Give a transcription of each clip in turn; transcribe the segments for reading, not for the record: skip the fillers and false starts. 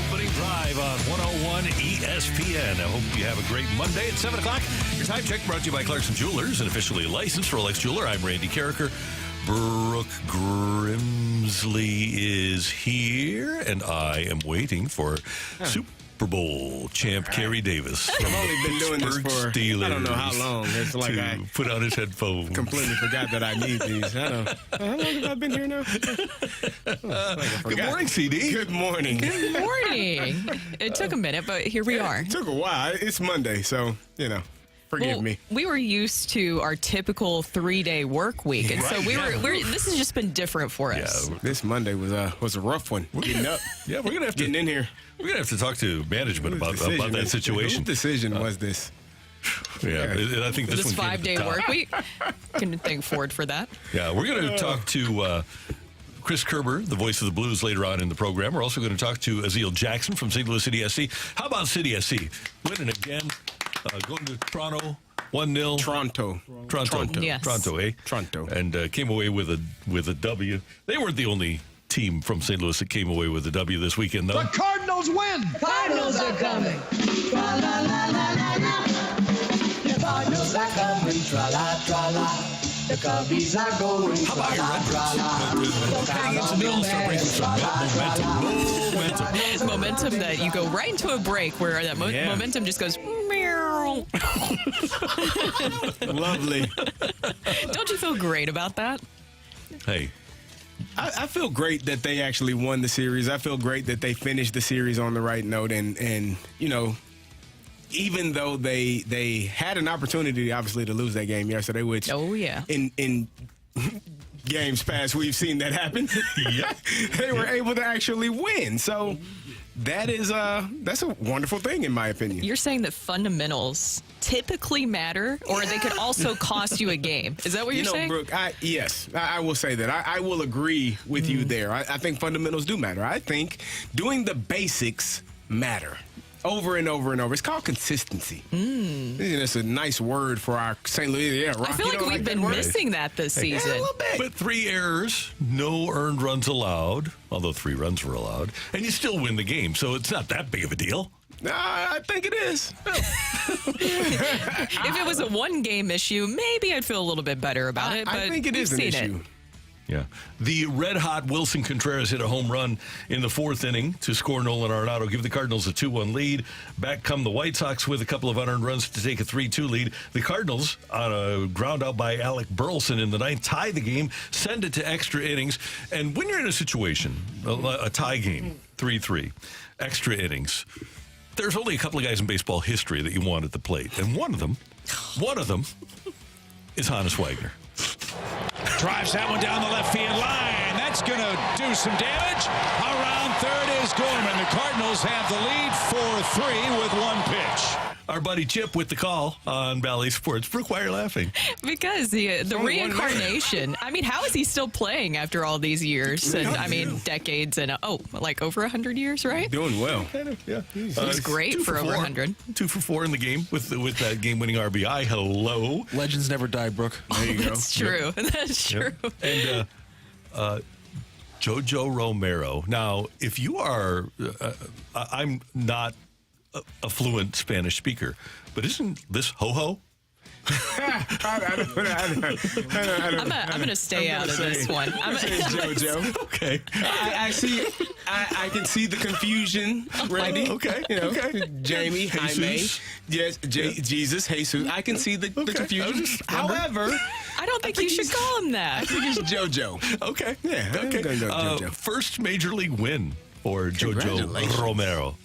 Opening drive on 101 ESPN. I hope you have a great Monday at 7 o'clock. Your time check brought to you by Clarkson Jewelers, an officially licensed Rolex jeweler. I'm Randy Carricker. Brooke Grimsley is here, and I am waiting for Super Bowl champ Kerry Davis. I've only been doing this for Steelers I don't know how long. It's like I put on his headphones. completely forgot that I need these. I don't. How long have I been here now? Good morning, CD. Good morning. Good morning. It took a minute, but here we are. It took a while. It's Monday, so forgive me. We were used to our typical 3-day work week, and so this has just been different for us. Yeah. This Monday was a rough one. Getting up. Yeah, we're gonna have to Getting in here. We're gonna have to talk to management about that situation. Whose decision was this? Yeah, I think This one came at the 5-day top. work week. Can thank Ford for that. Yeah, we're going to talk to Chris Kerber, the voice of the Blues, later on in the program. We're also going to talk to Aziel Jackson from St. Louis City SC. How about City SC? Winning again, going to Toronto, 1-0. Toronto. Yes. Toronto, eh? Toronto. And came away with a W. They weren't the only team from St. Louis that came away with a W this weekend, though. The Cardinals win. Cardinals are coming. Tra la la la la la. The Cardinals are coming. Tra la tra la. The Cubbies are going. How about your Redbirds? Heading into the All-Star break with some Momentum that you go right into a break where that momentum just goes meow. Lovely. Don't you feel great about that? Hey, I feel great that they actually won the series. I feel great that they finished the series on the right note. And even though they had an opportunity, obviously, to lose that game yesterday, which in games past we've seen that happen. They were able to actually win. So that's a wonderful thing, in my opinion. You're saying that fundamentals typically matter, or they could also cost you a game. Is that what you're saying? Brooke, yes, I will say that. I will agree with you there. I think fundamentals do matter. I think doing the basics matter. Over and over and over. It's called consistency. It's a nice word for our St. Louis. Yeah, Rock, I feel like we've been missing that this season. Yeah, a little bit. but 3 errors, no earned runs allowed, although 3 runs were allowed, and you still win the game, so it's not that big of a deal. Nah, I think it is. If it was a one-game issue, maybe I'd feel a little bit better about it. But I think it is an issue. Yeah. The red-hot Willson Contreras hit a home run in the 4th inning to score Nolan Arenado, give the Cardinals a 2-1 lead. Back come the White Sox with a couple of unearned runs to take a 3-2 lead. The Cardinals, on a ground out by Alec Burleson in the 9th, tie the game, send it to extra innings. And when you're in a situation, a tie game, 3-3, extra innings, there's only a couple of guys in baseball history that you want at the plate. And one of them is Honus Wagner. Drives that one down the left field line. That's going to do some damage. Around third is Gorman. The Cardinals have the lead 4-3 with 1 pitch. Our buddy Chip with the call on Bally Sports. Brooke, why are you laughing? Because the reincarnation. I mean, how is he still playing after all these years? And decades and like over 100 years, right? Doing well. Yeah. He's great for over 100. 2 for 4 in the game with that game-winning RBI. Hello. Legends never die, Brooke. There you go. That's true. Yep. That's true. And Jojo Romero. Now, if you are, I'm not a fluent Spanish speaker, but isn't this ho-ho? I'm going to stay out of this one. I'm going to say JoJo. Okay. I see. I can see the confusion, Randy. Okay. Jamie, Jaime, yes, Jesus, Jesus. I can see the confusion. However, I don't think you should call him that. I think it's JoJo. Okay. Yeah. Okay. I'm gonna go JoJo. First major league win for Jojo Congratulations. Romero.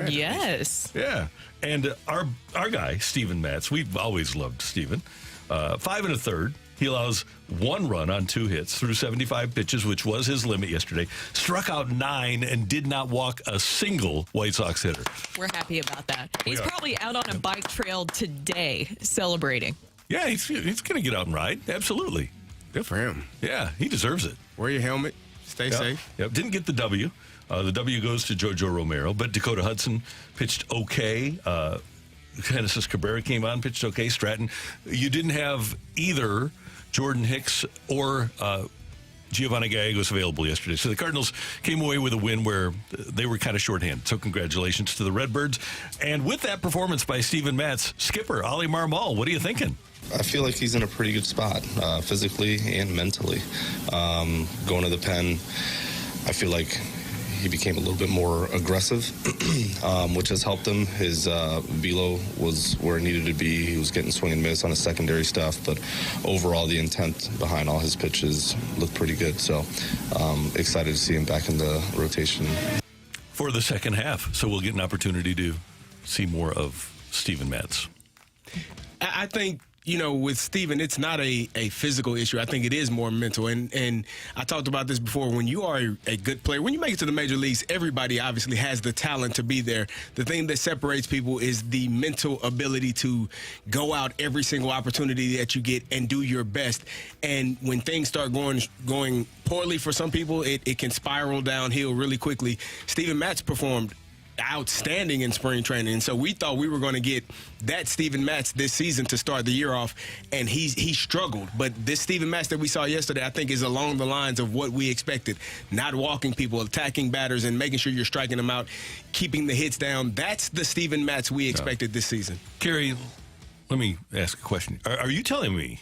Yes. Yeah. And our guy, Steven Matz, we've always loved Steven. 5 1/3. He allows 1 run on 2 hits through 75 pitches, which was his limit yesterday. Struck out 9 and did not walk a single White Sox hitter. We're happy about that. He's probably out on a bike trail today celebrating. Yeah, he's going to get out and ride. Absolutely. Good for him. Yeah, he deserves it. Wear your helmet. Stay safe. Yep. Didn't get the W. The W goes to Jojo Romero, but Dakota Hudson pitched okay. Genesis Cabrera came on, pitched okay. Stratton. You didn't have either Jordan Hicks or Giovanni Gallegos available yesterday. So the Cardinals came away with a win where they were kind of shorthanded. So congratulations to the Redbirds. And with that performance by Steven Matz, skipper Ali Marmol, what are you thinking? I feel like he's in a pretty good spot, physically and mentally. Going to the pen, I feel like he became a little bit more aggressive, which has helped him. His velo was where it needed to be. He was getting swing and miss on his secondary stuff, but overall the intent behind all his pitches looked pretty good. So excited to see him back in the rotation. For the second half, so we'll get an opportunity to see more of Steven Matz. I think, with Steven, it's not a physical issue. I think it is more mental. And I talked about this before. When you are a good player, when you make it to the major leagues, everybody obviously has the talent to be there. The thing that separates people is the mental ability to go out every single opportunity that you get and do your best. And when things start going poorly for some people, it can spiral downhill really quickly. Steven Matz performed outstanding in spring training, and so we thought we were going to get that Steven Matz this season to start the year off, and he struggled. But this Steven Matz that we saw yesterday, I think, is along the lines of what we expected. Not walking people, attacking batters, and making sure you're striking them out, keeping the hits down. That's the Steven Matz we expected this season. Kerry, let me ask a question. Are you telling me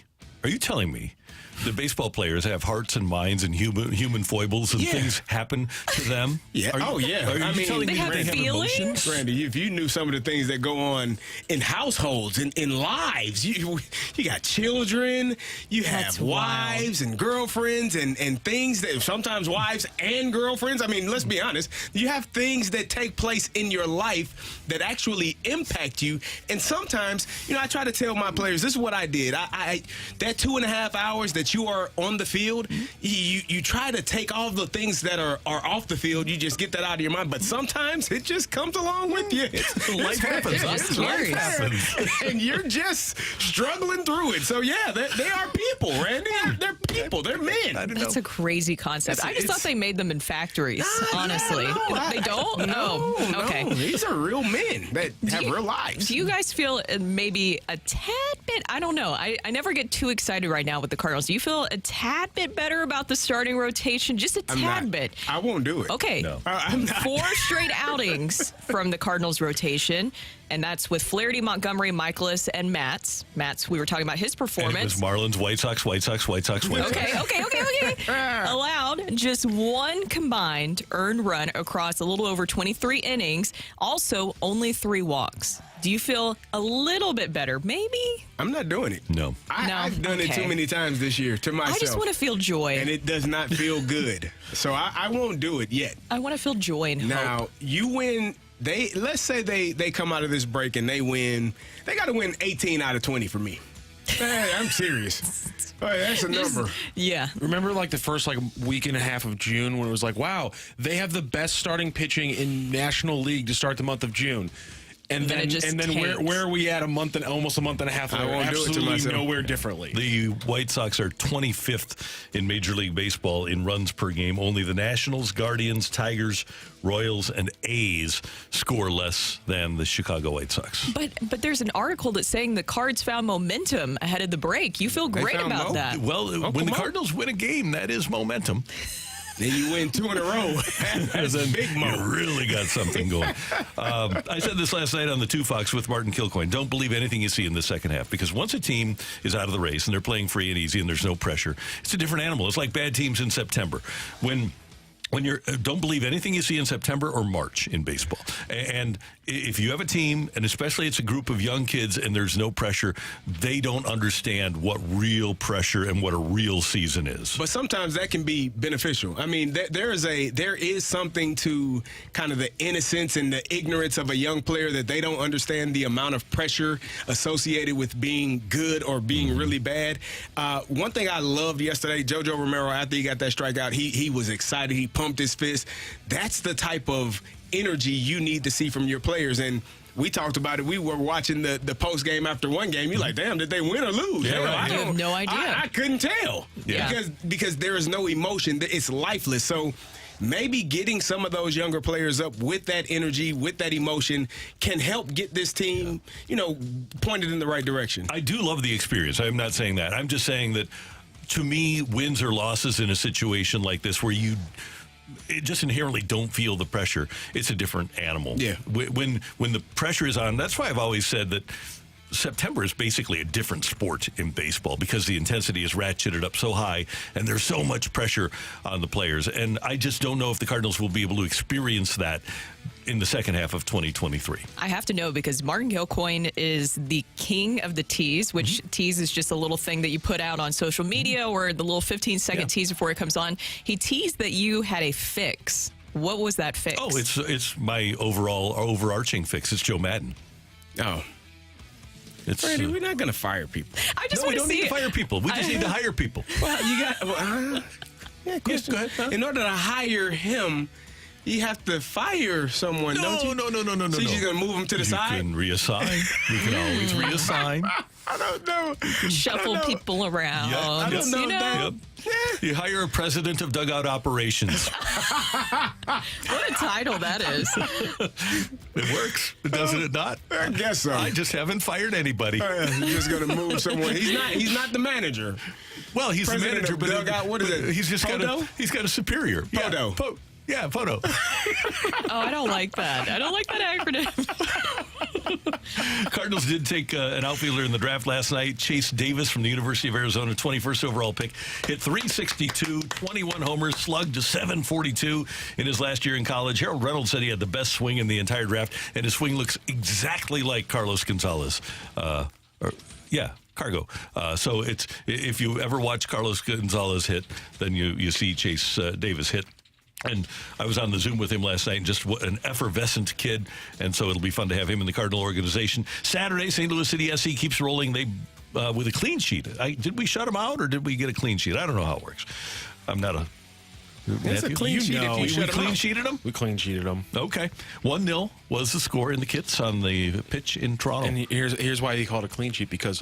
that baseball players have hearts and minds and human foibles and things happen to them? Yeah. Are you telling they me have they have feelings? emotions? Randy, if you knew some of the things that go on in households, in lives, you got children, you have That's wives and girlfriends and things that sometimes wives and girlfriends. I mean, let's be honest. You have things that take place in your life that actually impact you. And sometimes, I try to tell my players, this is what I did. I that 2.5 hours that you are on the field, you try to take all the things that are off the field. You just get that out of your mind. But sometimes it just comes along with you. Life happens. It's Life scary. happens. And you're just struggling through it. So, yeah, they are people, Randy. They're people. They're men. That's a crazy concept. I just thought they made them in factories, honestly. No, They don't? No. Okay. These are real men that have real lives. Do you guys feel maybe a tad bit? I don't know. I never get too excited right now with the Cardinals. Do you feel a tad bit better about the starting rotation? Just a tad bit. I won't do it. Okay. No. I'm not. 4 straight outings from the Cardinals rotation, and that's with Flaherty, Montgomery, Michaelis, and Matz. Matz, we were talking about his And performance. it was Marlins, White Sox, White Sox, White Sox, White Sox. Okay. Allowed just 1 combined earned run across a little over 23 innings. Also, only 3 walks. Do you feel a little bit better? Maybe? I'm not doing it. No. I've done it Okay. too many times this year to myself. I just want to feel joy. And it does not feel good. So I won't do it yet. I want to feel joy and hope. Now, you win. Let's say they come out of this break and they win. They got to win 18 out of 20 for me. Hey, I'm serious. That's a number. Yeah. Remember the first week and a half of June when it was wow, they have the best starting pitching in National League to start the month of June. And then then, it just tanks. where are we at almost a month and a half later? I won't do it to Absolutely myself. nowhere differently. The White Sox are 25th in Major League Baseball in runs per game. Only the Nationals, Guardians, Tigers, Royals, and A's score less than the Chicago White Sox. But there's an article that's saying the Cards found momentum ahead of the break. You feel great found about Mo? that. Well, when come the on. Cardinals win a game, that is momentum. Then you win 2 in a row. That's Then big you mo. really got something going. I said this last night on the 2 Fox with Martin Kilcoyne. Don't believe anything you see in the second half, because once a team is out of the race and they're playing free and easy and there's no pressure, it's a different animal. It's like bad teams in September. When you're don't believe anything you see in September or March in baseball. And if you have a team, and especially it's a group of young kids and there's no pressure, they don't understand what real pressure and what a real season is. But sometimes that can be beneficial. I mean, there is something to kind of the innocence and the ignorance of a young player that they don't understand the amount of pressure associated with being good or being really bad. One thing I loved yesterday, JoJo Romero, after he got that strikeout, he was excited. He pumped his fist. That's the type of energy you need to see from your players. And we talked about it. We were watching the post game after one game. You're like, damn, did they win or lose? Yeah, right. You have no idea. I couldn't tell. Yeah. Because there is no emotion. It's lifeless. So maybe getting some of those younger players up with that energy, with that emotion, can help get this team, pointed in the right direction. I do love the experience. I'm not saying that. I'm just saying that to me, wins or losses in a situation like this where you just inherently don't feel the pressure, it's a different animal. Yeah. When the pressure is on, that's why I've always said that September is basically a different sport in baseball because the intensity is ratcheted up so high and there's so much pressure on the players. And I just don't know if the Cardinals will be able to experience that in the second half of 2023. I have to know because Martin Gilcoin is the king of the tease, which tease is just a little thing that you put out on social media or the little 15-second tease before it comes on. He teased that you had a fix. What was that fix? Oh, it's my overarching fix. It's Joe Madden. Oh. Brady, we're not going to fire people. I just No, we want don't to see need to fire people. We just need to hire people. Well, you got... yeah, Yes, go ahead. Huh? In order to hire him, you have to fire someone, don't you? No. So you're just going to move him to the side? You can reassign. You can always reassign. I don't know. shuffle people around. Yep. I don't know that. Yep. You hire a president of dugout operations. What a title that is. It works, doesn't it not? I guess so. I just haven't fired anybody. You're just going to move someone. He's not the manager. Well, he's President the manager, of but dugout, what is it? He's just got a superior. Podo. Yeah, Podo. Oh, I don't like that. I don't like that acronym. Cardinals did take an outfielder in the draft last night. Chase Davis from the University of Arizona, 21st overall pick. Hit .362, 21 homers, slugged to .742 in his last year in college. Harold Reynolds said he had the best swing in the entire draft, and his swing looks exactly like Carlos Gonzalez. Cargo. So it's if you ever watch Carlos Gonzalez hit, then you see Chase Davis hit. And I was on the Zoom with him last night, and just an effervescent kid. And so it'll be fun to have him in the Cardinal organization. Saturday, St. Louis City SC keeps rolling. They with a clean sheet. Did we shut him out, or did we get a clean sheet? I don't know how it works. I'm not a... It's a clean sheet if you shut him out. clean sheeted him? We clean sheeted them. Okay. 1-0 was the score in the Kits on the pitch in Toronto. And here's why he called it a clean sheet, because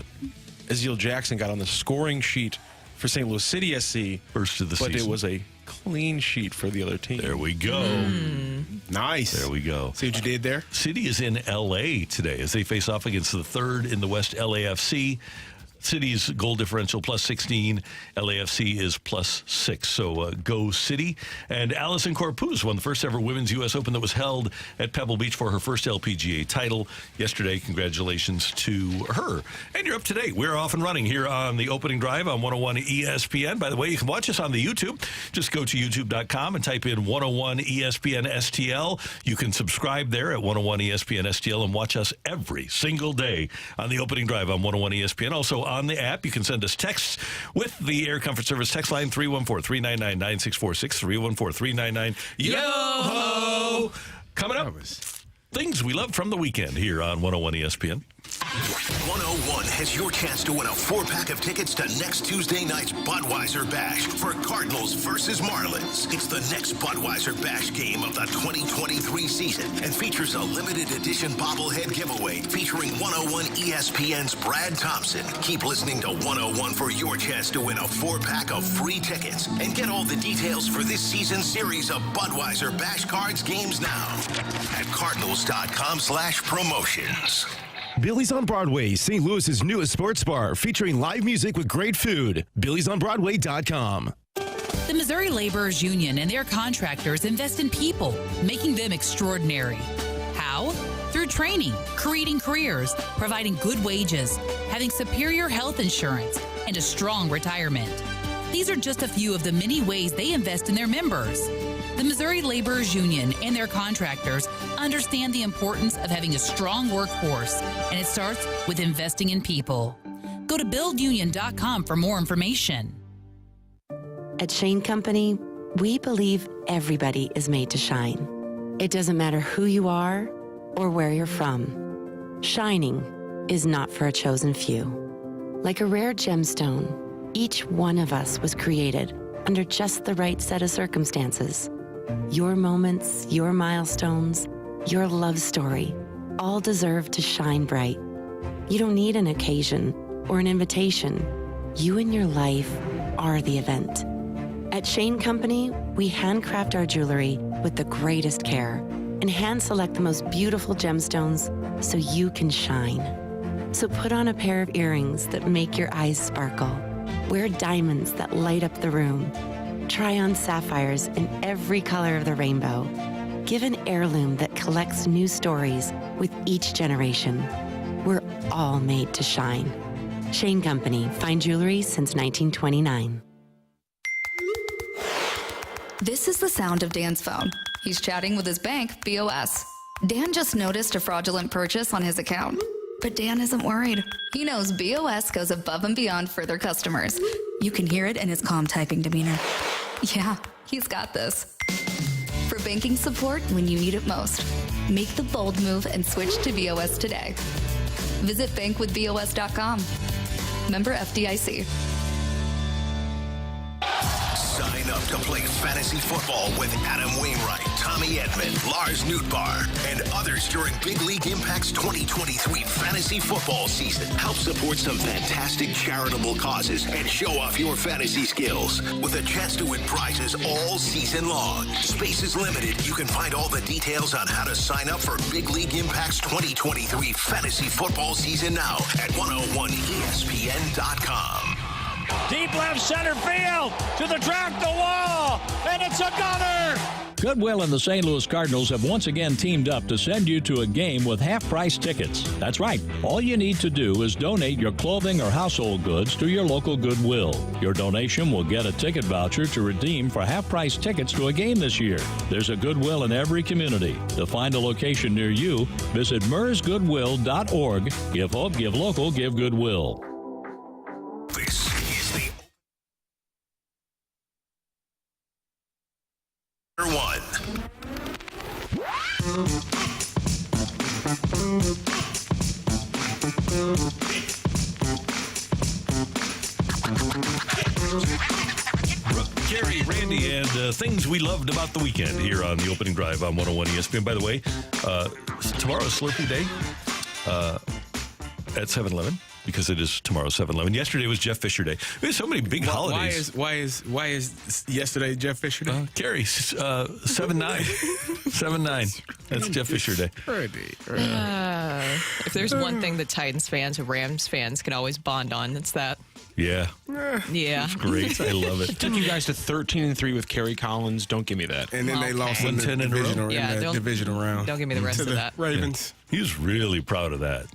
Aziel Jackson got on the scoring sheet for St. Louis City SC. First of the but season. it was a clean sheet for the other team. There we go. Nice. There we go. See what you did there? City is in L.A. today as they face off against the third in the West, LAFC. City's goal differential +16. LAFC is +6. So go City. And Allison Corpuz won the first ever Women's U.S. Open that was held at Pebble Beach for her first LPGA title yesterday. Congratulations to her. And you're up to date. We're off and running here on the opening drive on 101 ESPN. By the way, you can watch us on the YouTube. Just go to youtube.com and type in 101 ESPN STL. You can subscribe there at 101 ESPN STL and watch us every single day on the opening drive on 101 ESPN. Also on the app, you can send us texts with the Air Comfort Service text line 314-399-9646, 314-399-YO-HO. Coming up, things we loved from the weekend here on 101 ESPN. 101 has your chance to win a 4-pack of tickets to next Tuesday night's Budweiser Bash for Cardinals versus Marlins. It's the next Budweiser Bash game of the 2023 season and features a limited edition bobblehead giveaway featuring 101 ESPN's Brad Thompson. Keep listening to 101 for your chance to win a 4-pack of free tickets and get all the details for this season's series of Budweiser Bash Cards games now at cardinals.com/promotions. Billy's on Broadway, St. Louis's newest sports bar, featuring live music with great food. BillysOnBroadway.com. The Missouri Laborers Union and their contractors invest in people, making them extraordinary. How? Through training, creating careers, providing good wages, having superior health insurance, and a strong retirement. These are just a few of the many ways they invest in their members. The Missouri Laborers Union and their contractors understand the importance of having a strong workforce, and it starts with investing in people. Go to buildunion.com for more information. At Shane Company, we believe everybody is made to shine. It doesn't matter who you are or where you're from. Shining is not for a chosen few. Like a rare gemstone, each one of us was created under just the right set of circumstances. Your moments, your milestones, your love story, all deserve to shine bright. You don't need an occasion or an invitation. You and your life are the event. At Shane Company, we handcraft our jewelry with the greatest care and hand select the most beautiful gemstones so you can shine. So put on a pair of earrings that make your eyes sparkle. Wear diamonds that light up the room. Try on sapphires in every color of the rainbow. Give an heirloom that collects new stories with each generation. We're all made to shine. Shane Company, fine jewelry since 1929. This is the sound of Dan's phone. He's chatting with his bank, BOS. Dan just noticed a fraudulent purchase on his account. But Dan isn't worried. He knows BOS goes above and beyond for their customers. You can hear it in his calm typing demeanor. Yeah, he's got this. For banking support when you need it most, make the bold move and switch to BOS today. Visit bankwithbos.com. Member FDIC. Sign up to play fantasy football with Adam Wainwright, Tommy Edmond, Lars Nootbaar, and others during Big League Impact's 2023 fantasy football season. Help support some fantastic charitable causes and show off your fantasy skills with a chance to win prizes all season long. Space is limited. You can find all the details on how to sign up for Big League Impact's 2023 fantasy football season now at 101ESPN.com. Deep left center field to the track, the wall, and it's a gunner. Goodwill and the St. Louis Cardinals have once again teamed up to send you to a game with half-price tickets. That's right. All you need to do is donate your clothing or household goods to your local Goodwill. Your donation will get a ticket voucher to redeem for half-price tickets to a game this year. There's a Goodwill in every community. To find a location near you, visit mersgoodwill.org. Give hope, give local, give Goodwill. This is the one. Gary, Randy, and things we loved about the weekend here on the opening drive on 101 ESPN. By the way, tomorrow's Slurpee Day at 7-Eleven. Because it is tomorrow, 7-Eleven. Yesterday was Jeff Fisher Day. There's so many big holidays. Why is yesterday Jeff Fisher Day? Gary, 7-9. 7-9. That's Jeff Fisher Day. If there's one thing that Titans fans and Rams fans can always bond on, it's that. Yeah. Yeah. It's great. I love it. Took you guys to 13-3 with Kerry Collins. Don't give me that. And then they lost in the 10 in a row. divisional round. Don't give me the rest to of the that. Ravens. He was really proud of that.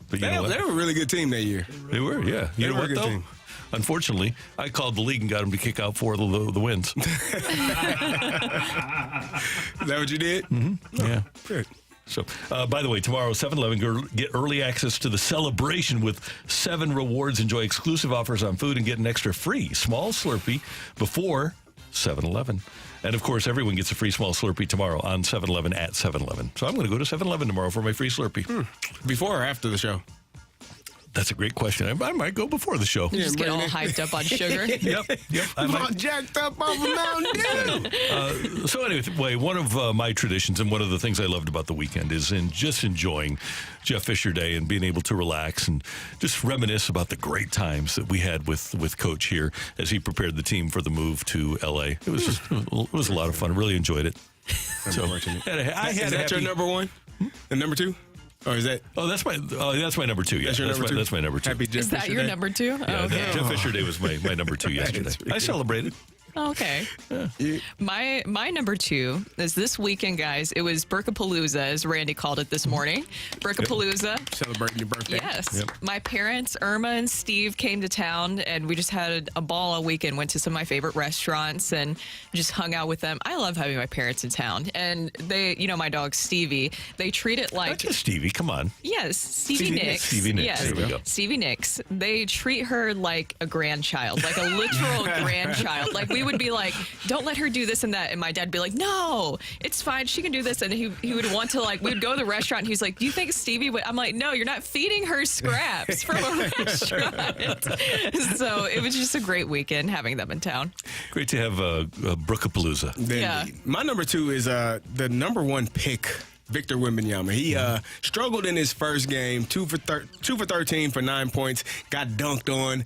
But you know what? They were a really good team that year. They were, yeah. You know were a what, good though? team. Unfortunately, I called the league and got them to kick out 4 of the wins. Is that what you did? Mm-hmm. Yeah. Good. So, by the way, tomorrow, 7-Eleven, get early access to the celebration with 7 rewards. Enjoy exclusive offers on food and get an extra free small Slurpee before 7-Eleven. And, of course, everyone gets a free small Slurpee tomorrow on 7-Eleven at 7-Eleven. So I'm going to go to 7-Eleven tomorrow for my free Slurpee. Before or after the show? That's a great question. I might go before the show. You just get all hyped up on sugar. Yep. I'm all jacked up off of Mountain Dew. So anyway, one of my traditions and one of the things I loved about the weekend is just enjoying Jeff Fisher Day and being able to relax and just reminisce about the great times that we had with Coach here as he prepared the team for the move to L.A. It was a lot of fun. I really enjoyed it. So is that your number one? And number two? Or is that? Oh, that's my number 2. Yeah, that's your number 2. That's my number 2. Happy Jeff Is that Fisher your Day? number 2? Yeah, Okay. Jeff Fisher Day was my number 2 yesterday. I celebrated. Okay. My number 2 is this weekend, guys. It was Burkapalooza, as Randy called it this morning. Burkapalooza. Celebrating your birthday. Yes. Yep. My parents, Irma and Steve, came to town, and we just had a ball all weekend. Went to some of my favorite restaurants and just hung out with them. I love having my parents in town. And they, my dog Stevie, they treat it like... Not just Stevie, come on. Yes, Stevie Nicks. Stevie Nicks, Yes, there we go. Stevie Nicks. They treat her like a grandchild, like a literal grandchild. Like, we would be like, don't let her do this and that. And my dad would be like, no, it's fine. She can do this. And he would want to, like, we would go to the restaurant. And he's like, do you think Stevie would? I'm like, no, you're not feeding her scraps from a restaurant. So it was just a great weekend having them in town. Great to have Brookapalooza. Yeah. My number 2 is the number 1 pick, Victor Wembanyama. He struggled in his first game, 2 for 13 for 9 points, got dunked on.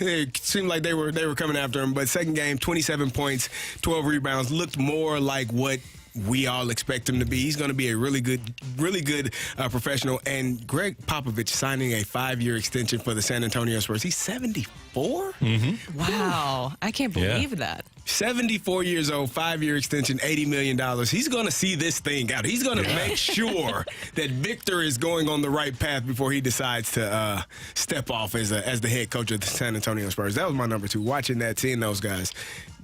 It seemed like they were coming after him. But second game, 27 points, 12 rebounds, looked more like what we all expect him to be. He's going to be a really good professional. And Greg Popovich signing a 5-year extension for the San Antonio Spurs. He's 74? Mm-hmm. Wow. I can't believe that. 74 years old, 5-year extension, $80 million. He's going to see this thing out. He's going to make sure that Victor is going on the right path before he decides to step off as the head coach of the San Antonio Spurs. That was my number 2. Watching that, seeing those guys.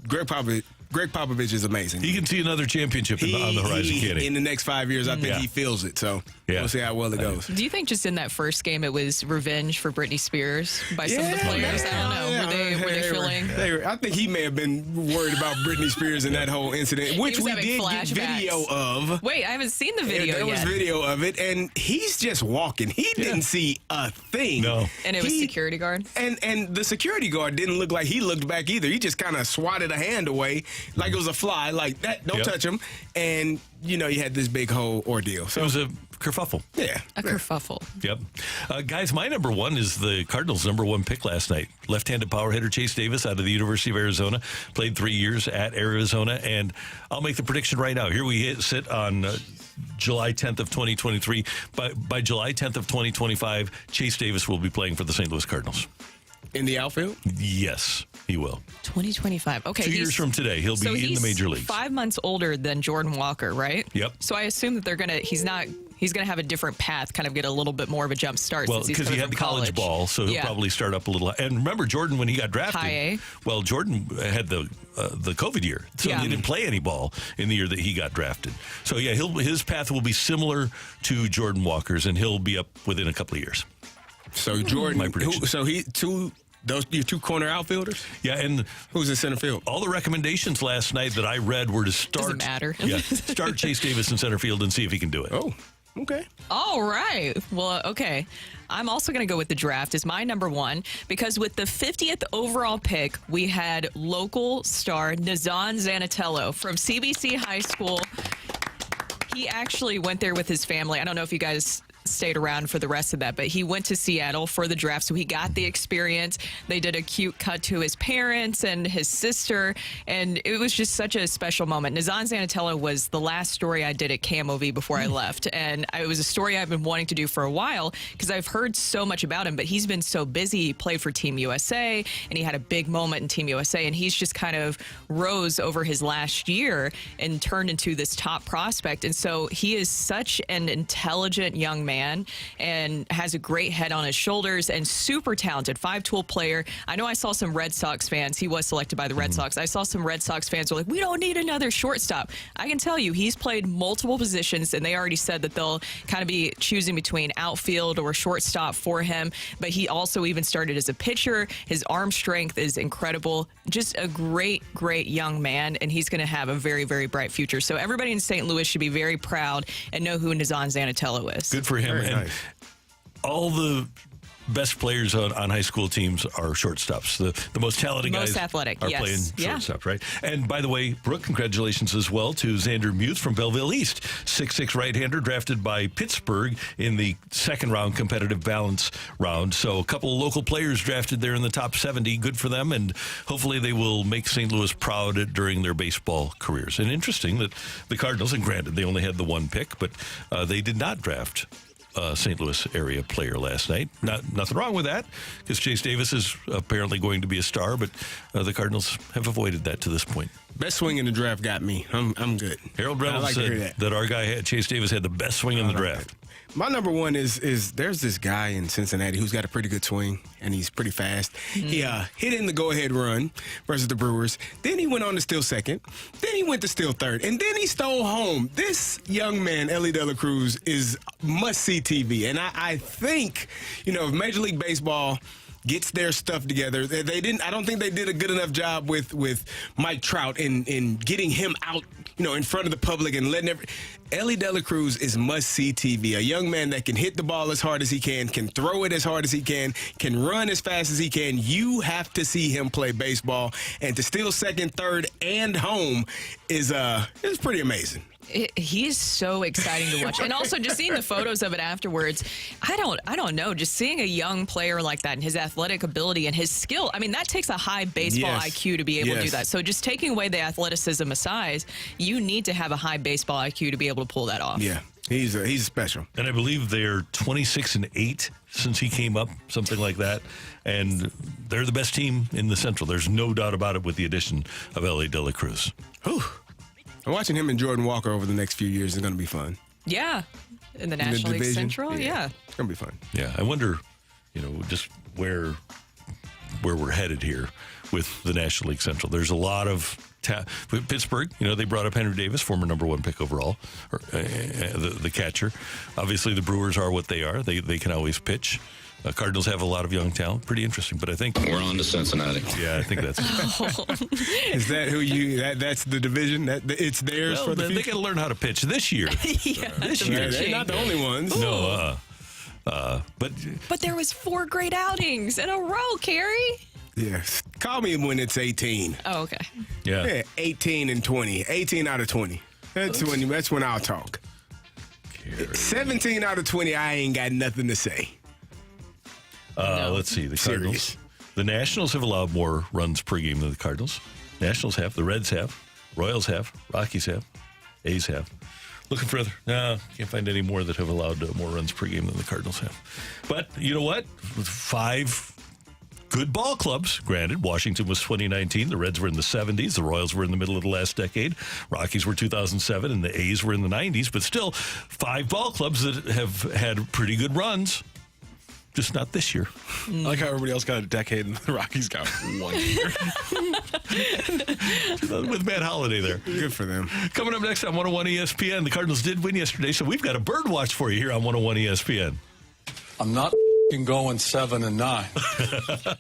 Greg Popovich is amazing. He can see another championship on the horizon, can't he? In the next 5 years, I think he feels it. So we'll see how well it goes. Do you think just in that first game it was revenge for Britney Spears by some of the players? I don't know. Were they feeling? I think he may have been worried about Britney Spears in that whole incident, which we did get video of. Wait, I haven't seen the video yet. There was video of it, and he's just walking. He didn't see a thing. No. And it was security guard? And the security guard didn't look like he looked back either. He just kind of swatted a hand away like it was a fly, like that. Don't touch him. And, you had this big whole ordeal. So it was a kerfuffle. Yeah. A kerfuffle. Yep. Guys, my number 1 is the Cardinals' number 1 pick last night. Left-handed power hitter Chase Davis out of the University of Arizona. Played 3 years at Arizona. And I'll make the prediction right now. Here we sit on July 10th of 2023. By July 10th of 2025, Chase Davis will be playing for the St. Louis Cardinals. In the outfield? Yes, he will. 2025. Okay. 2 years from today, he'll be in the major leagues. 5 months older than Jordan Walker, right? Yep. So I assume that he's going to have a different path, kind of get a little bit more of a jump start. Well, because he had the college ball, so he'll probably start up a little. And remember, Jordan, when he got drafted, High A. Well, Jordan had the COVID year, so he didn't play any ball in the year that he got drafted. So, his path will be similar to Jordan Walker's, and he'll be up within a couple of years. So, Jordan, my prediction. Those your 2 corner outfielders? Yeah, and who's in center field? All the recommendations last night that I read were to start. Doesn't matter. Start Chase Davis in center field and see if he can do it. Oh, okay. All right. Well, okay. I'm also going to go with the draft as my number 1 because with the 50th overall pick, we had local star Nazan Zanatello from CBC High School. He actually went there with his family. I don't know if you guys stayed around for the rest of that, but he went to Seattle for the draft, so he got the experience. They did a cute cut to his parents and his sister, and it was just such a special moment. Nazan Zanatello was the last story I did at KMOV before I left, and it was a story I've been wanting to do for a while because I've heard so much about him, but he's been so busy. He played for Team USA, and he had a big moment in Team USA, and he's just kind of rose over his last year and turned into this top prospect, and so he is such an intelligent young man and has a great head on his shoulders and super talented 5-tool player. I know I saw some Red Sox fans. He was selected by the Red Sox. I saw some Red Sox fans were like, we don't need another shortstop. I can tell you he's played multiple positions, and they already said that they'll kind of be choosing between outfield or shortstop for him. But he also even started as a pitcher. His arm strength is incredible. Just a great, great young man, and he's going to have a very, very bright future. So everybody in St. Louis should be very proud and know who Nazan Zanatello is. Good for him. Very and nice. All the best players on high school teams are shortstops. The most talented Most guys athletic, are yes. playing Yeah. shortstop, right? And by the way, Brooke, congratulations as well to Xander Muth from Belleville East, 6'6" right-hander drafted by Pittsburgh in the second round competitive balance round. So a couple of local players drafted there in the top 70. Good for them, and hopefully they will make St. Louis proud during their baseball careers. And interesting that the Cardinals, and granted they only had the 1 pick, but they did not draft St. Louis area player last night. Nothing wrong with that, because Chase Davis is apparently going to be a star, but the Cardinals have avoided that to this point. Best swing in the draft got me. I'm good. Harold Reynolds said that our guy Chase Davis had the best swing in the draft. My number 1 is there's this guy in Cincinnati who's got a pretty good swing, and he's pretty fast. He hit in the go-ahead run versus the Brewers. Then he went on to steal second. Then he went to steal third. And then he stole home. This young man, Ellie De La Cruz, is must-see TV. And I think, if Major League Baseball gets their stuff together. I don't think they did a good enough job with Mike Trout in getting him out, in front of the public and letting Ellie De La Cruz is must-see TV. A young man that can hit the ball as hard as he can throw it as hard as he can run as fast as he can. You have to see him play baseball, and to steal second, third, and home is pretty amazing. He's so exciting to watch, and also just seeing the photos of it afterwards. I don't know. Just seeing a young player like that and his athletic ability and his skill. I mean, that takes a high baseball IQ to be able to do that. So just taking away the athleticism aside, you need to have a high baseball IQ to be able to pull that off. Yeah, he's special. And I believe they're 26-8 since he came up, something like that. And they're the best team in the Central. There's no doubt about it with the addition of L.A. De La Cruz. Whew. Watching him and Jordan Walker over the next few years is going to be fun. Yeah, in the National League Central, yeah. It's going to be fun. Yeah, I wonder, just where we're headed here with the National League Central. There's a lot of Pittsburgh, they brought up Henry Davis, former number 1 pick overall, or, the catcher. Obviously, the Brewers are what they are. They can always pitch. Cardinals have a lot of young talent. Pretty interesting, but I think we're on to Cincinnati. Yeah, I think that's Is that who that's the division that it's theirs for the future? They got to learn how to pitch this year. This year, they're not the only ones. No, but there was 4 great outings in a row, Carrie. Yes, call me when it's 18. Oh, okay. Yeah, 18 and 20, 18 out of 20. That's when I'll talk. 17 out of 20, I ain't got nothing to say. Let's see. The Cardinals. The Nationals have allowed more runs per game than the Cardinals. Nationals have. The Reds have. Royals have. Rockies have. A's have. Looking further. No, can't find any more that have allowed more runs per game than the Cardinals have. But you know what? With 5 good ball clubs, granted, Washington was 2019. The Reds were in the 70s. The Royals were in the middle of the last decade. Rockies were 2007, and the A's were in the 90s. But still, 5 ball clubs that have had pretty good runs. Just not this year. I like how everybody else got a decade and the Rockies got 1 year. With Matt Holliday there. Good for them. Coming up next on 101 ESPN, the Cardinals did win yesterday, so we've got a bird watch for you here on 101 ESPN. I'm not going 7-9.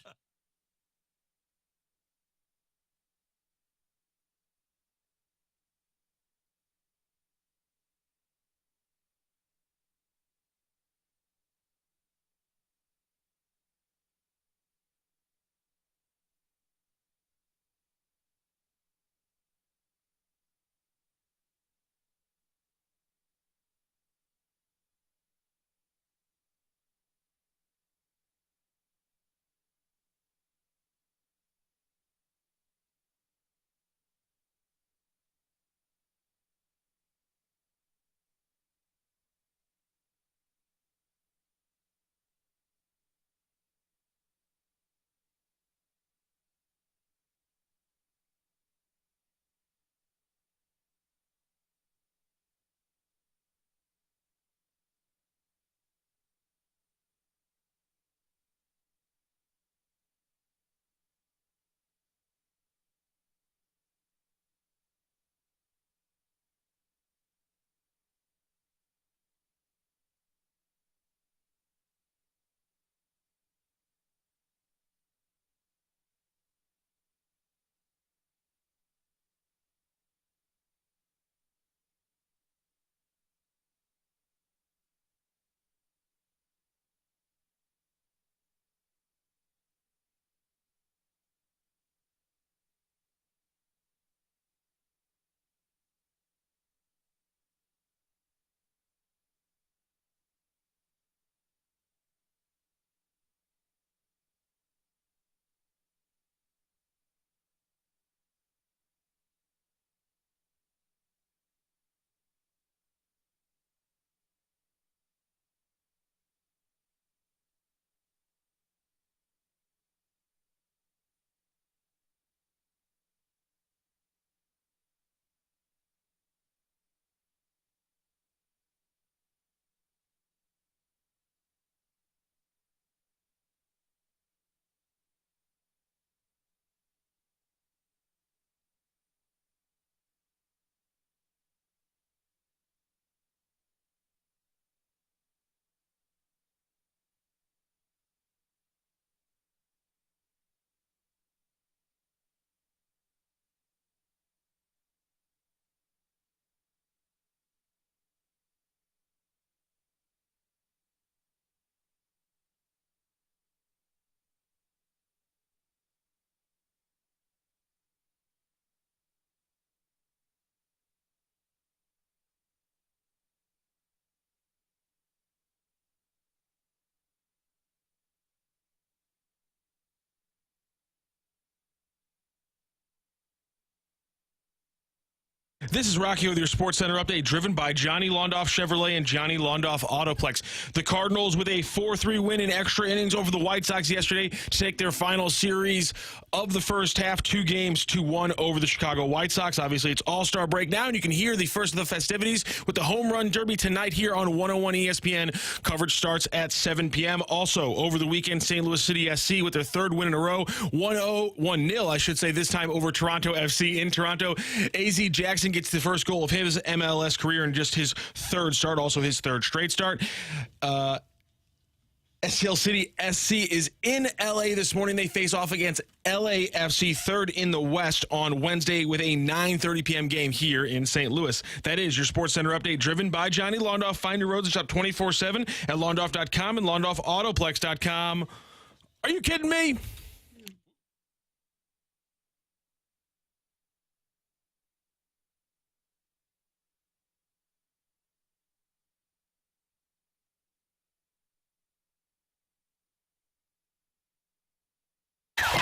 This is Rocky with your Sports Center update, driven by Johnny Londoff Chevrolet and Johnny Londoff Autoplex. The Cardinals with a 4-3 win in extra innings over the White Sox yesterday to take their final series of the first half, 2-1 over the Chicago White Sox. Obviously, it's All-Star break now, and you can hear the first of the festivities with the Home Run Derby tonight here on 101 ESPN. Coverage starts at 7 p.m. Also, over the weekend, St. Louis City SC with their third win in a row, 1-0, I should say, this time over Toronto FC in Toronto. AZ Jackson gets the first goal of his MLS career in just his third start, also his third straight start. Aziel City SC is in LA this morning. They face off against LAFC, third in the West, on Wednesday with a 9:30 p.m. game here in St. Louis. That is your Sports Center update, driven by Johnny Londoff. Find your roads and shop 24/7 at londoff.com and londoffautoplex.com. Are you kidding me?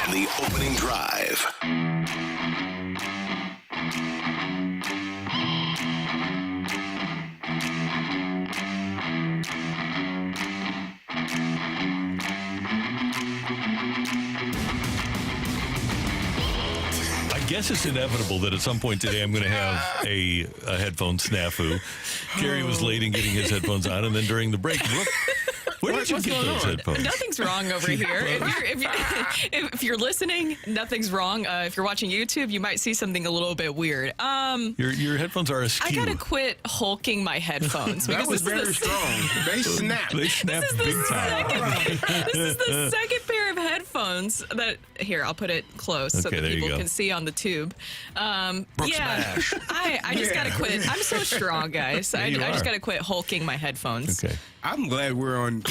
On the opening drive. I guess it's inevitable that at some point today I'm going to have a headphone snafu. Kerry was late in getting his headphones on, and then during the break, Brooke, where did you get those headphones? Nothing's wrong over here. If you're listening, nothing's wrong. If you're watching YouTube, you might see something a little bit weird. Your headphones are askew. I gotta quit hulking my headphones That because was this very is strong. They snapped. They snapped big time. This is the second pair of headphones that here. I'll put it close so Okay, that there you people go. can see on the tube. Brooke smash. I just gotta quit. I'm so strong, guys. I just gotta quit hulking my headphones. Okay. I'm glad we're on.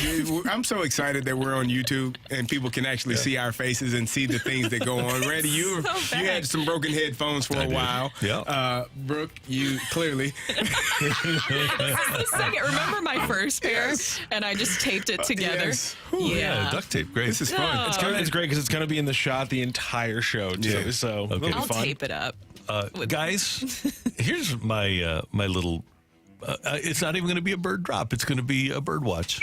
I'm so excited that we're on YouTube and people can actually see our faces and see the things that go on. Randy, you had some broken headphones for a while. Yeah. Brooke, you clearly. This is the second. Remember my first pair, and I just taped it together. Yes. Yeah, duct tape. Great. This is fun. It's great because it's going to be in the shot the entire show, too. Yeah. So it'll be I'll fun. tape it up. Guys, here's my my little. It's not even going to be a bird drop. It's going to be a bird watch.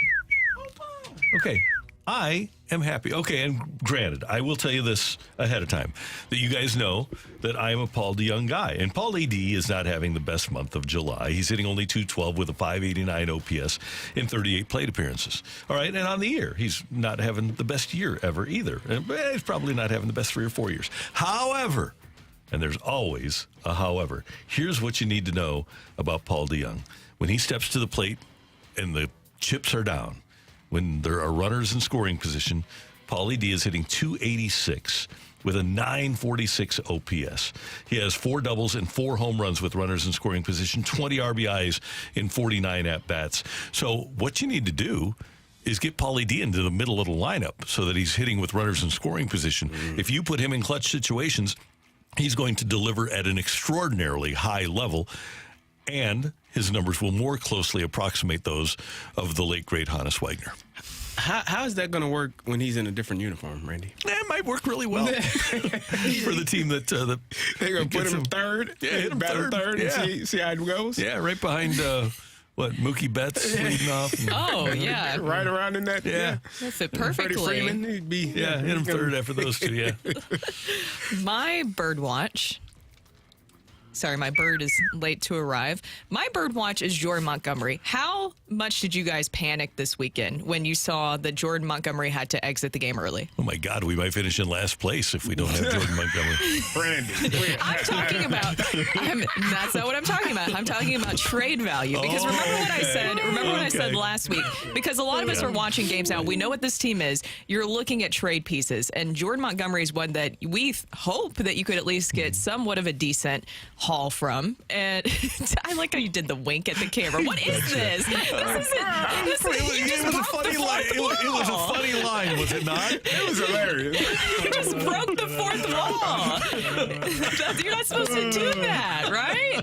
Okay. I am happy. Okay, and granted, I will tell you this ahead of time, that you guys know that I am a Paul DeYoung guy. And Paul AD is not having the best month of July. He's hitting only .212 with a .589 OPS in 38 plate appearances. All right, and on the year, he's not having the best year ever either. And he's probably not having the best 3 or 4 years. However, and there's always a however, here's what you need to know about Paul DeYoung. When he steps to the plate and the chips are down, when there are runners in scoring position, Paulie D is hitting .286 with a .946 OPS. He has 4 doubles and 4 home runs with runners in scoring position, 20 RBIs in 49 at-bats. So what you need to do is get Paulie D into the middle of the lineup so that he's hitting with runners in scoring position. If you put him in clutch situations, he's going to deliver at an extraordinarily high level, and his numbers will more closely approximate those of the late, great Hannes Wagner. How is that going to work when he's in a different uniform, Randy? It might work really well for the team that they're going to put him third, hit him battle third, yeah. and see how it goes. Yeah, right behind Mookie Betts leading off. Oh yeah, right around in that. Yeah, that fit perfectly. Freddie Freeman, he'd be hit him third after those two. Yeah. My bird watch. Sorry, my bird is late to arrive. My bird watch is Jordan Montgomery. How much did you guys panic this weekend when you saw that Jordan Montgomery had to exit the game early? Oh, my God. We might finish in last place if we don't have Jordan Montgomery. Randy. I'm talking about, that's not what I'm talking about. I'm talking about trade value. Because remember what I said? Remember what I said last week? Because a lot of us are watching games now. We know what this team is. You're looking at trade pieces. And Jordan Montgomery is one that we hope that you could at least get somewhat of a decent haul from. And I like how you did the wink at the camera. What is this? This It was a funny line. It was a funny line, was it not? It was hilarious. You just broke the fourth wall. You're not supposed to do that, right?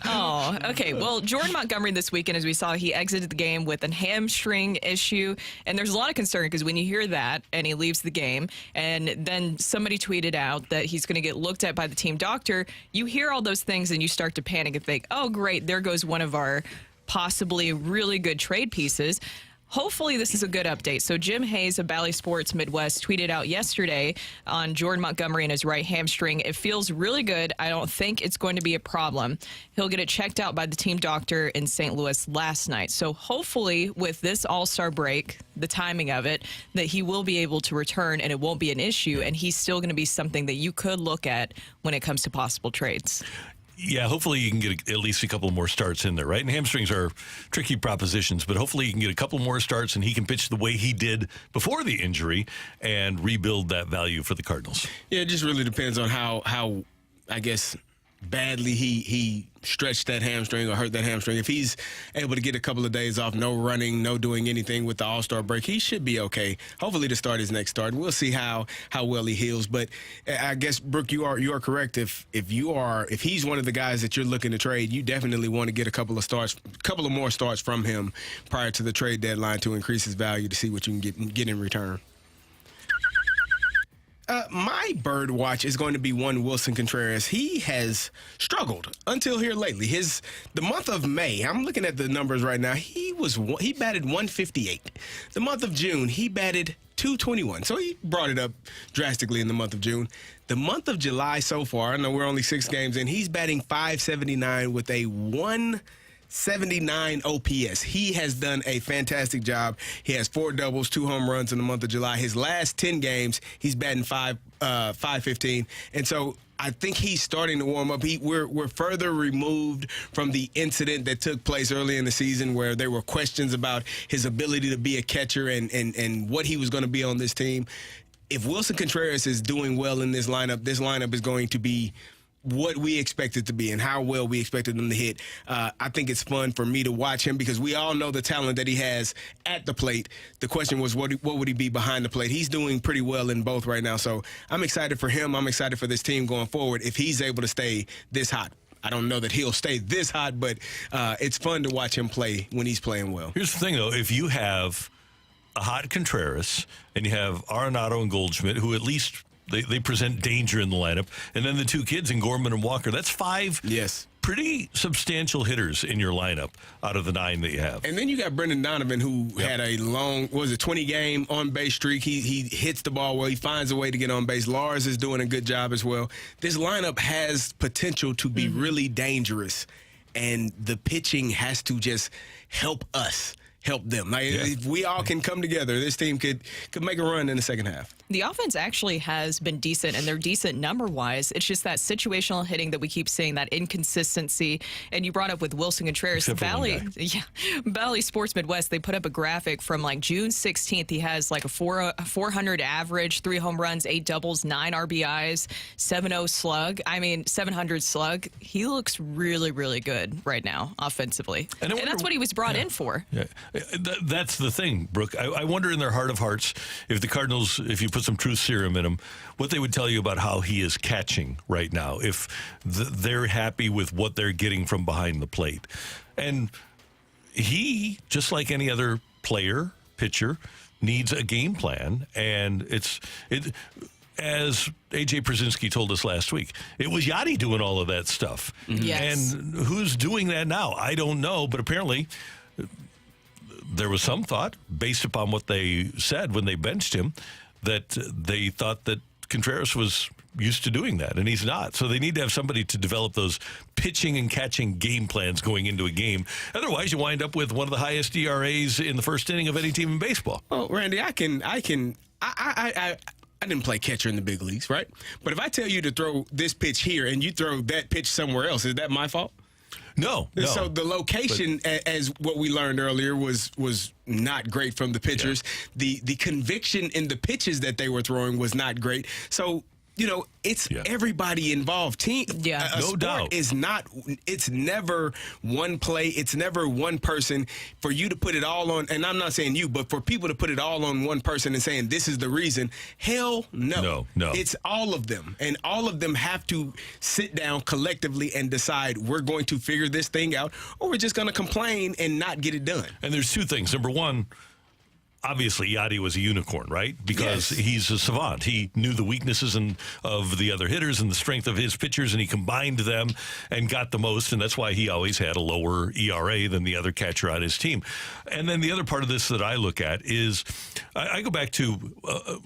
Oh, okay. Well, Jordan Montgomery this weekend, as we saw, he exited the game with a hamstring issue. And there's a lot of concern because when you hear that and he leaves the game, and then somebody tweeted out that he's going to get looked at by the team doctor, you hear all those things and you start to panic and think, oh, great, there goes one of our possibly really good trade pieces. Hopefully this is a good update. So Jim Hayes of Bally Sports Midwest tweeted out yesterday on Jordan Montgomery and his right hamstring. It feels really good. I don't think it's going to be a problem. He'll get it checked out by the team doctor in St. Louis last night. So hopefully with this All-Star break, the timing of it, that he will be able to return and it won't be an issue. And he's still going to be something that you could look at when it comes to possible trades. Yeah, hopefully you can get at least a couple more starts in there, right? And hamstrings are tricky propositions, but hopefully you can get a couple more starts and he can pitch the way he did before the injury and rebuild that value for the Cardinals. Yeah, it just really depends on how I guess, badly he stretched that hamstring or hurt that hamstring. If he's able to get a couple of days off, no running, no doing anything with the All-Star break, he should be okay. Hopefully to start his next start. We'll see how well he heals. But I guess, Brooke, you are correct. If he's one of the guys that you're looking to trade, you definitely want to get a couple of more starts from him prior to the trade deadline to increase his value to see what you can get in return. My bird watch is going to be one Willson Contreras. He has struggled until here lately. The month of May, I'm looking at the numbers right now. He batted 158. The month of June, he batted 221. So he brought it up drastically in the month of June. The month of July so far, I know we're only 6 games in, he's batting 579 with a 179 OPS. He has done a fantastic job. He has 4 doubles, 2 home runs in the month of July. His last 10 games, he's batting 515. And so I think he's starting to warm up. We're further removed from the incident that took place early in the season where there were questions about his ability to be a catcher and what he was going to be on this team. If Willson Contreras is doing well in this lineup is going to be what we expect it to be and how well we expected him to hit. I think it's fun for me to watch him because we all know the talent that he has at the plate. The question was, what would he be behind the plate? He's doing pretty well in both right now. So I'm excited for him. I'm excited for this team going forward if he's able to stay this hot. I don't know that he'll stay this hot, but it's fun to watch him play when he's playing well. Here's the thing, though. If you have a hot Contreras and you have Arenado and Goldschmidt, who at least They present danger in the lineup. And then the 2 kids in Gorman and Walker. That's 5 pretty substantial hitters in your lineup out of the 9 that you have. And then you got Brendan Donovan, who had a long, 20-game on-base streak. He hits the ball well. He finds a way to get on base. Lars is doing a good job as well. This lineup has potential to be really dangerous. And the pitching has to just help us. Help them. If we all can come together, this team could make a run in the second half. The offense actually has been decent, and they're decent number-wise. It's just that situational hitting that we keep seeing, that inconsistency. And you brought up with Willson Contreras. Bally Sports Midwest, they put up a graphic from like June 16th. He has like a 400 average, 3 home runs, 8 doubles, 9 RBIs, 700 slug. He looks really, really good right now offensively. And that's what he was brought in for. Yeah. That's the thing, Brooke. I wonder in their heart of hearts if the Cardinals, if you put some truth serum in them, what they would tell you about how he is catching right now, if they're happy with what they're getting from behind the plate. And he, just like any other player, pitcher, needs a game plan. And as A.J. Przinsky told us last week, it was Yachty doing all of that stuff. Yes. And who's doing that now? I don't know, but apparently there was some thought, based upon what they said when they benched him, that they thought that Contreras was used to doing that, and he's not. So they need to have somebody to develop those pitching and catching game plans going into a game. Otherwise, you wind up with one of the highest ERAs in the first inning of any team in baseball. Oh, Randy, I didn't play catcher in the big leagues, right? But if I tell you to throw this pitch here and you throw that pitch somewhere else, is that my fault? No. So the location, as what we learned earlier, was not great from the pitchers. Yeah. The conviction in the pitches that they were throwing was not great. So, it's everybody involved. No doubt. It's never one play. It's never one person. For you to put it all on, and I'm not saying you, but for people to put it all on one person and saying this is the reason, hell no. No. It's all of them. And all of them have to sit down collectively and decide we're going to figure this thing out or we're just going to complain and not get it done. And there's 2 things. Number one, obviously Yadi was a unicorn, right? Because he's a savant. He knew the weaknesses of the other hitters and the strength of his pitchers, and he combined them and got the most, and that's why he always had a lower ERA than the other catcher on his team. And then the other part of this that I look at is I go back to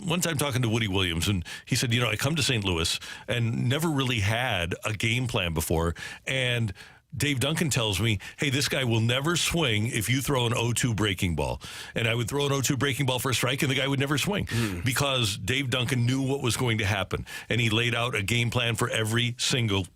one time talking to Woody Williams, and he said, I come to St. Louis and never really had a game plan before, and Dave Duncan tells me, hey, this guy will never swing if you throw an 0-2 breaking ball. And I would throw an 0-2 breaking ball for a strike, and the guy would never swing because Dave Duncan knew what was going to happen. And he laid out a game plan for every single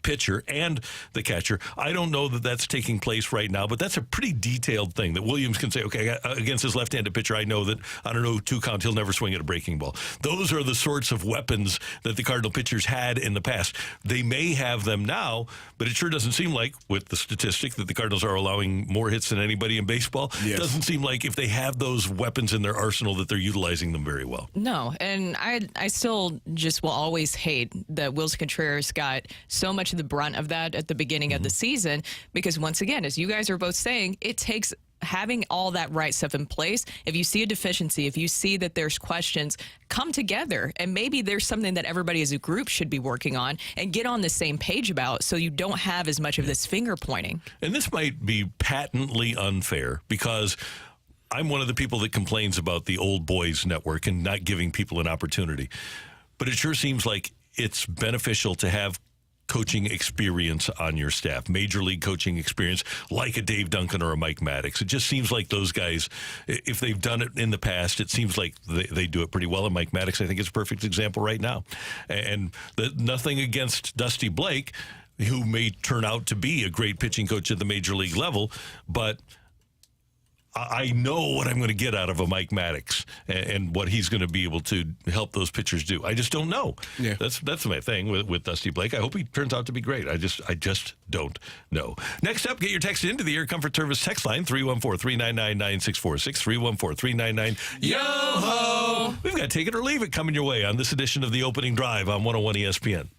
pitcher and the catcher. I don't know that that's taking place right now, but that's a pretty detailed thing that Williams can say, okay, against his left-handed pitcher, I know that on an 0-2 count, he'll never swing at a breaking ball. Those are the sorts of weapons that the Cardinal pitchers had in the past. They may have them now, but it sure doesn't seem like, with the statistic that the Cardinals are allowing more hits than anybody in baseball, it doesn't seem like if they have those weapons in their arsenal that they're utilizing them very well. No, and I still just will always hate that Willson Contreras got so much of the brunt of that at the beginning of the season, because once again, as you guys are both saying, it takes having all that right stuff in place. If you see a deficiency, if you see that there's questions, come together, and maybe there's something that everybody as a group should be working on and get on the same page about, so you don't have as much of this finger pointing. And this might be patently unfair, because I'm one of the people that complains about the old boys network and not giving people an opportunity. But it sure seems like it's beneficial to have coaching experience on your staff, major league coaching experience, like a Dave Duncan or a Mike Maddox. It just seems like those guys, if they've done it in the past, it seems like they do it pretty well. And Mike Maddox, I think, is a perfect example right now. And nothing against Dusty Blake, who may turn out to be a great pitching coach at the major league level, but I know what I'm going to get out of a Mike Maddox and what he's going to be able to help those pitchers do. I just don't know. Yeah. That's my thing with Dusty Blake. I hope he turns out to be great. I just don't know. Next up, get your text into the Air Comfort Service text line, 314-399-9646, 314-399-YO-HO. We've got Take It or Leave It coming your way on this edition of The Opening Drive on 101 ESPN.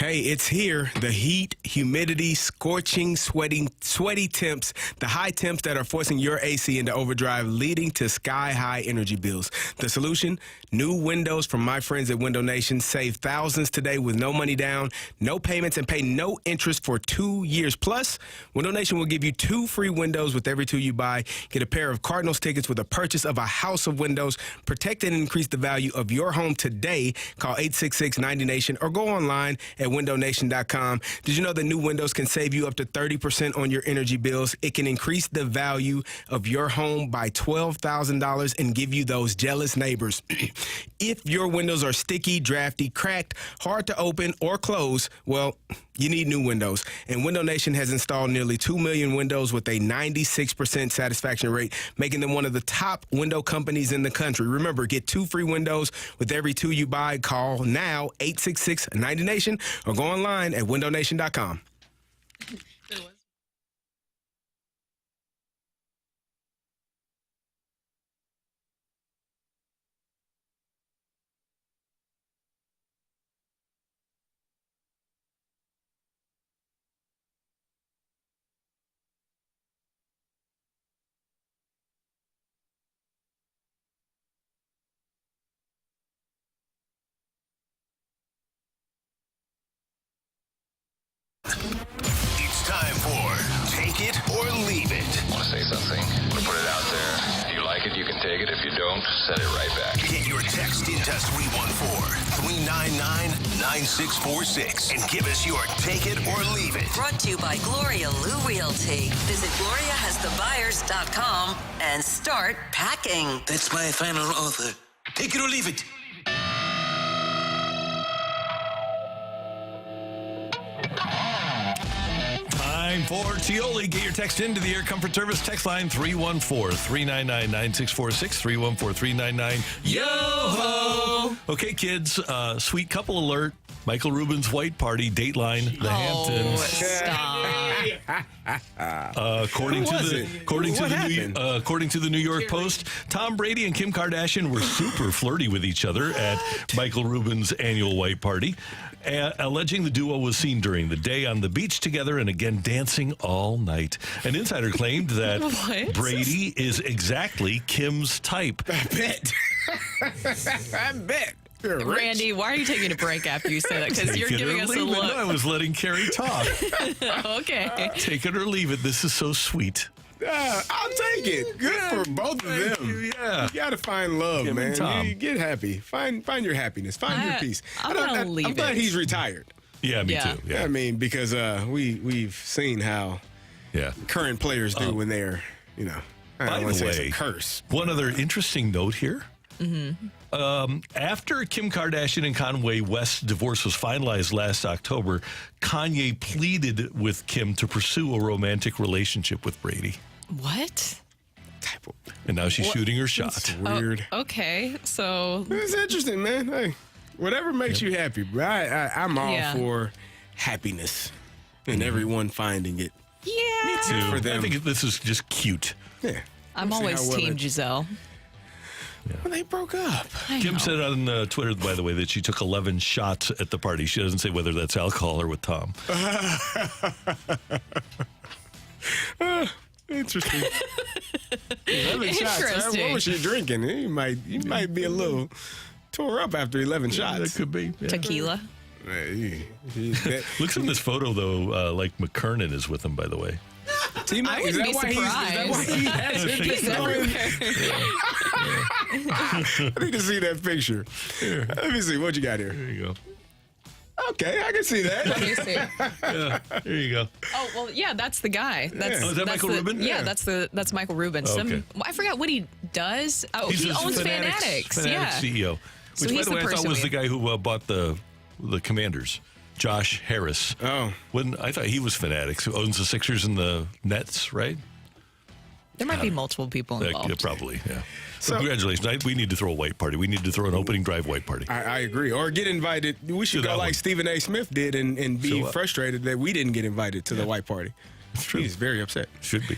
Hey, it's here. The heat, humidity, scorching, sweaty temps, the high temps that are forcing your AC into overdrive, leading to sky-high energy bills. The solution? New windows from my friends at Window Nation. Save thousands today with no money down, no payments, and pay no interest for 2 years. Plus, Window Nation will give you 2 free windows with every 2 you buy. Get a pair of Cardinals tickets with a purchase of a house of windows. Protect and increase the value of your home today. Call 866-90Nation or go online at windownation.com. Did you know that new windows can save you up to 30% on your energy bills? It can increase the value of your home by $12,000 and give you those jealous neighbors. If your windows are sticky, drafty, cracked, hard to open or close, well, you need new windows. And Window Nation has installed nearly 2 million windows with a 96% satisfaction rate, making them one of the top window companies in the country. Remember, get 2 free windows with every 2 you buy. Call now, 866-90Nation, or go online at windownation.com. It's time for Take It or Leave It. Want to say something? Want to put it out there? If you like it, you can take it. If you don't, send it right back. Get your text into 314-399-9646 and give us your Take It or Leave It. Brought to you by Gloria Lou Realty. Visit GloriaHasTheBuyers.com and start packing. That's my final offer. Take it or leave it. Time for Tioli. Get your text into the Air Comfort Service text line 314-399-9646, 314-399-YO-HO. Okay, kids, sweet couple alert. Michael Rubin's White Party, Dateline, the Hamptons. According to the New York Post, Tom Brady and Kim Kardashian were super flirty with each other at Michael Rubin's annual White Party, alleging the duo was seen during the day on the beach together and again dancing all night. An insider claimed that Brady is exactly Kim's type. I bet. I bet. Randy, why are you taking a break after you say that? Because you're giving us a look. No, I was letting Carrie talk. Okay. Take it or leave it. This is so sweet. I'll take it. Good for both of them. Yeah. You got to find love, Kim and man. Tom. You get happy. Find your happiness. Find your peace. I'm going to leave I'm glad it. he's retired. Yeah, me too. Yeah. I mean, because we've seen how current players do when they're, I don't want to say it's a curse. One other interesting note here. Mm-hmm. After Kim Kardashian and Kanye West's divorce was finalized last October, Kanye pleaded with Kim to pursue a romantic relationship with Brady. What? And now she's shooting her shot. That's weird. Okay, so it's interesting, man. Hey, whatever makes you happy, bro. I'm all for happiness and everyone finding it. Yeah, me too. For them. I think this is just cute. Yeah, I'm always Team Giselle. Yeah. Well, they broke up. Kim said on Twitter, by the way, that she took 11 shots at the party. She doesn't say whether that's alcohol or with Tom. Interesting. 11 shots. What was she drinking? You might be a little tore up after 11 shots. That could be. Yeah. Tequila. Looks in this photo, though, like McKernan is with him, by the way. I wouldn't be surprised. Is that why he has it? I need to see that picture. Here. Let me see. What you got here? There you go. Okay, I can see that. Let me see. Yeah, there you go. Oh, well, yeah, that's the guy. That's, Oh, is that that's Michael Rubin? Yeah, that's Michael Rubin. Oh, okay. I forgot what he does. Oh, he owns Fanatics. CEO. So Which, by he's the way, I thought was person the guy who bought the Commanders. Josh Harris. Oh. I thought he was Fanatics, who owns the Sixers and the Nets, right? There might be multiple people involved. Yeah, probably, yeah. So, congratulations. We need to throw a white party. We need to throw an opening drive white party. I agree. Or get invited. We should go like Stephen A. Smith did and be frustrated that we didn't get invited to the white party. It's true. He's very upset. Should be.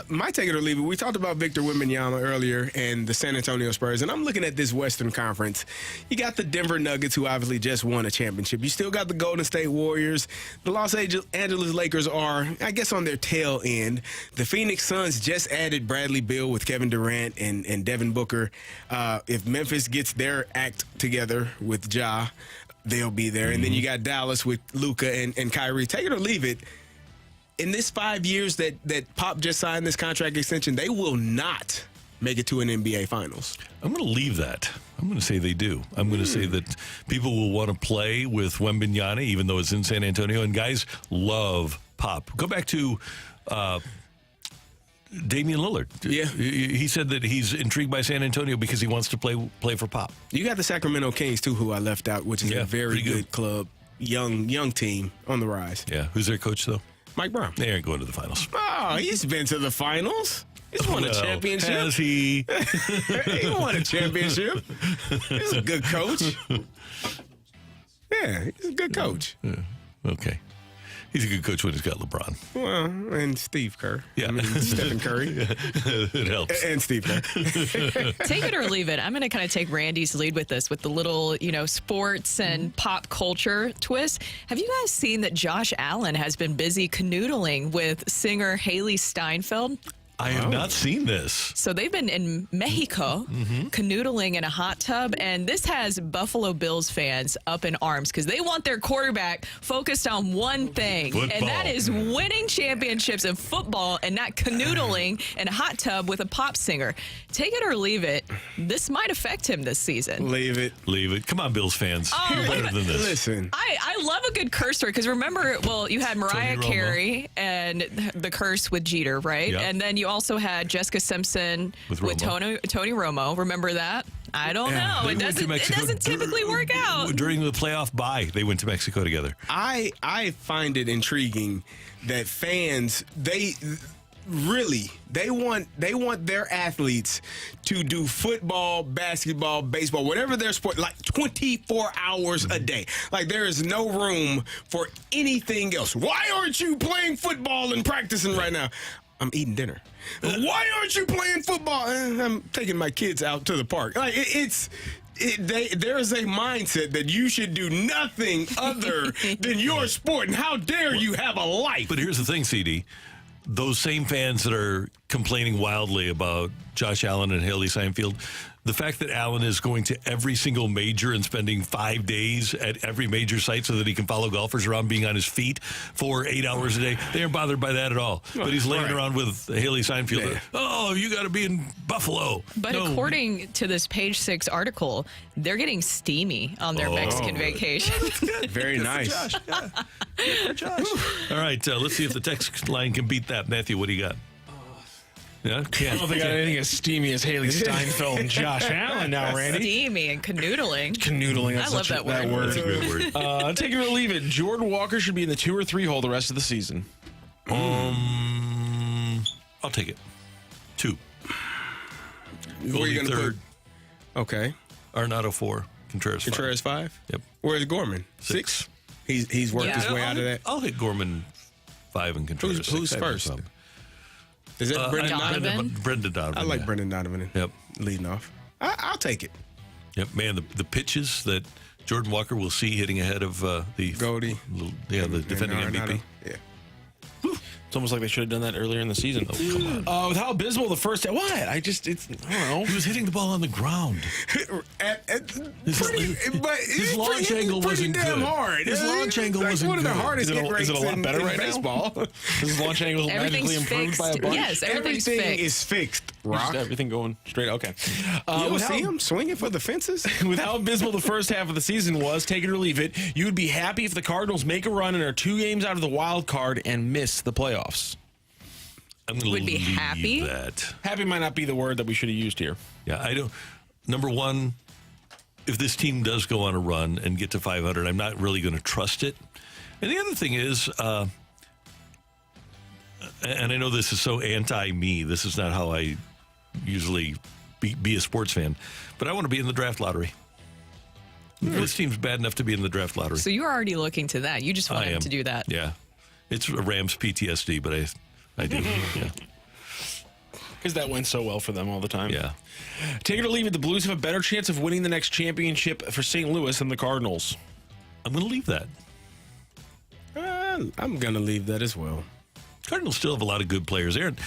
My take it or leave it. We talked about Victor Wembanyama earlier and the San Antonio Spurs, and I'm looking at this Western Conference. You got the Denver Nuggets, who obviously just won a championship. You still got the Golden State Warriors. The Los Angeles Lakers are, I guess, on their tail end. The Phoenix Suns just added Bradley Beal with Kevin Durant and Devin Booker. If Memphis gets their act together with Ja, they'll be there. And then you got Dallas with Luka and Kyrie. Take it or leave it. In this 5 years that Pop just signed this contract extension, they will not make it to an NBA Finals. I'm going to leave that. I'm going to say they do. I'm going to say that people will want to play with Wembanyama, even though it's in San Antonio, and guys love Pop. Go back to Damian Lillard. Yeah. He said that he's intrigued by San Antonio because he wants to play for Pop. You got the Sacramento Kings, too, who I left out, which is a very good club. Young team on the rise. Yeah. Who's their coach, though? Mike Brown. They aren't going to the finals. Oh, he's been to the finals. He's won a championship. Has he? He won a championship. He's a good coach. Yeah, he's a good coach. Yeah. Okay. He's a good coach when he's got LeBron. Well, and Steve Kerr. Yeah. I mean, Stephen Curry. It helps. And Steve Kerr. Take it or leave it. I'm going to kind of take Randy's lead with this, with the little, sports and pop culture twist. Have you guys seen that Josh Allen has been busy canoodling with singer Haley Steinfeld? I have not seen this. So they've been in Mexico canoodling in a hot tub, and this has Buffalo Bills fans up in arms because they want their quarterback focused on one thing, and that is winning championships in football and not canoodling in a hot tub with a pop singer. Take it or leave it. This might affect him this season. Leave it. Leave it. Come on, Bills fans. You're better than this. Listen. I love a good curse story because remember, you had Mariah Carey and the curse with Jeter, right? Yep. And then you also had Jessica Simpson with Tony Romo. Remember that? I don't know. They It doesn't typically work out. During the playoff bye, they went to Mexico together. I find it intriguing that fans, they want their athletes to do football, basketball, baseball, whatever their sport, like 24 hours a day. Like there is no room for anything else. Why aren't you playing football and practicing right now? I'm eating dinner. Why aren't you playing football? I'm taking my kids out to the park. Like there is a mindset that you should do nothing other than your sport. And how dare you have a life? But here's the thing, CD. Those same fans that are complaining wildly about Josh Allen and Haley Steinfeld, the fact that Allen is going to every single major and spending 5 days at every major site so that he can follow golfers around being on his feet for 8 hours a day, they aren't bothered by that at all. But he's laying around with Haley Steinfeld. Yeah. Oh, you got to be in Buffalo. But according to this Page 6 article, they're getting steamy on their Mexican vacation. Very nice. Josh. Yeah. Good for Josh. All right, let's see if the text line can beat that. Matthew, what do you got? Yeah, I don't think I got anything as steamy as Haley Steinfeld and Josh Allen now, Randy. Steamy and canoodling. Canoodling. I love that word. That's a good word. Take it or leave it. Jordan Walker should be in the 2 or 3 hole the rest of the season. I'll take it. 2. Where are you going to third. put? Okay. Arenado 4. Contreras 5. Yep. Where's Gorman? 6. He's worked his way out of that. I'll hit Gorman 5 and Contreras 6. Who's first? Is that Brendan Donovan? Brendan Donovan. I like Brendan Donovan. Yep. Leading off. I'll take it. Yep, man, the pitches that Jordan Walker will see hitting ahead of the Goldie. The defending MVP. Yeah. It's almost like they should have done that earlier in the season. Oh, come on. With how abysmal the first... What? I don't know. He was hitting the ball on the ground. His launch angle wasn't good. Hard. His launch angle wasn't one of the good. hardest hit rates Is it a lot better right baseball. now? His launch angle magically improved by a bunch? Yes, everything's Everything fixed. is fixed, Rocc. Just everything going straight. Okay. You With see how- him swinging for the fences? With how abysmal the first half of the season was, take it or leave it, you would be happy if the Cardinals make a run and are 2 games out of the wild card and miss the playoffs. I'm going to Would be leave happy? that. Happy might not be the word that we should have used here. Yeah, I don't. Number one, if this team does go on a run and get to 500, I'm not really going to trust it. And the other thing is, and I know this is so anti-me, this is not how I usually be a sports fan, but I want to be in the draft lottery. This team's bad enough to be in the draft lottery. So you're already looking to that. You just want I him am. to do that. Yeah. It's a Rams PTSD, but I do. Yeah. Because that went so well for them all the time. Yeah. Take it or leave it. The Blues have a better chance of winning the next championship for St. Louis than the Cardinals. I'm going to leave that. I'm going to leave that as well. Cardinals still have a lot of good players. Aaron,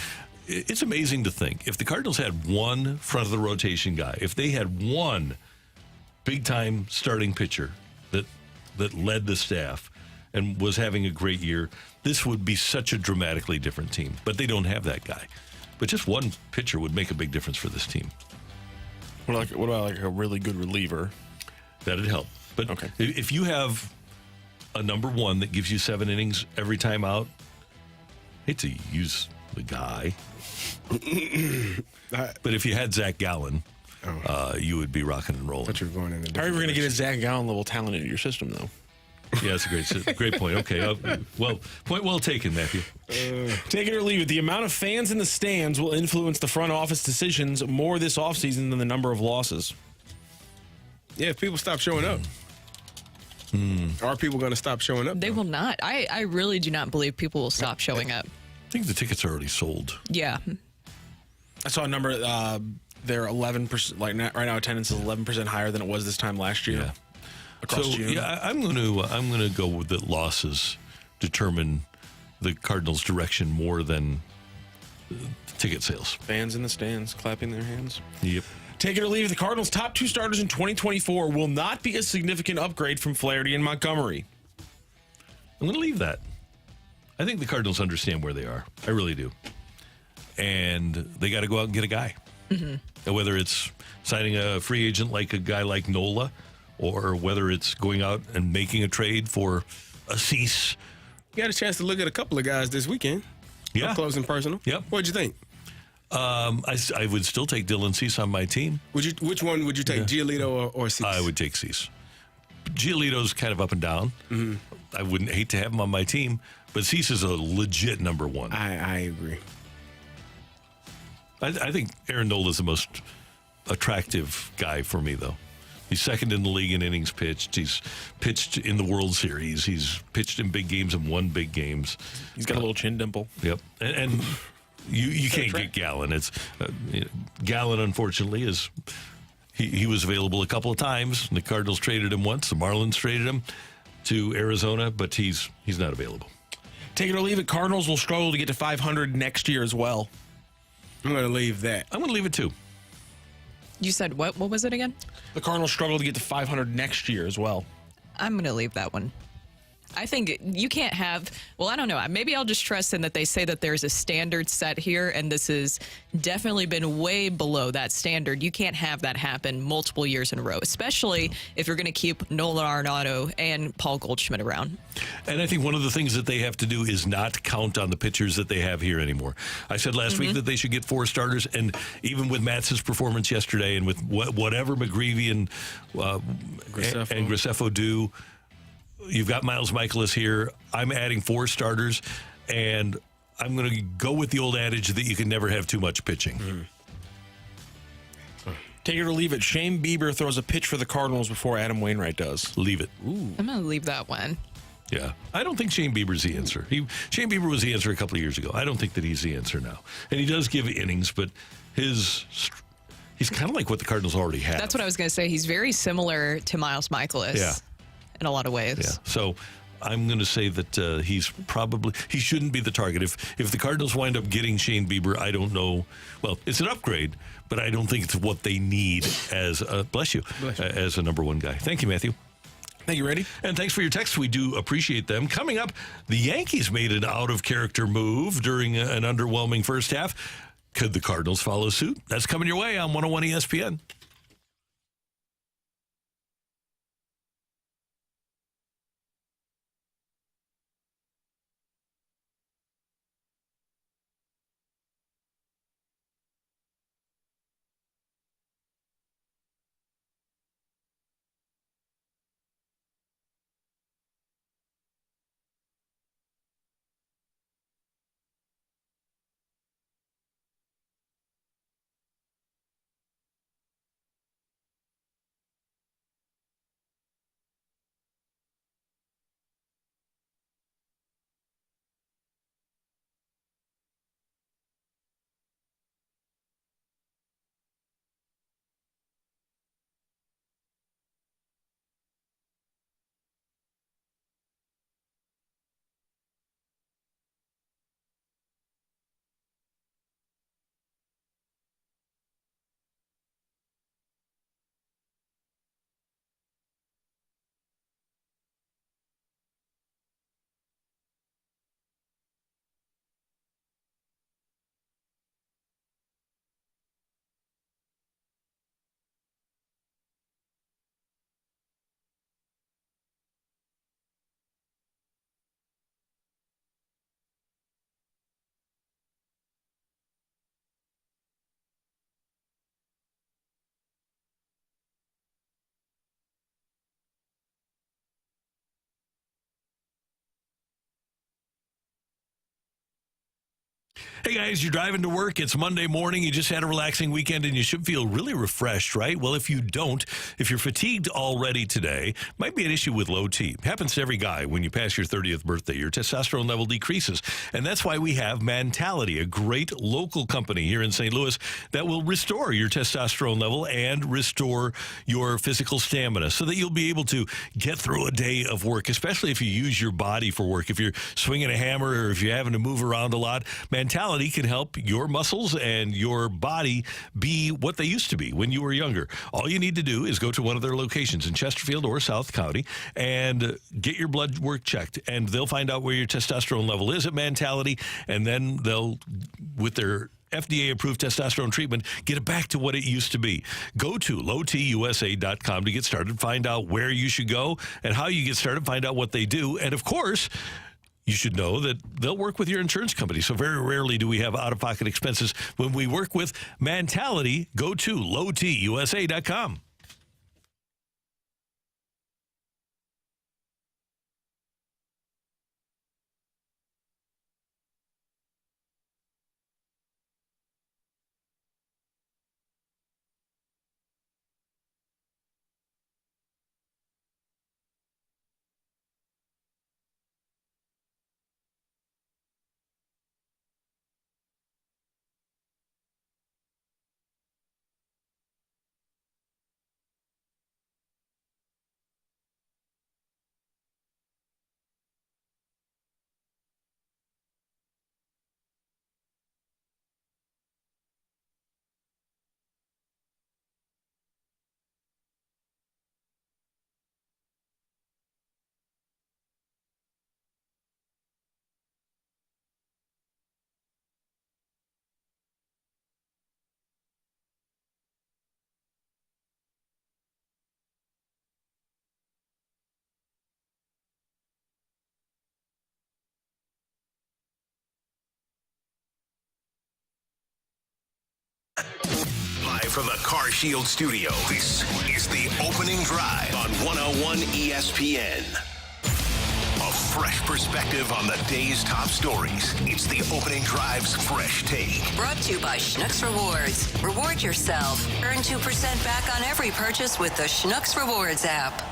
it's amazing to think if the Cardinals had one front of the rotation guy, if they had one big-time starting pitcher that led the staff and was having a great year, this would be such a dramatically different team. But they don't have that guy. But just one pitcher would make a big difference for this team. What about a really good reliever? That'd help. But okay. If you have a number one that gives you 7 innings every time out, I hate to use the guy. But if you had Zach Gallen, you would be rocking and rolling. But you're going in the How are you going to get a Zach Gallen level talent into your system, though? Yeah, that's a great point. Okay, point well taken, Matthew. Take it or leave it. The amount of fans in the stands will influence the front office decisions more this offseason than the number of losses. Yeah, if people stop showing up. Are people going to stop showing up? They will not. I really do not believe people will stop showing up. I think the tickets are already sold. Yeah. I saw a number. They're 11%. Like right now, attendance is 11% higher than it was this time last year. Yeah. Across June. Yeah, I'm going to go with the losses determine the Cardinals' direction more than ticket sales. Fans in the stands clapping their hands. Yep. Take it or leave it. The Cardinals' top 2 starters in 2024 will not be a significant upgrade from Flaherty and Montgomery. I'm going to leave that. I think the Cardinals understand where they are. I really do. And they got to go out and get a guy. Mm-hmm. Whether it's signing a free agent like a guy like Nola, or whether it's going out and making a trade for a Cease. You had a chance to look at a couple of guys this weekend. Yeah. Up close and personal. Yep. What'd you think? I would still take Dylan Cease on my team. Which one would you take, Giolito or Cease? I would take Cease. Giolito's kind of up and down. Mm-hmm. I wouldn't hate to have him on my team, but Cease is a legit number one. I agree. I think Aaron Nola's the most attractive guy for me, though. He's second in the league in innings pitched. He's pitched in the World Series. He's pitched in big games and won big games. He's got a little chin dimple. Yep. And you can't get Gallen. It's Gallen, unfortunately, is he was available a couple of times. The Cardinals traded him once. The Marlins traded him to Arizona, but he's not available. Take it or leave it. Cardinals will struggle to get to 500 next year as well. I'm going to leave that. I'm going to leave it too. You said what? What was it again? The Cardinals struggle to get to 500 next year as well. I'm going to leave that one. I think you can't have, well, I don't know. Maybe I'll just trust in that they say that there's a standard set here, and this has definitely been way below that standard. You can't have that happen multiple years in a row, especially if you're going to keep Nolan Arenado and Paul Goldschmidt around. And I think one of the things that they have to do is not count on the pitchers that they have here anymore. I said last week that they should get 4 starters, and even with Matz's performance yesterday and with whatever McGreevy and Graceffo do, you've got Miles Michaelis here. I'm adding 4 starters, and I'm going to go with the old adage that you can never have too much pitching. Take it or leave it. Shane Bieber throws a pitch for the Cardinals before Adam Wainwright does. Leave it. Ooh. I'm going to leave that one. Yeah. I don't think Shane Bieber's the answer. Shane Bieber was the answer a couple of years ago. I don't think that he's the answer now. And he does give innings, but he's kind of like what the Cardinals already have. That's what I was going to say. He's very similar to Miles Michaelis. Yeah. In a lot of ways. Yeah. So I'm going to say that he shouldn't be the target. If the Cardinals wind up getting Shane Bieber, I don't know. Well, it's an upgrade, but I don't think it's what they need as as a number one guy. Thank you, Matthew. Thank you, Randy. And thanks for your texts. We do appreciate them. Coming up, the Yankees made an out-of-character move during an underwhelming first half. Could the Cardinals follow suit? That's coming your way on 101 ESPN. Hey guys, you're driving to work. It's Monday morning. You just had a relaxing weekend and you should feel really refreshed, right? Well, if you don't, if you're fatigued already today, might be an issue with low T. Happens to every guy when you pass your 30th birthday. Your testosterone level decreases. And that's why we have Mentality, a great local company here in St. Louis that will restore your testosterone level and restore your physical stamina so that you'll be able to get through a day of work, especially if you use your body for work. If you're swinging a hammer or if you're having to move around a lot, Mentality can help your muscles and your body be what they used to be when you were younger. All you need to do is go to one of their locations in Chesterfield or South County and get your blood work checked, and they'll find out where your testosterone level is at Mentality, and then they'll, with their FDA-approved testosterone treatment, get it back to what it used to be. Go to lowtusa.com to get started. Find out where you should go and how you get started. Find out what they do. And, of course, you should know that they'll work with your insurance company. So very rarely do we have out-of-pocket expenses when we work with Mentality. Go to lowtusa.com. Live from the Car Shield studio, this is the opening drive on 101 ESPN. A fresh perspective on the day's top stories. It's the opening drive's fresh take. Brought to you by Schnucks Rewards. Reward yourself. Earn 2% back on every purchase with the Schnucks Rewards app.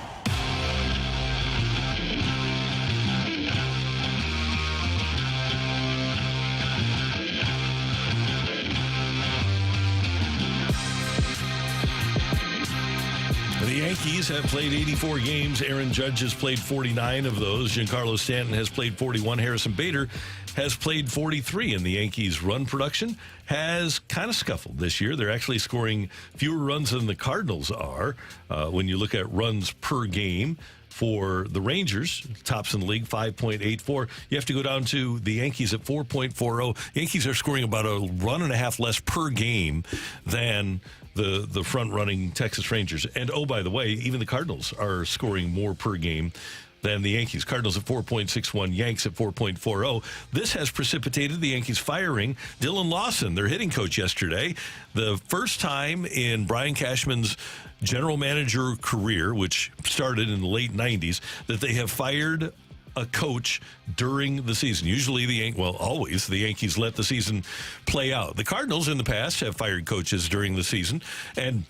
The Yankees have played 84 games. Aaron Judge has played 49 of those. Giancarlo Stanton has played 41. Harrison Bader has played 43. And the Yankees' run production has kind of scuffled this year. They're actually scoring fewer runs than the Cardinals are when you look at runs per game. For the Rangers, tops in the league, 5.84. You have to go down to the Yankees at 4.40. Yankees are scoring about a run and a half less per game than the front-running Texas Rangers. And, oh, by the way, even the Cardinals are scoring more per game than the Yankees. Cardinals at 4.61, Yanks at 4.40. This has precipitated the Yankees firing Dylan Lawson, their hitting coach, yesterday. The first time in Brian Cashman's general manager career, which started in the late 90s, that they have fired a coach during the season. Usually always the Yankees let the season play out. The Cardinals in the past have fired coaches during the season, and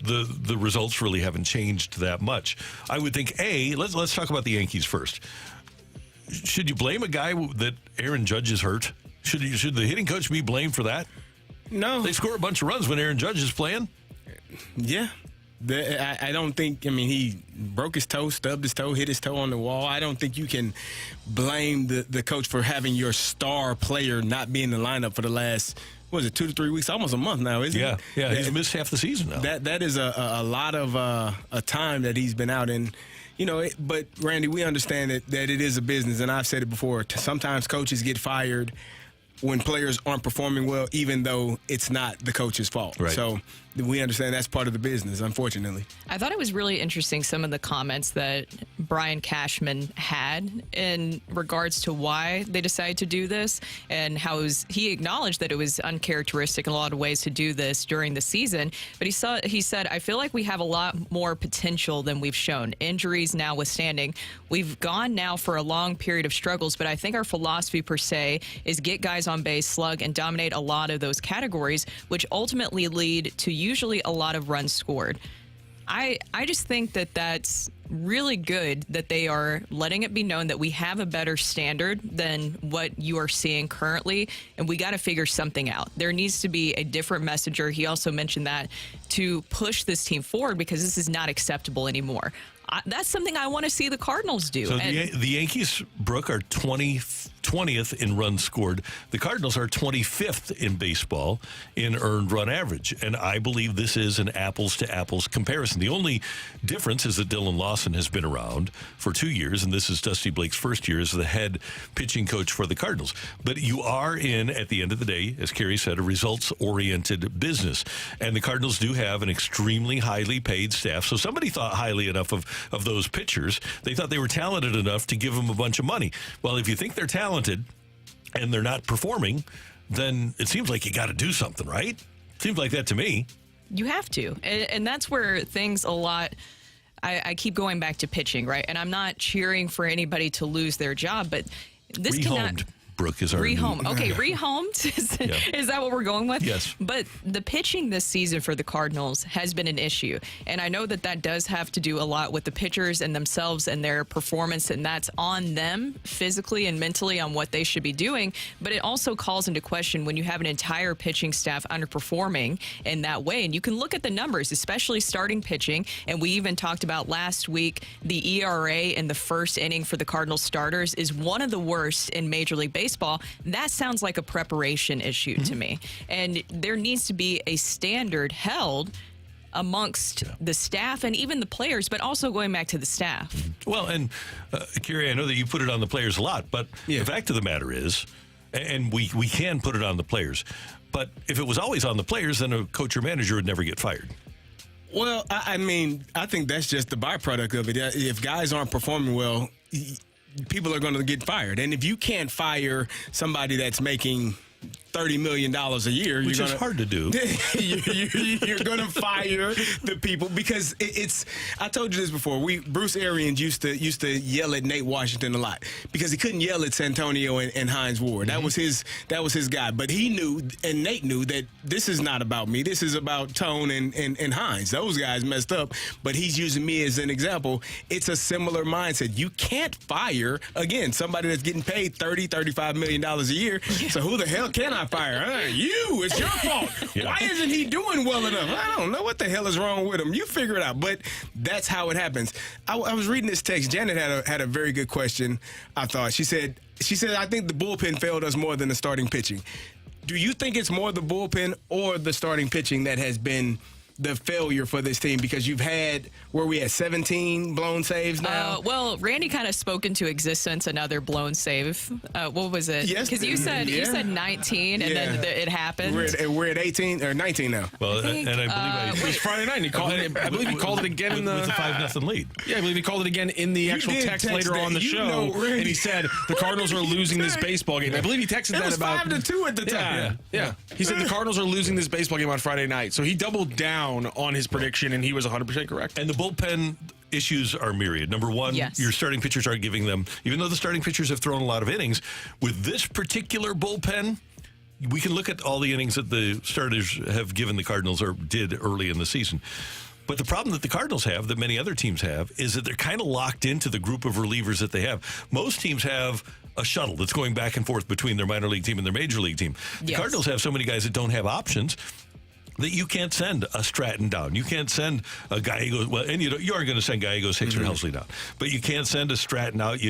the results really haven't changed that much. I would think, let's talk about the Yankees first. Should you blame a guy that Aaron Judge is hurt? Should the hitting coach be blamed for that? No. They score a bunch of runs when Aaron Judge is playing. Yeah. I don't think, he broke his toe, stubbed his toe, hit his toe on the wall. I don't think you can blame the coach for having your star player not be in the lineup for the last, 2 to 3 weeks, almost a month now, isn't it? Yeah, he's missed half the season now. That is a lot of a time that he's been out. And, but, Randy, we understand that it is a business, and I've said it before. Sometimes coaches get fired when players aren't performing well, even though it's not the coach's fault. Right. So we understand that's part of the business, unfortunately. I thought it was really interesting, some of the comments that Brian Cashman had in regards to why they decided to do this, and how he acknowledged that it was uncharacteristic in a lot of ways to do this during the season. But he said, I feel like we have a lot more potential than we've shown. Injuries notwithstanding, we've gone now for a long period of struggles, but I think our philosophy per se is get guys on base, slug, and dominate a lot of those categories, which ultimately lead to usually a lot of runs scored. I just think that that's really good that they are letting it be known that we have a better standard than what you are seeing currently, and we got to figure something out. There needs to be a different messenger. He also mentioned that to push this team forward, because this is not acceptable anymore. That's something I want to see the Cardinals do. So the Yankees, Brooke, are 20th in runs scored. The Cardinals are 25th in baseball in earned run average. And I believe this is an apples-to-apples comparison. The only difference is that Dylan Lawson has been around for 2 years, and this is Dusty Blake's first year as the head pitching coach for the Cardinals. But you are in, at the end of the day, as Kerry said, a results-oriented business. And the Cardinals do have an extremely highly paid staff. So somebody thought highly enough of those pitchers. They thought they were talented enough to give them a bunch of money. Well, if you think they're talented and they're not performing, then it seems like you got to do something, right? Seems like that to me. You have to. And that's where things a lot, I keep going back to pitching, right? And I'm not cheering for anybody to lose their job, but this cannot... Brooke is our rehomed. Okay, rehomed. Is that what we're going with? Yes. But the pitching this season for the Cardinals has been an issue. And I know that that does have to do a lot with the pitchers and themselves and their performance, and that's on them physically and mentally on what they should be doing. But it also calls into question when you have an entire pitching staff underperforming in that way. And you can look at the numbers, especially starting pitching. And we even talked about last week, the ERA in the first inning for the Cardinals starters is one of the worst in Major League Baseball. That sounds like a preparation issue to me. And there needs to be a standard held amongst the staff and even the players, but also going back to the staff. Well, and Kerry, I know that you put it on the players a lot, but the fact of the matter is, and we can put it on the players, but if it was always on the players, then a coach or manager would never get fired. Well, I mean, I think that's just the byproduct of it. If guys aren't performing well, people are going to get fired. And if you can't fire somebody that's making $30 million a year, which is hard to do. You're going to fire the people because it's. I told you this before. Bruce Arians used to yell at Nate Washington a lot because he couldn't yell at Santonio and Hines Ward. That was his guy. But he knew, and Nate knew, that this is not about me. This is about Tone and Hines. Those guys messed up. But he's using me as an example. It's a similar mindset. You can't fire again somebody that's getting paid $30-35 million a year. So who the hell can I fire? You, it's your fault. Why isn't he doing well enough? I don't know what the hell is wrong with him. You figure it out. But that's how it happens. I was reading this text. Janet had a very good question, I thought. She said, I think the bullpen failed us more than the starting pitching. Do you think it's more the bullpen or the starting pitching that has been the failure for this team? Because you've had, where we at 17 blown saves now? Well, Randy kind of spoke into existence another blown save. What was it? Yes. Because you said 19 and then it happened. We're at 18 or 19 now. Well, I think, and I believe it was Friday night. And he called it. I believe he called it again with the 5-0 lead. Yeah, I believe he called it again in the actual text later on the show. And he said the Cardinals are losing this baseball game. I believe he texted that about 5-2 at the time. Yeah. He said the Cardinals are losing this baseball game on Friday night. So he doubled down on his prediction, and he was 100% correct. And the bullpen issues are myriad. Number one, your starting pitchers aren't giving them, even though the starting pitchers have thrown a lot of innings, with this particular bullpen, we can look at all the innings that the starters have given the Cardinals or did early in the season. But the problem that the Cardinals have, that many other teams have, is that they're kind of locked into the group of relievers that they have. Most teams have a shuttle that's going back and forth between their minor league team and their major league team. The Cardinals have so many guys that don't have options that you can't send a Stratton down. You can't send a guy who goes, well, and you aren't going to send Gallegos, Hicks, or Helsley down. But you can't send a Stratton out.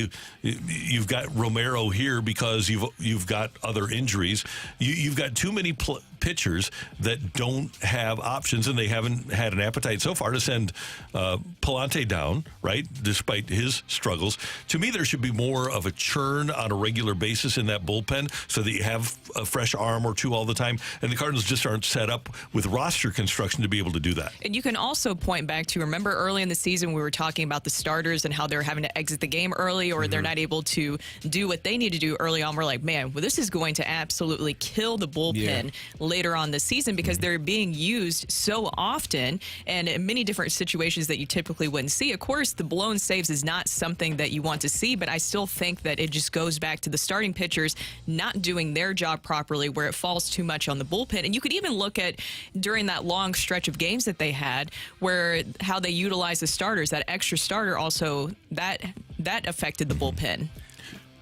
You've got Romero here because you've got other injuries. You've got too many pitchers that don't have options, and they haven't had an appetite so far to send Palante down, right, despite his struggles. To me, there should be more of a churn on a regular basis in that bullpen so that you have a fresh arm or two all the time, and the Cardinals just aren't set up with roster construction to be able to do that. And you can also point back to, remember early in the season we were talking about the starters and how they're having to exit the game early, or they're not able to do what they need to do early on. We're like, man, well, this is going to absolutely kill the bullpen later on this season because they're being used so often and in many different situations that you typically wouldn't see. Of course, the blown saves is not something that you want to see, but I still think that it just goes back to the starting pitchers not doing their job properly, where it falls too much on the bullpen. And you could even look at during that long stretch of games that they had, where how they utilized the starters, that extra starter also, that affected the bullpen.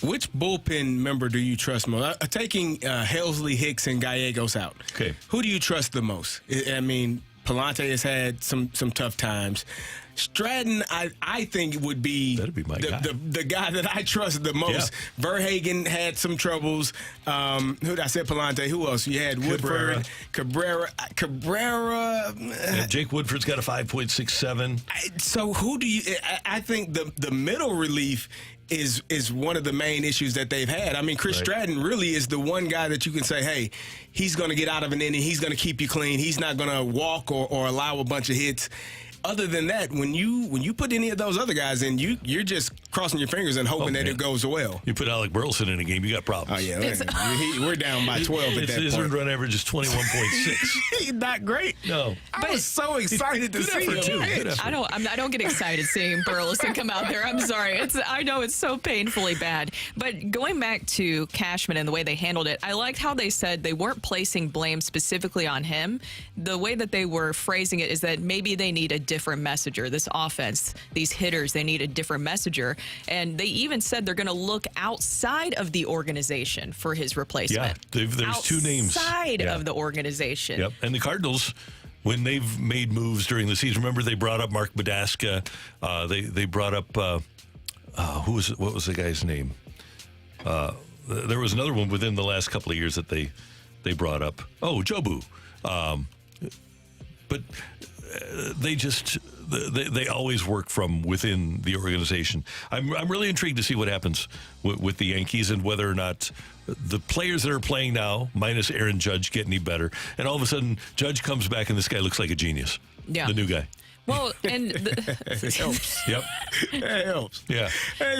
Which bullpen member do you trust most? Taking Helsley, Hicks, and Gallegos out. Okay. Who do you trust the most? I mean, Palante has had some tough times. Stratton, I think would be, the guy that I trust the most. Yeah. Verhagen had some troubles. Who did I say? Palante. Who else? You had Woodford, Cabrera. Yeah, Jake Woodford's got a 5.67. So who do you? I think the middle relief is one of the main issues that they've had. I mean, Chris Stratton really is the one guy that you can say, hey, he's going to get out of an inning. He's going to keep you clean. He's not going to walk or allow a bunch of hits. Other than that, when you put any of those other guys in, you're just crossing your fingers and hoping that it goes well. You put Alec Burleson in a game, you got problems. Oh, yeah. We're down by 12 at that point. His earned run average is 21.6. He's not great. No. I was so excited to see him. I don't get excited seeing Burleson come out there. I'm sorry. I know it's so painfully bad. But going back to Cashman and the way they handled it, I liked how they said they weren't placing blame specifically on him. The way that they were phrasing it is that maybe they need a different messenger. This offense, these hitters, they need a different messenger. And they even said they're going to look outside of the organization for his replacement. Yeah, there's two names. Outside of the organization. Yep. And the Cardinals, when they've made moves during the season, remember they brought up Mark Badaska. They brought up, what was the guy's name? There was another one within the last couple of years that they brought up. Oh, Jobu. But they always work from within the organization. I'm really intrigued to see what happens with the Yankees and whether or not the players that are playing now, minus Aaron Judge, get any better. And all of a sudden, Judge comes back and this guy looks like a genius. Yeah. The new guy. Well, and it helps. Yep. It helps. Yeah.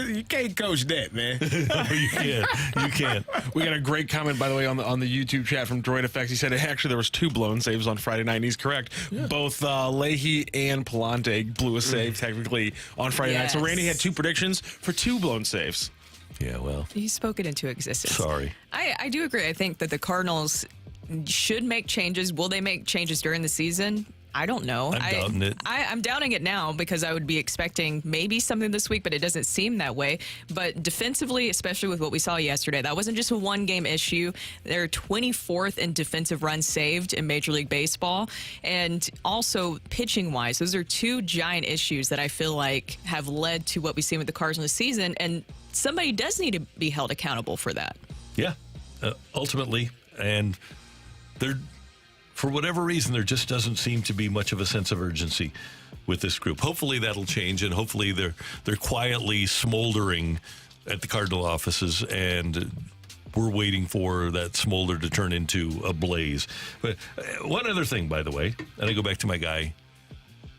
You can't coach that, man. You can't. You can't. We got a great comment, by the way, on the YouTube chat from Droid Effects. He said actually there was 2 blown saves on Friday night, and he's correct. Yeah. Both Leahy and Palante blew a save technically on Friday night. So Randy had 2 predictions for 2 blown saves. Yeah, well. He spoke it into existence. Sorry. I do agree. I think that the Cardinals should make changes. Will they make changes during the season? I don't know. I'm doubting it. I'm doubting it now because I would be expecting maybe something this week, but it doesn't seem that way. But defensively, especially with what we saw yesterday, that wasn't just a one-game issue. They're 24th in defensive runs saved in Major League Baseball. And also pitching-wise, those are 2 giant issues that I feel like have led to what we've seen with the Cardinals this season. And somebody does need to be held accountable for that. Yeah, ultimately. And they're... For whatever reason, there just doesn't seem to be much of a sense of urgency with this group. Hopefully that'll change, and hopefully they're quietly smoldering at the Cardinal offices, and we're waiting for that smolder to turn into a blaze. But one other thing, by the way, and I go back to my guy,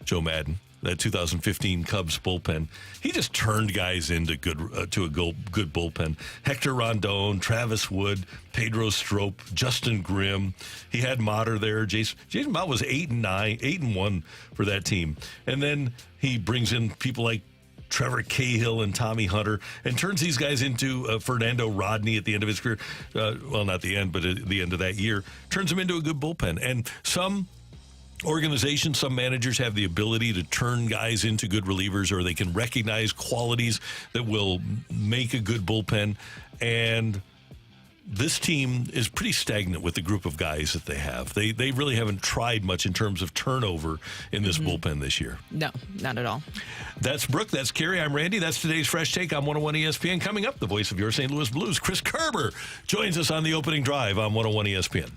Joe Madden, that 2015 Cubs bullpen. He just turned guys into good bullpen. Hector Rondon, Travis Wood, Pedro Strop, Justin Grimm. He had Motter there. Jason Mott was 8-1 for that team. And then he brings in people like Trevor Cahill and Tommy Hunter and turns these guys into Fernando Rodney at the end of his career. Well, not the end, but at the end of that year. Turns them into a good bullpen. And some organizations, some managers have the ability to turn guys into good relievers, or they can recognize qualities that will make a good bullpen. And this team is pretty stagnant with the group of guys that they have. They really haven't tried much in terms of turnover in this bullpen this year. No, not at all. That's Brooke. That's Carrie. I'm Randy. That's today's Fresh Take on 101 ESPN. Coming up, the voice of your St. Louis Blues, Chris Kerber, joins us on the opening drive on 101 ESPN.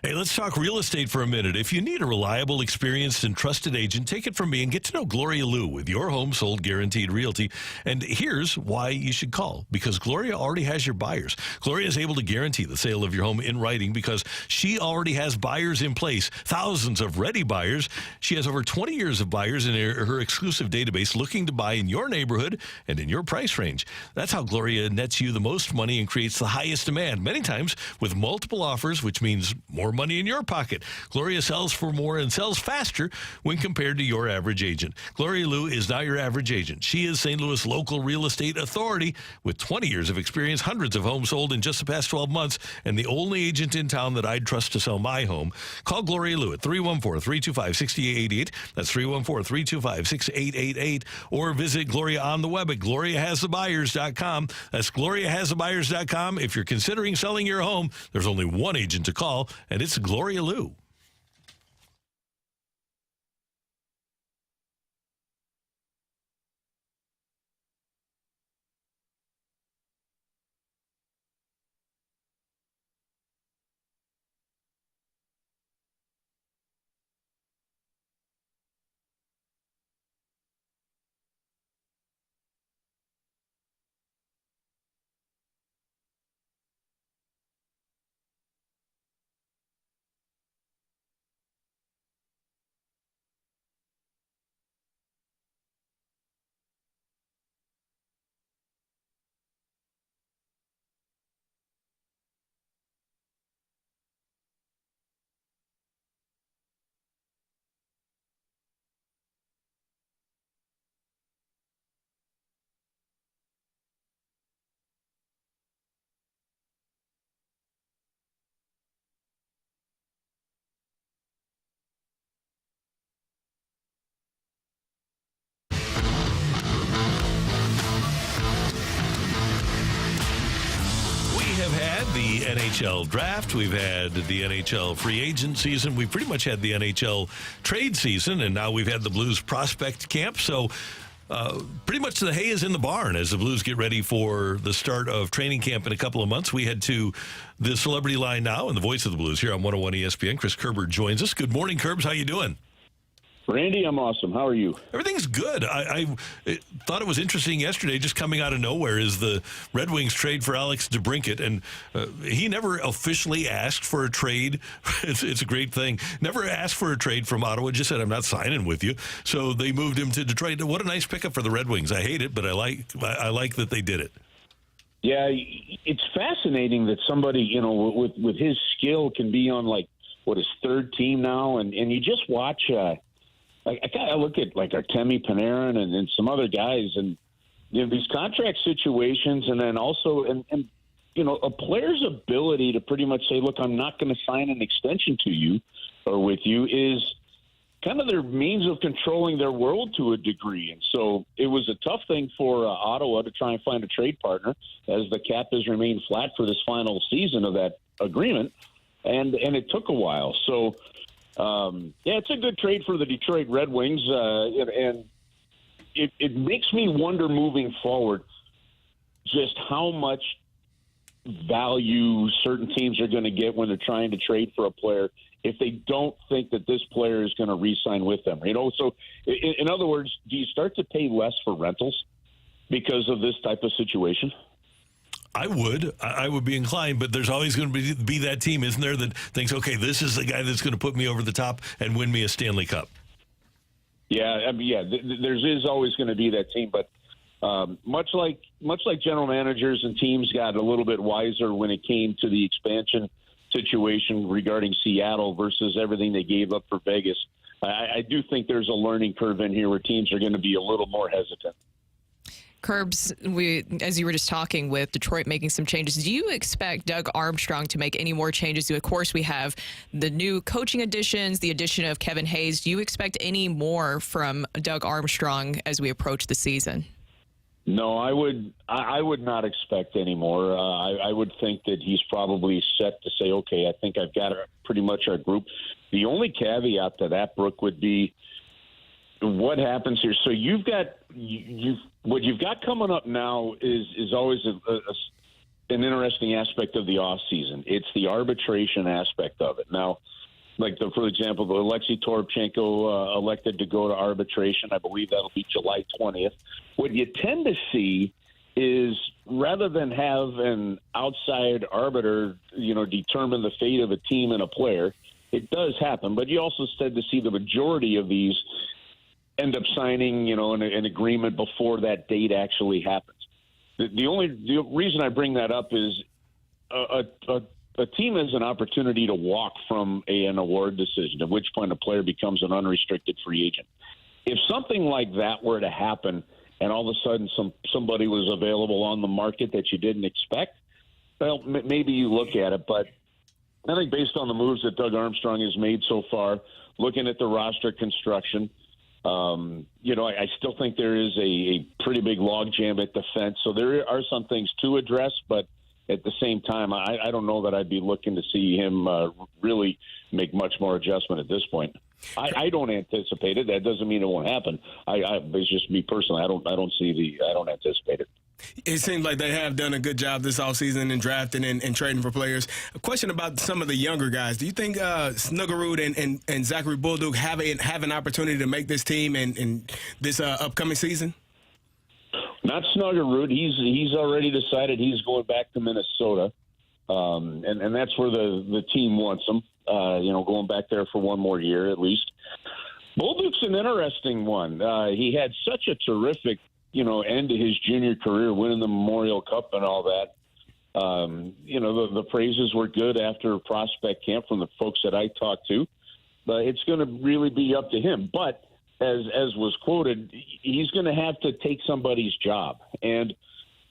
Hey, let's talk real estate for a minute. If you need a reliable, experienced, and trusted agent, take it from me and get to know Gloria Liu with Your Home Sold Guaranteed Realty. And here's why you should call, because Gloria already has your buyers. Gloria is able to guarantee the sale of your home in writing because she already has buyers in place, thousands of ready buyers. She has over 20 years of buyers in her exclusive database looking to buy in your neighborhood and in your price range. That's how Gloria nets you the most money and creates the highest demand, many times with multiple offers, which means more money in your pocket. Gloria sells for more and sells faster when compared to your average agent. Gloria Liu is not your average agent. She is St. Louis local real estate authority with 20 years of experience, hundreds of homes sold in just the past 12 months, and the only agent in town that I'd trust to sell my home. Call Gloria Liu at 314-325-6888. That's 314-325-6888. Or visit Gloria on the web at gloriahasthebuyers.com. That's gloriahasthebuyers.com. If you're considering selling your home, there's only one agent to call, and it's Gloria Liu. Have had the NHL draft. We've had the NHL free agent season. We've pretty much had the NHL trade season, and now we've had the Blues prospect camp. So pretty much the hay is in the barn as the Blues get ready for the start of training camp in a couple of months. We head to the Celebrity Line now, and the voice of the Blues here on 101 ESPN. Chris Kerber joins us. Good morning, Kerbs. How you doing? Randy, I'm awesome. How are you? Everything's good. I thought it was interesting yesterday, just coming out of nowhere, is the Red Wings trade for Alex DeBrincat, and he never officially asked for a trade. It's a great thing. Never asked for a trade from Ottawa, just said, I'm not signing with you. So they moved him to Detroit. What a nice pickup for the Red Wings. I hate it, but I like that they did it. Yeah, it's fascinating that somebody, with his skill can be on, his third team now, and you just watch I look at Artemi Panarin and some other guys, and these contract situations, and then also and a player's ability to pretty much say, look, I'm not going to sign an extension to you or with you is kind of their means of controlling their world to a degree. And so it was a tough thing for Ottawa to try and find a trade partner as the cap has remained flat for this final season of that agreement, and it took a while. So. It's a good trade for the Detroit Red Wings, and it makes me wonder moving forward just how much value certain teams are going to get when they're trying to trade for a player if they don't think that this player is going to re-sign with them. So in other words, do you start to pay less for rentals because of this type of situation? I would be inclined, but there's always going to be that team, isn't there, that thinks, okay, this is the guy that's going to put me over the top and win me a Stanley Cup. Yeah, there is always going to be that team, but much like general managers and teams got a little bit wiser when it came to the expansion situation regarding Seattle versus everything they gave up for Vegas. I do think there's a learning curve in here where teams are going to be a little more hesitant. Kerbs, as you were just talking with Detroit making some changes, do you expect Doug Armstrong to make any more changes? Of course, we have the new coaching additions, the addition of Kevin Hayes. Do you expect any more from Doug Armstrong as we approach the season? No, I would not expect any more. I would think that he's probably set to say, okay, I think I've got pretty much our group. The only caveat to that, Brooke, would be what happens here. So what you've got coming up now is always an interesting aspect of the off season. It's the arbitration aspect of it. Now, like for example, the Alexei Toropchenko elected to go to arbitration. I believe that'll be July 20th. What you tend to see is rather than have an outside arbiter, determine the fate of a team and a player, it does happen. But you also tend to see the majority of these end up signing, an agreement before that date actually happens. The reason I bring that up is a team has an opportunity to walk from an award decision, at which point a player becomes an unrestricted free agent. If something like that were to happen and all of a sudden somebody was available on the market that you didn't expect, well, maybe you look at it. But I think based on the moves that Doug Armstrong has made so far, looking at the roster construction, I still think there is a pretty big logjam at defense. So there are some things to address, but at the same time, I don't know that I'd be looking to see him really make much more adjustment at this point. I don't anticipate it. That doesn't mean it won't happen. It's just me personally. I don't anticipate it. It seems like they have done a good job this offseason in drafting and trading for players. A question about some of the younger guys. Do you think Snuggerud and Zachary Bulldog have an opportunity to make this team in this upcoming season? Not Snuggerud. He's already decided he's going back to Minnesota, and that's where the team wants him. Going back there for one more year at least. Bulldog's an interesting one. He had such a terrific end to his junior career, winning the Memorial Cup and all that. The praises were good after prospect camp from the folks that I talked to. But it's going to really be up to him. But as was quoted, he's going to have to take somebody's job. And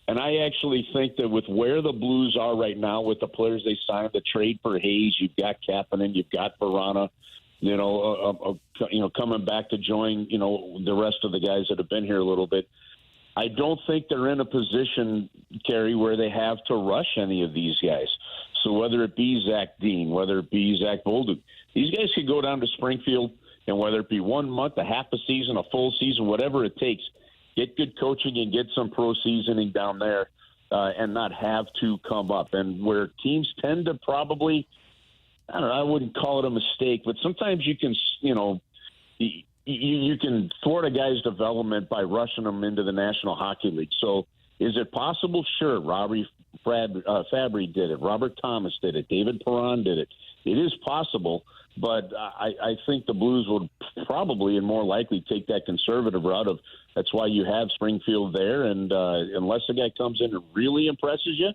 I actually think that with where the Blues are right now, with the players they signed, the trade for Hayes, you've got Kapanen, you've got Verana, coming back to join, the rest of the guys that have been here a little bit. I don't think they're in a position, Kerry, where they have to rush any of these guys. So whether it be Zach Dean, whether it be Zach Bolduc, these guys could go down to Springfield, and whether it be 1 month, a half a season, a full season, whatever it takes, get good coaching and get some pro seasoning down there and not have to come up. And where teams tend to probably, I wouldn't call it a mistake, but sometimes you can, you can thwart a guy's development by rushing them into the National Hockey League. So is it possible? Sure. Fabry did it. Robert Thomas did it. David Perron did it. It is possible, but I think the Blues would probably and more likely take that conservative route of that's why you have Springfield there. And unless the guy comes in and really impresses you,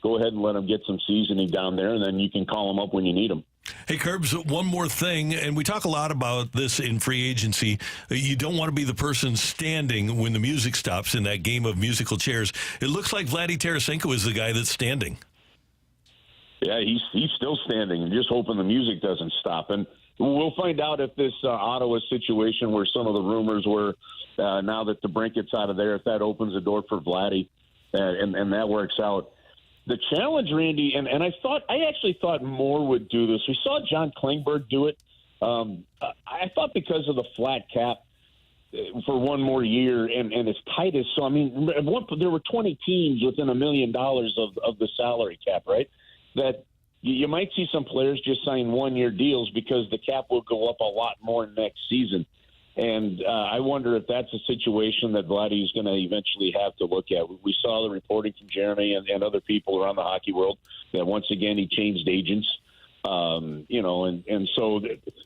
go ahead and let him get some seasoning down there, and then you can call him up when you need him. Hey, Kerbs, one more thing, and we talk a lot about this in free agency. You don't want to be the person standing when the music stops in that game of musical chairs. It looks like Vladdy Tarasenko is the guy that's standing. Yeah, he's still standing and just hoping the music doesn't stop. And we'll find out if this Ottawa situation where some of the rumors were now that the Brinket's out of there, if that opens the door for Vladdy and that works out. The challenge, Randy, and I actually thought Moore would do this. We saw John Klingberg do it. I thought because of the flat cap for one more year and as tight as so. I mean, there were 20 teams within $1 million of the salary cap, right? That you might see some players just sign 1-year deals because the cap will go up a lot more next season. And I wonder if that's a situation that Vladdy is going to eventually have to look at. We saw the reporting from Jeremy and other people around the hockey world that once again he changed agents. And so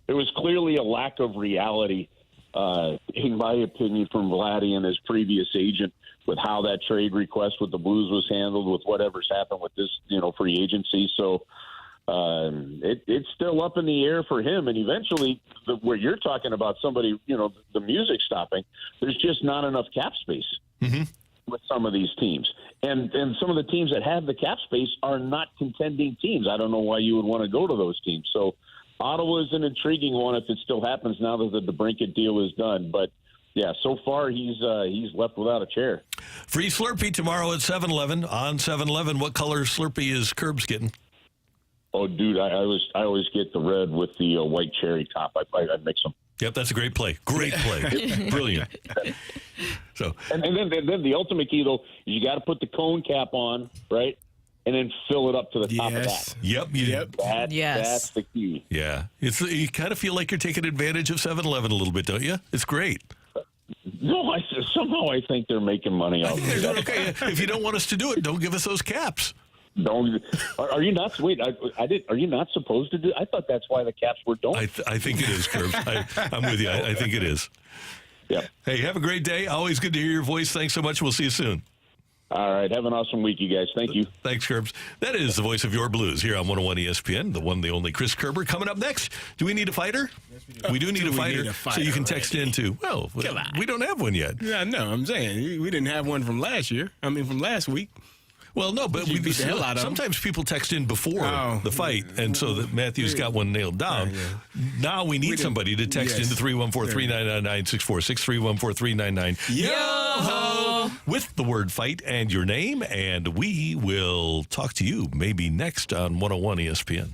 there was clearly a lack of reality, in my opinion, from Vladdy and his previous agent with how that trade request with the Blues was handled, with whatever's happened with this, free agency. So it's still up in the air for him. And eventually, where you're talking about somebody, the music stopping, there's just not enough cap space with some of these teams. And some of the teams that have the cap space are not contending teams. I don't know why you would want to go to those teams. So Ottawa is an intriguing one if it still happens now that the DeBrincat deal is done. But yeah, so far he's left without a chair. Free Slurpee tomorrow at 7-Eleven. On 7-Eleven, what color Slurpee is Kerbs getting? Oh, dude, I always get the red with the white cherry top. I mix them. Yep, that's a great play. Great play. Brilliant. So, and then the ultimate key, though, is you got to put the cone cap on, right? and then fill it up to the top of that. Yep. That's the key. Yeah. You kind of feel like you're taking advantage of 7-Eleven a little bit, don't you? It's great. No, somehow I think they're making money off of that. Okay, if you don't want us to do it, don't give us those caps. Don't. Are you not? Wait, I did. Are you not supposed to do? I thought that's why the caps were don't. I think it is, Curbs. I'm with you. I think it is. Yeah. Hey, have a great day. Always good to hear your voice. Thanks so much. We'll see you soon. All right. Have an awesome week, you guys. Thank you. Thanks, Curbs. That is the voice of your Blues here on 101 ESPN, the one, the only Chris Kerber. Coming up next, do we need a fighter? Yes, we do. We need a fighter. So you can text in too. Well, we don't have one yet. Yeah, no, I'm saying we didn't have one from last week. Well, no, but we beat the hell out of sometimes people text in before the fight, and so that Matthew's got one nailed down. Now we need somebody to text into 314-399-9646, 314-399. Yo-ho! With the word fight and your name, and we will talk to you maybe next on 101 ESPN.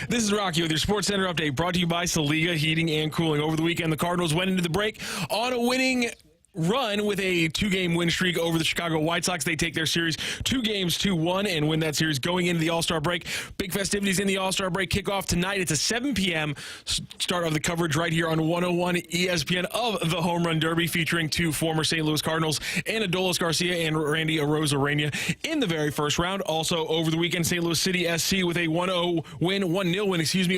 This is Rocky with your Sports Center update brought to you by Saliga Heating and Cooling. Over the weekend, the Cardinals went into the break on a winning run with a 2-game win streak over the Chicago White Sox. They take their series 2-1 and win that series going into the All-Star break. Big festivities in the All-Star break kick off tonight. It's a 7 p.m. start of the coverage right here on 101 ESPN of the Home Run Derby, featuring 2 former St. Louis Cardinals, Adolis Garcia and Randy Arozarena in the very first round. Also over the weekend, St. Louis City SC with a 1-0 win,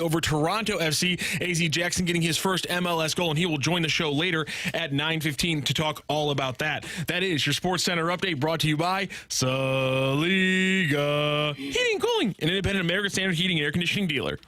over Toronto FC. Aziel Jackson getting his first MLS goal, and he will join the show later at 9:15 to talk all about that. That is your Sports Center update brought to you by Saliga Heating and Cooling, an independent American Standard heating and air conditioning dealer.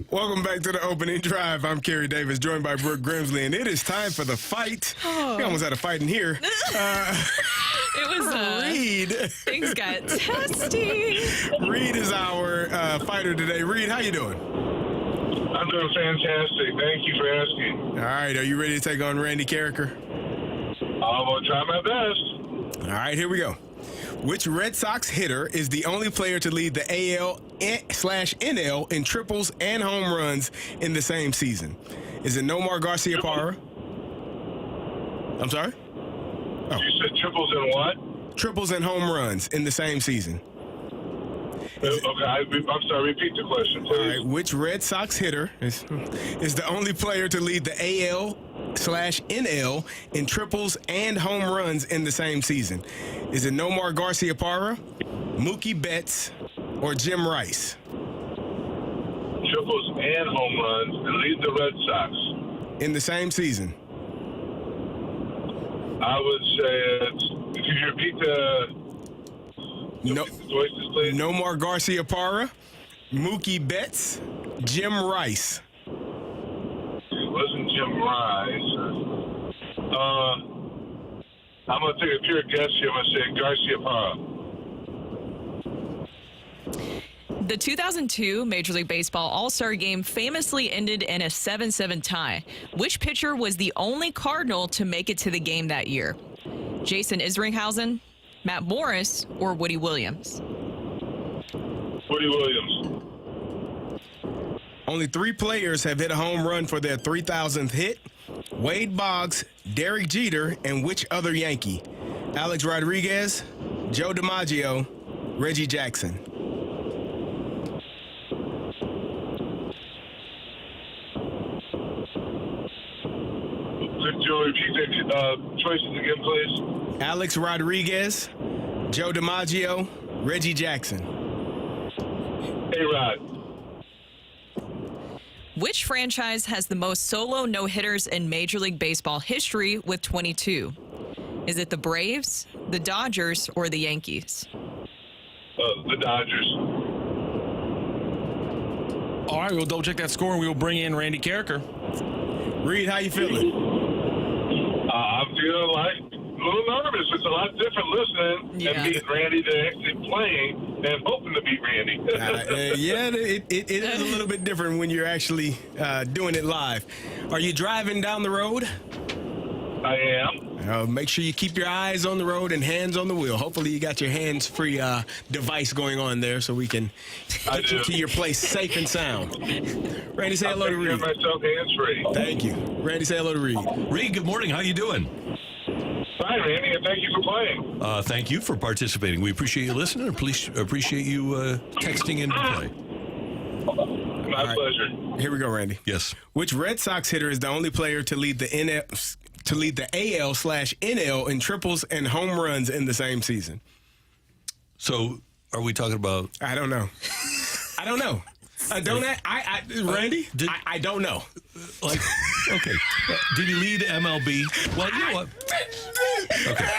Welcome back to the opening drive. I'm Kerry Davis, joined by Brooke Grimsley, and it is time for the fight. We almost had a fight in here. It was Reed. Things got testy. Reed is our fighter today. Reed, how you doing? I'm doing fantastic. Thank you for asking. All right, are you ready to take on Randy Carricker? I'm going to try my best. All right, here we go. Which Red Sox hitter is the only player to lead the AL/NL in triples and home runs in the same season? Is it Nomar Garciaparra? I'm sorry? Oh. You said triples and what? Triples and home runs in the same season. Okay, I'm sorry. Repeat the question, please. All right, which Red Sox hitter is the only player to lead the AL/NL in triples and home runs in the same season? Is it Nomar Garciaparra, Mookie Betts, or Jim Rice? Triples and home runs and lead the Red Sox in the same season. I would say could you repeat the choices, please? Nomar Garciaparra, Mookie Betts, Jim Rice. It wasn't Jim Rice. I'm going to take a pure guess here. I'm going to say Garciaparra. The 2002 Major League Baseball All-Star Game famously ended in a 7-7 tie. Which pitcher was the only Cardinal to make it to the game that year? Jason Isringhausen, Matt Morris, or Woody Williams? Woody Williams. Only 3 players have hit a home run for their 3,000th hit. Wade Boggs, Derek Jeter, and which other Yankee? Alex Rodriguez, Joe DiMaggio, Reggie Jackson. Could you repeat the choices again, please? Alex Rodriguez, Joe DiMaggio, Reggie Jackson. A-Rod. Which franchise has the most solo no-hitters in Major League Baseball history with 22? Is it the Braves, the Dodgers, or the Yankees? The Dodgers. All right, we'll double check that score and we will bring in Randy Carricker. Reed, how you feeling? I'm feeling like a little nervous. It's a lot different listening and beating Randy than actually playing and hoping to beat Randy. It is a little bit different when you're actually doing it live. Are you driving down the road? I am. Make sure you keep your eyes on the road and hands on the wheel. Hopefully you got your hands-free device going on there so we can get you to your place safe and sound. Randy, say hello to Reed. I'm myself hands-free. Thank you. Randy, say hello to Reed. Reed, good morning. How you doing? Fine, Randy, and thank you for playing. Thank you for participating. We appreciate you listening and appreciate you texting in to play. My pleasure. Here we go, Randy. Yes. Which Red Sox hitter is the only player to lead the AL/NL in triples and home runs in the same season? So, are we talking about? I don't know. Randy? I don't know. Like, okay. Did he lead MLB? Well, you know what? Okay.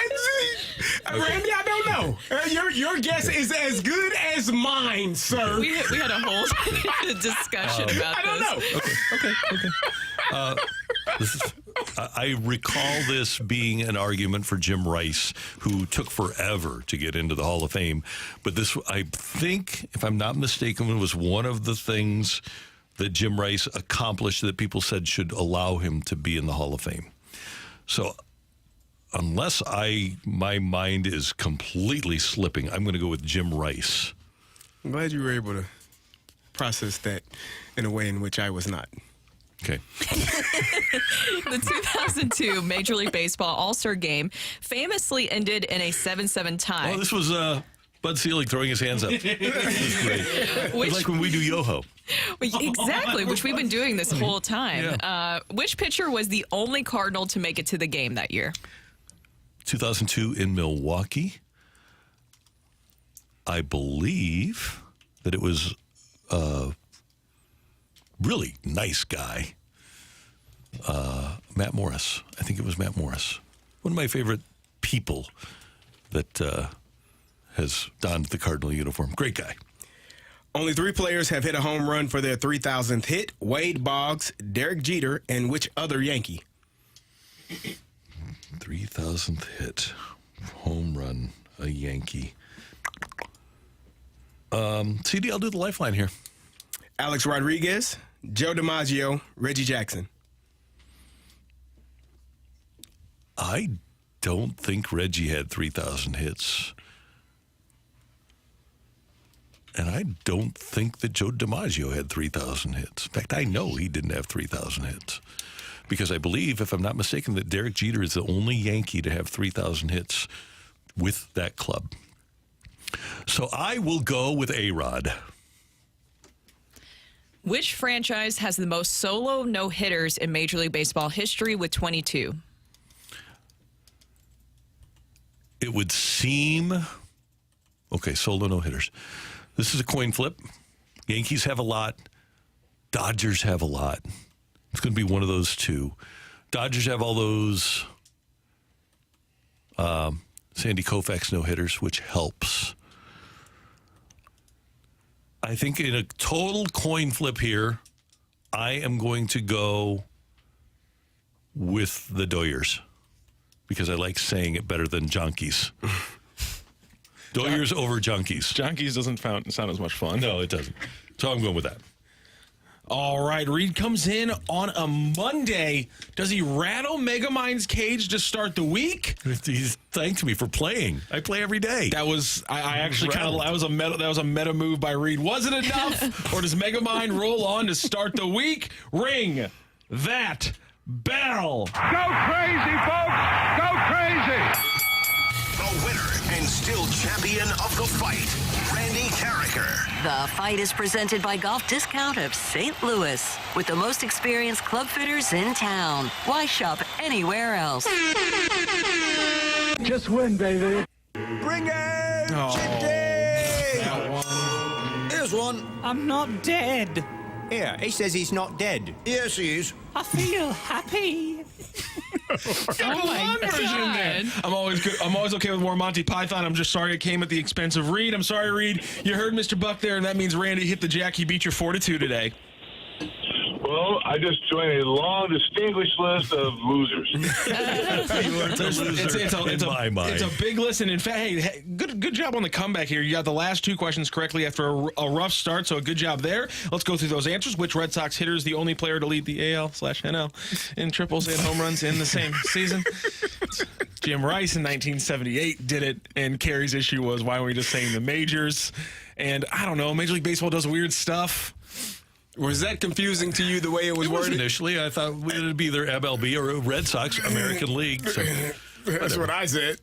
Randy, I don't know. Your guess is as good as mine, sir. We had a whole discussion about I don't know. Okay. I recall this being an argument for Jim Rice, who took forever to get into the Hall of Fame. But this, I think, if I'm not mistaken, was one of the things that Jim Rice accomplished that people said should allow him to be in the Hall of Fame. So unless my mind is completely slipping, I'm going to go with Jim Rice. I'm glad you were able to process that in a way in which I was not. Okay. The 2002 Major League Baseball All-Star Game famously ended in a 7-7 tie. Oh, this was Bud Selig throwing his hands up. This was great. It's like when we do Yoho. Exactly, which we've been doing this whole time. Yeah. Which pitcher was the only Cardinal to make it to the game that year? 2002 in Milwaukee. I believe that it was a really nice guy. Matt Morris. I think it was Matt Morris. One of my favorite people that has donned the Cardinal uniform. Great guy. Only 3 players have hit a home run for their 3,000th hit: Wade Boggs, Derek Jeter, and which other Yankee? 3,000th hit, home run, a Yankee. CD, I'll do the lifeline here. Alex Rodriguez, Joe DiMaggio, Reggie Jackson. I don't think Reggie had 3,000 hits. And I don't think that Joe DiMaggio had 3,000 hits. In fact, I know he didn't have 3,000 hits. Because I believe, if I'm not mistaken, that Derek Jeter is the only Yankee to have 3,000 hits with that club. So I will go with A-Rod. Which franchise has the most solo no-hitters in Major League Baseball history with 22? It would seem... Okay, solo no-hitters. This is a coin flip. Yankees have a lot. Dodgers have a lot. It's going to be one of those two. Dodgers have all those Sandy Koufax no-hitters, which helps. I think in a total coin flip here, I am going to go with the Doyers because I like saying it better than Junkies. Doyers over Junkies. Junkies doesn't sound as much fun. No, it doesn't. So I'm going with that. All right, Reed comes in on a Monday. Does he rattle Megamind's cage to start the week? He's thanked me for playing. I play every day. That was I actually kind of that was a meta move by Reed. Was it enough, or does Megamind roll on to start the week? Ring that bell. Go crazy, folks! Go crazy! The winner and still champion of the fight, Randy Carricker. The fight is presented by Golf Discount of St. Louis. With the most experienced club fitters in town. Why shop anywhere else? Just win, baby. Bring it! Oh, that one. Here's one. I'm not dead. Here, he says he's not dead. Yes, he is. I feel happy. Oh my God. I'm always okay with more Monty Python. I'm just sorry it came at the expense of Reed. I'm sorry, Reed. You heard Mr. Buck there, and that means Randy hit the jack. He beat your 4-2 today. Well, I just joined a long, distinguished list of losers. It's a big list. And in fact, hey, good job on the comeback here. You got the last 2 questions correctly after a rough start, so a good job there. Let's go through those answers. Which Red Sox hitter is the only player to lead the AL/NL in triples and home runs in the same season? Jim Rice in 1978 did it, and Kerry's issue was, why were we just saying the majors? And I don't know, Major League Baseball does weird stuff. Was that confusing to you the way it was worded? Initially, I thought it would be either MLB or Red Sox, American League. So that's what I said.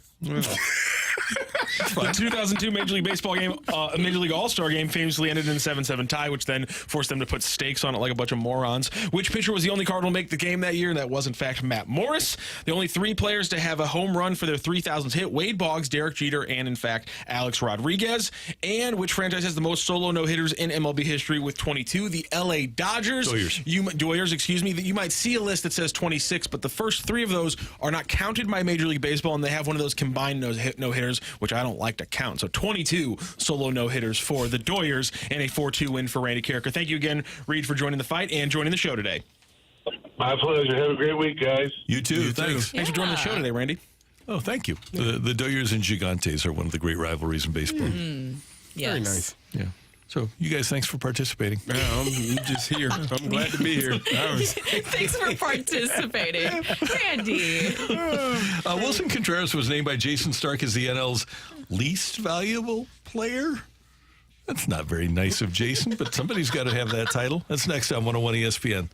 The 2002 Major League Baseball game, Major League All-Star game, famously ended in a 7-7 tie, which then forced them to put stakes on it like a bunch of morons. Which pitcher was the only Cardinal to make the game that year? And that was, in fact, Matt Morris. The only 3 players to have a home run for their 3,000th hit: Wade Boggs, Derek Jeter, and, in fact, Alex Rodriguez. And which franchise has the most solo no-hitters in MLB history with 22? The LA Dodgers. Doyers, excuse me. You might see a list that says 26, but the first 3 of those are not counted by Major League Baseball, and they have one of those combined no-hitters, which I don't like to count. So 22 solo no-hitters for the Doyers and a 4-2 win for Randy Carricker. Thank you again, Reed, for joining the fight and joining the show today. My pleasure. Have a great week, guys. You too. Thanks. Thanks for joining the show today, Randy. Oh, thank you. The Doyers and Gigantes are one of the great rivalries in baseball. Yes. Very nice. Yeah. So, you guys, thanks for participating. I'm just here. I'm glad to be here. Thanks for participating, Randy. Willson Contreras was named by Jayson Stark as the NL's least valuable player. That's not very nice of Jayson, but somebody's got to have that title. That's next on 101 ESPN.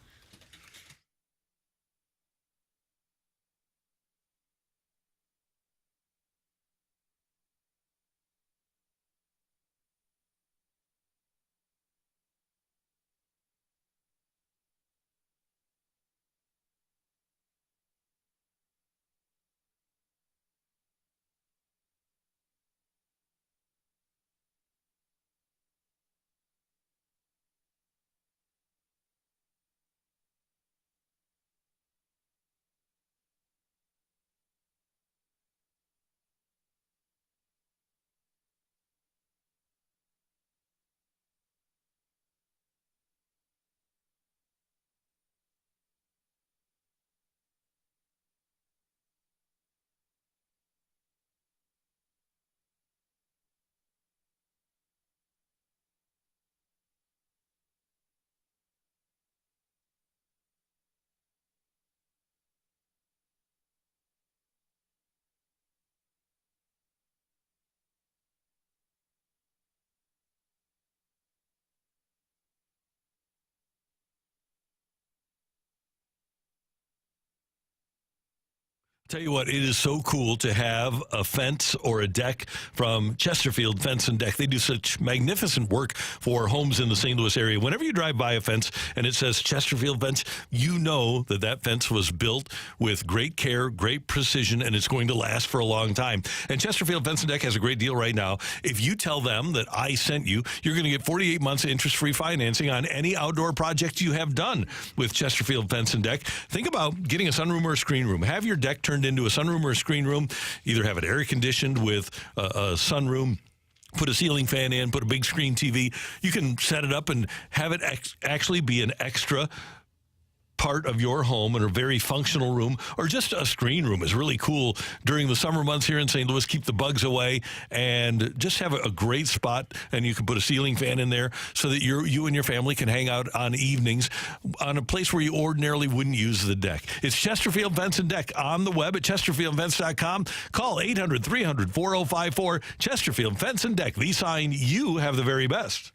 Tell you what, it is so cool to have a fence or a deck from Chesterfield Fence and Deck. They do such magnificent work for homes in the St. Louis area. Whenever you drive by a fence and it says Chesterfield Fence, you know that that fence was built with great care, great precision, and it's going to last for a long time. And Chesterfield Fence and Deck has a great deal right now. If you tell them that I sent you, you're going to get 48 months interest-free financing on any outdoor project you have done with Chesterfield Fence and Deck. Think about getting a sunroom or a screen room. Have your deck turned into a sunroom or a screen room. Either have it air conditioned with a sunroom, put a ceiling fan in, put a big screen TV. You can set it up and have it actually be an extra part of your home in a very functional room, or just a screen room is really cool during the summer months here in St. Louis. Keep the bugs away and just have a great spot. And you can put a ceiling fan in there so that you and your family can hang out on evenings on a place where you ordinarily wouldn't use the deck. It's Chesterfield Fence and Deck on the web at chesterfieldfence.com. Call 800-300-4054. Chesterfield Fence and Deck, the sign you have the very best.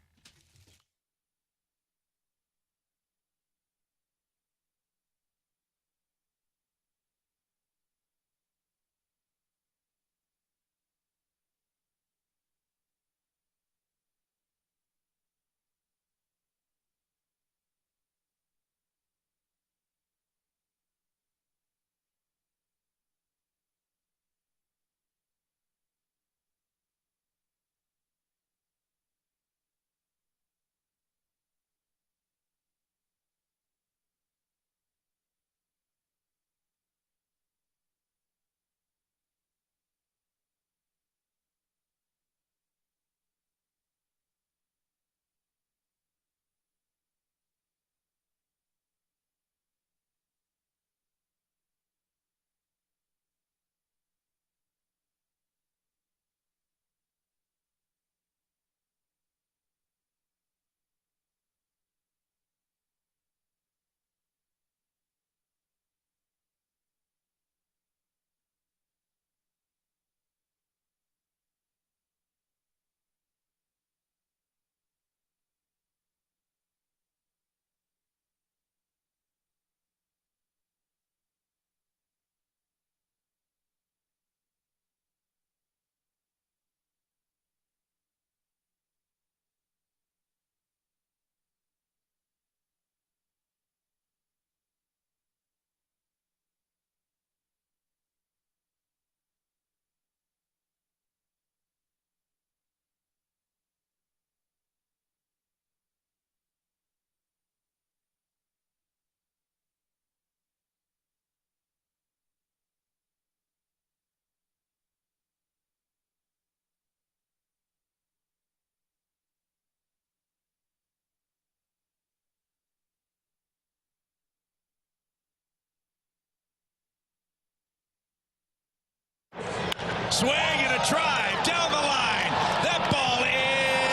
Swing and a drive down the line. That ball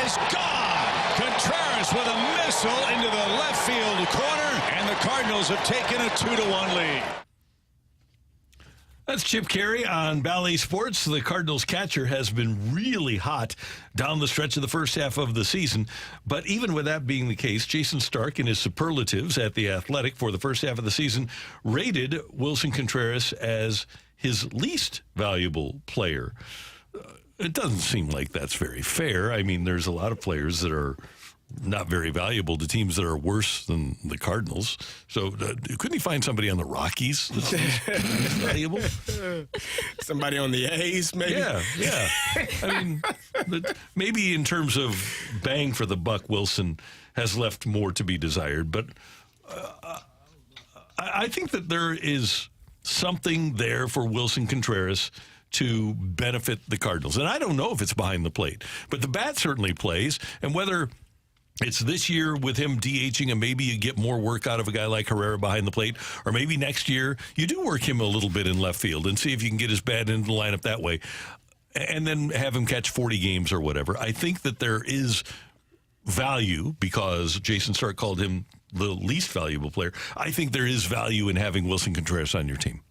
is gone. Contreras with a missile into the left field corner, and the Cardinals have taken a 2-1 lead. That's Chip Carey on Bally Sports. The Cardinals catcher has been really hot down the stretch of the first half of the season. But even with that being the case, Jayson Stark, in his superlatives at The Athletic for the first half of the season, rated Willson Contreras as his least valuable player. It doesn't seem like that's very fair. I mean, there's a lot of players that are not very valuable to teams that are worse than the Cardinals. So couldn't he find somebody on the Rockies that's valuable? Somebody on the A's, maybe? Yeah. I mean, maybe in terms of bang for the buck, Willson has left more to be desired. But I think that there is something there for Willson Contreras to benefit the Cardinals. And I don't know if it's behind the plate, but the bat certainly plays. And whether it's this year with him DHing and maybe you get more work out of a guy like Herrera behind the plate, or maybe next year you do work him a little bit in left field and see if you can get his bat into the lineup that way and then have him catch 40 games or whatever. I think that there is value because Jayson Stark called him the least valuable player. I think there is value in having Willson Contreras on your team.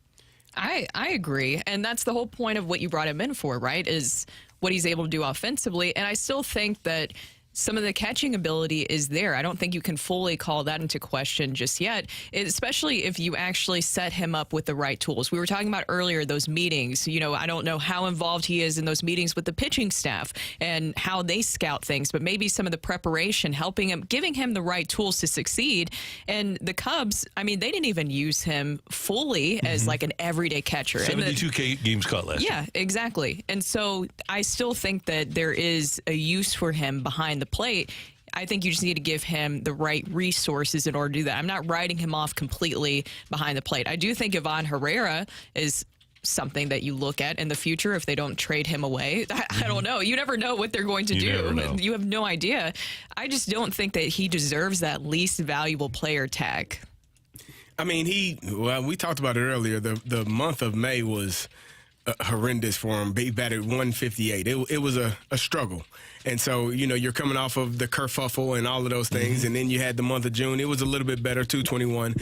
I agree. And that's the whole point of what you brought him in for, right, is what he's able to do offensively. And I still think that some of the catching ability is there. I don't think you can fully call that into question just yet, especially if you actually set him up with the right tools. We were talking about earlier those meetings. You know, I don't know how involved he is in those meetings with the pitching staff and how they scout things, but maybe some of the preparation, helping him, giving him the right tools to succeed. And the Cubs, I mean, they didn't even use him fully as like an everyday catcher. 72 games caught last year. Yeah, exactly. And so I still think that there is a use for him behind the plate. I think you just need to give him the right resources in order to do that. I'm not writing him off completely behind the plate. I do think Ivan Herrera is something that you look at in the future if they don't trade him away. I don't know. You never know what they're going to do. You have no idea. I just don't think that he deserves that least valuable player tag. I mean, we talked about it earlier. The month of May was horrendous for him. He batted 158. It was a struggle. And so, you know, you're coming off of the kerfuffle and all of those things, and then you had the month of June. It was a little bit better, 221.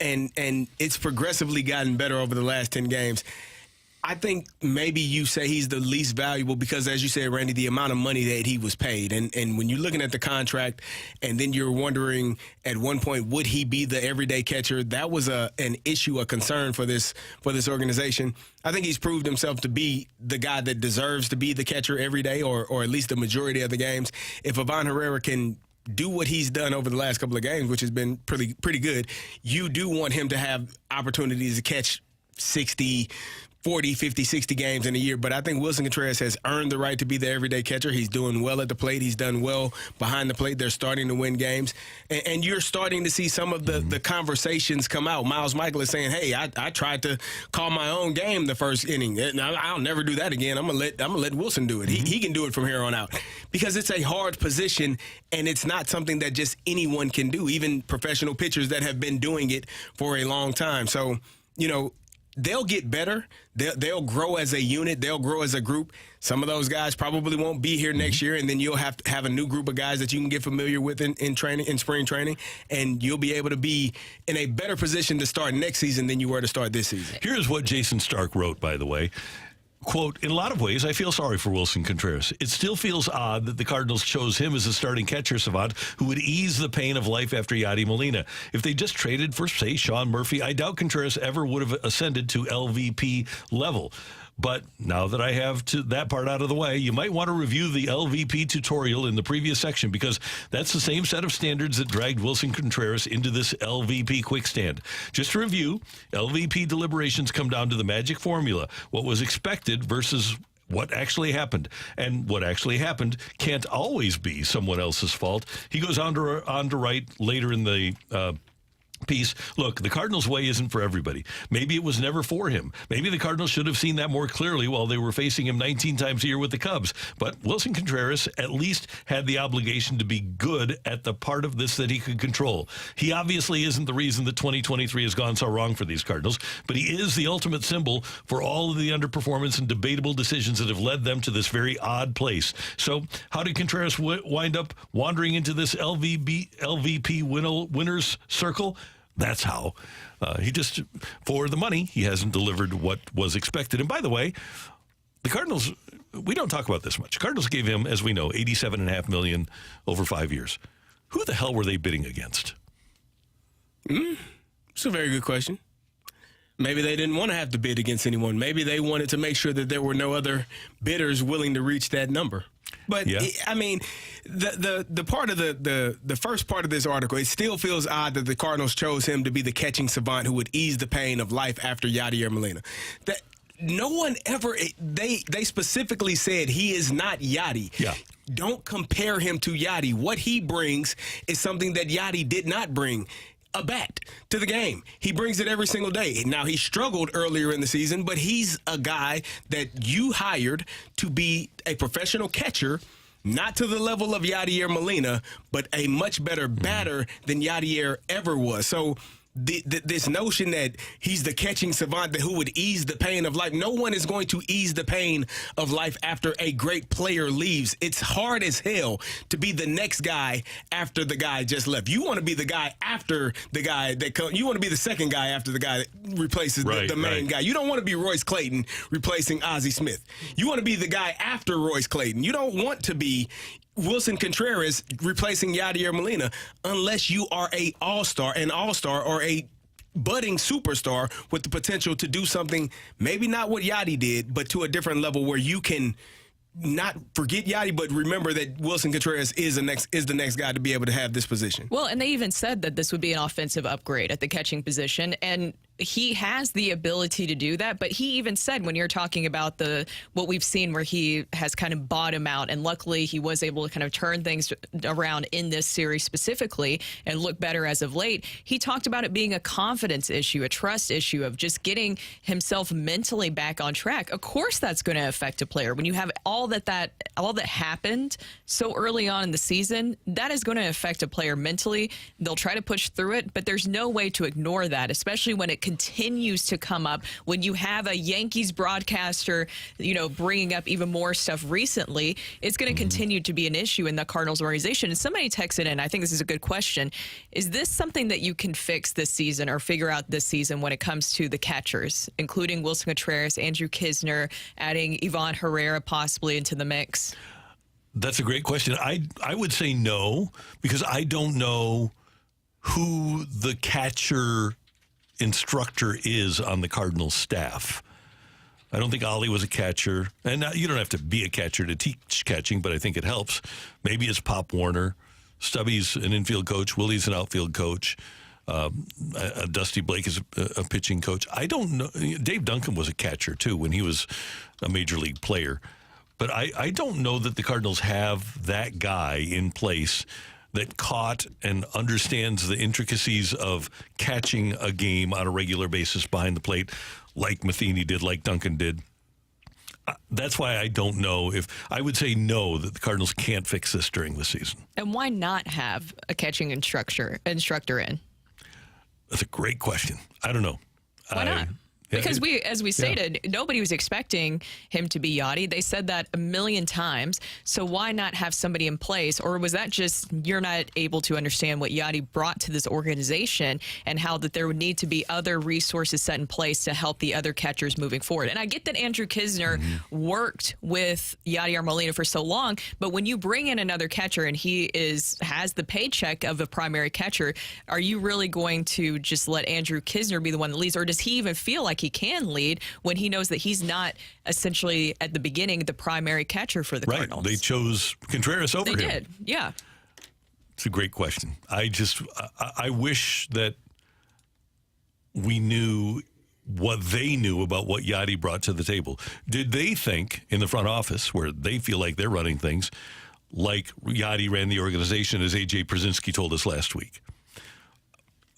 And it's progressively gotten better over the last 10 games. I think maybe you say he's the least valuable because, as you said, Randy, the amount of money that he was paid. And when you're looking at the contract and then you're wondering at one point, would he be the everyday catcher? That was an issue, a concern for this organization. I think he's proved himself to be the guy that deserves to be the catcher every day or at least the majority of the games. If Ivan Herrera can do what he's done over the last couple of games, which has been pretty good, you do want him to have opportunities to catch 60, 40, 50, 60 games in a year. But I think Willson Contreras has earned the right to be the everyday catcher. He's doing well at the plate. He's done well behind the plate. They're starting to win games. And you're starting to see some of the conversations come out. Miles Michael is saying, hey, I tried to call my own game the first inning. I'll never do that again. I'm gonna let Willson do it. He can do it from here on out. Because it's a hard position, and it's not something that just anyone can do, even professional pitchers that have been doing it for a long time. So, you know, they'll get better. They'll grow as a unit. They'll grow as a group. Some of those guys probably won't be here next year, and then you'll have to have a new group of guys that you can get familiar with in training, in spring training, and you'll be able to be in a better position to start next season than you were to start this season. Here's what Jayson Stark wrote, by the way. Quote, in a lot of ways, I feel sorry for Willson Contreras. It still feels odd that the Cardinals chose him as a starting catcher savant who would ease the pain of life after Yadi Molina. If they just traded for, say, Sean Murphy, I doubt Contreras ever would have ascended to LVP level. But now that I have that part out of the way, you might want to review the LVP tutorial in the previous section because that's the same set of standards that dragged Willson Contreras into this LVP quick stand. Just to review, LVP deliberations come down to the magic formula, what was expected versus what actually happened. And what actually happened can't always be someone else's fault. He goes on to write later in the piece. Look, the Cardinals' way isn't for everybody. Maybe it was never for him. Maybe the Cardinals should have seen that more clearly while they were facing him 19 times a year with the Cubs. But Willson Contreras at least had the obligation to be good at the part of this that he could control. He obviously isn't the reason that 2023 has gone so wrong for these Cardinals, but he is the ultimate symbol for all of the underperformance and debatable decisions that have led them to this very odd place. So how did Contreras wind up wandering into this LVP winners circle? That's how. He just, for the money, he hasn't delivered what was expected. And by the way, the Cardinals, we don't talk about this much. Cardinals gave him, as we know, $87.5 million over 5 years. Who the hell were they bidding against? It's a very good question. Maybe they didn't want to have to bid against anyone. Maybe they wanted to make sure that there were no other bidders willing to reach that number. But I mean, the part of the first part of this article, it still feels odd that the Cardinals chose him to be the catching savant who would ease the pain of life after Yadier Molina. That no one ever they specifically said he is not Yadi. Yeah. Don't compare him to Yadi. What he brings is something that Yadi did not bring. A bat to the game. He brings it every single day. Now, he struggled earlier in the season, but he's a guy that you hired to be a professional catcher, not to the level of Yadier Molina, but a much better batter than Yadier ever was. So this notion that he's the catching savant who would ease the pain of life, no one is going to ease the pain of life after a great player leaves. It's hard as hell to be the next guy after the guy just left. You want to be the guy after the guy you want to be the second guy after the guy that replaces the main guy. You don't want to be Royce Clayton replacing Ozzie Smith. You want to be the guy after Royce Clayton. You don't want to be Willson Contreras replacing Yadier Molina unless you are an all-star or a budding superstar with the potential to do something, maybe not what Yadi did, but to a different level where you can not forget Yadi, but remember that Willson Contreras is the next guy to be able to have this position. Well, and they even said that this would be an offensive upgrade at the catching position, and he has the ability to do that. But he even said, when you're talking about what we've seen where he has kind of bottomed out, and luckily he was able to kind of turn things around in this series specifically and look better as of late. He talked about it being a confidence issue, a trust issue of just getting himself mentally back on track. Of course, that's going to affect a player when you have all that happened so early on in the season. That is going to affect a player mentally. They'll try to push through it, but there's no way to ignore that, especially when it continues to come up, when you have a Yankees broadcaster, bringing up even more stuff recently. It's going to continue to be an issue in the Cardinals organization. And somebody texted in, I think this is a good question. Is this something that you can fix this season or figure out this season when it comes to the catchers, including Willson Contreras, Andrew Kisner, adding Ivan Herrera possibly into the mix? That's a great question. I would say no, because I don't know who the catcher instructor is on the Cardinals staff. I don't think Ollie was a catcher. And you don't have to be a catcher to teach catching, but I think it helps. Maybe it's Pop Warner. Stubby's an infield coach. Willie's an outfield coach. Dusty Blake is a pitching coach. I don't know. Dave Duncan was a catcher, too, when he was a major league player. But I don't know that the Cardinals have that guy in place that caught and understands the intricacies of catching a game on a regular basis behind the plate like Matheny did, like Duncan did. That's why I don't know if I would say no, that the Cardinals can't fix this during the season. And why not have a catching instructor in? That's a great question. I don't know. Why not? Because as we stated, nobody was expecting him to be Yadi. They said that a million times. So why not have somebody in place? Or was that just you're not able to understand what Yadi brought to this organization and how that there would need to be other resources set in place to help the other catchers moving forward? And I get that Andrew Kisner worked with Yadier Molina for so long, but when you bring in another catcher and he has the paycheck of a primary catcher, are you really going to just let Andrew Kisner be the one that leads? Or does he even feel like he can lead when he knows that he's not essentially at the beginning the primary catcher for the Cardinals? They chose Contreras over him. They did, yeah. It's a great question. I wish that we knew what they knew about what Yadi brought to the table. Did they think in the front office, where they feel like they're running things, like Yadi ran the organization, as A.J. Przinsky told us last week?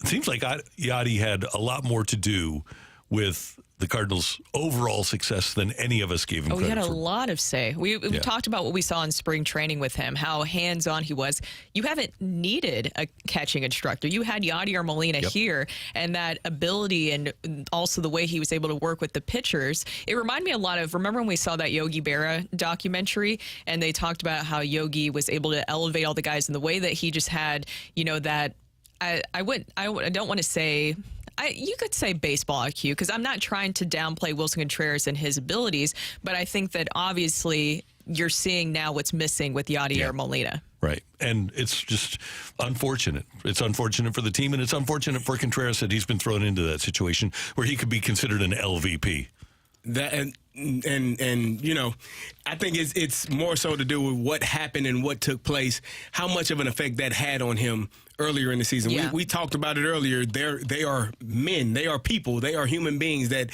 it seems like Yachty had a lot more to do with the Cardinals' overall success than any of us gave him he credit had a for. lot of say. We talked about what we saw in spring training with him, how hands-on he was. You haven't needed a catching instructor. You had Yadier Molina here, and that ability and also the way he was able to work with the pitchers. It reminded me a lot of, remember when we saw that Yogi Berra documentary, and they talked about how Yogi was able to elevate all the guys in the way that he just had, that I don't want to say... you could say baseball IQ, because I'm not trying to downplay Willson Contreras and his abilities, but I think that obviously you're seeing now what's missing with Yadier Molina. Right. And it's just unfortunate. It's unfortunate for the team, and it's unfortunate for Contreras that he's been thrown into that situation where he could be considered an LVP. That and I think it's more so to do with what happened and what took place, how much of an effect that had on him earlier in the season. Yeah. We talked about it earlier. They are men, they are people, they are human beings that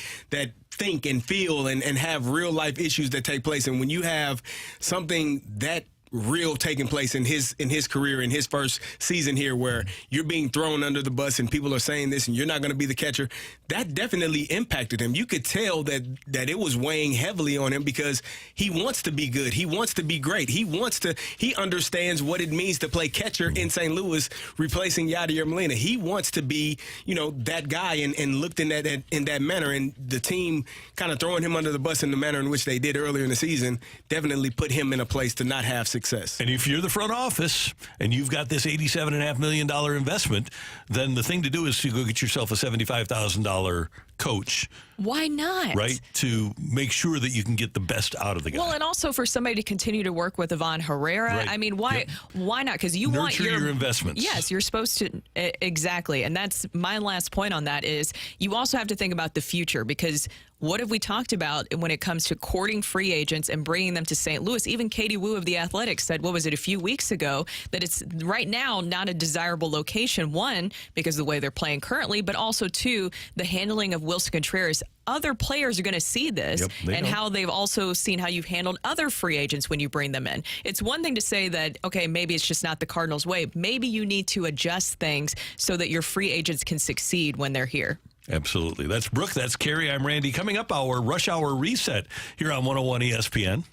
think and feel and have real life issues that take place. And when you have something that real taking place in his career, in his first season here, where you're being thrown under the bus and people are saying this and you're not going to be the catcher, that definitely impacted him. You could tell that it was weighing heavily on him, because he wants to be good. He wants to be great. He understands what it means to play catcher in St. Louis, replacing Yadier Molina. He wants to be, that guy and looked in that manner, and the team kind of throwing him under the bus in the manner in which they did earlier in the season definitely put him in a place to not have success. And if you're the front office and you've got this $87.5 million investment, then the thing to do is to go get yourself a $75,000 coach. Why not? Right? To make sure that you can get the best out of the guy. Well, and also for somebody to continue to work with Ivan Herrera. Right. I mean, why not? Because you want your investments. Yes, you're supposed to. Exactly. And that's my last point on that is you also have to think about the future, because what have we talked about when it comes to courting free agents and bringing them to St. Louis? Even Katie Wu of The Athletic said, what was it, a few weeks ago, that it's right now not a desirable location, one, because of the way they're playing currently, but also, two, the handling of Willson Contreras. Other players are going to see this and how they've also seen how you've handled other free agents when you bring them in. It's one thing to say that, okay, maybe it's just not the Cardinals' way. Maybe you need to adjust things so that your free agents can succeed when they're here. Absolutely. That's Brooke. That's Carrie. I'm Randy. Coming up, our Rush Hour Reset here on 101 ESPN.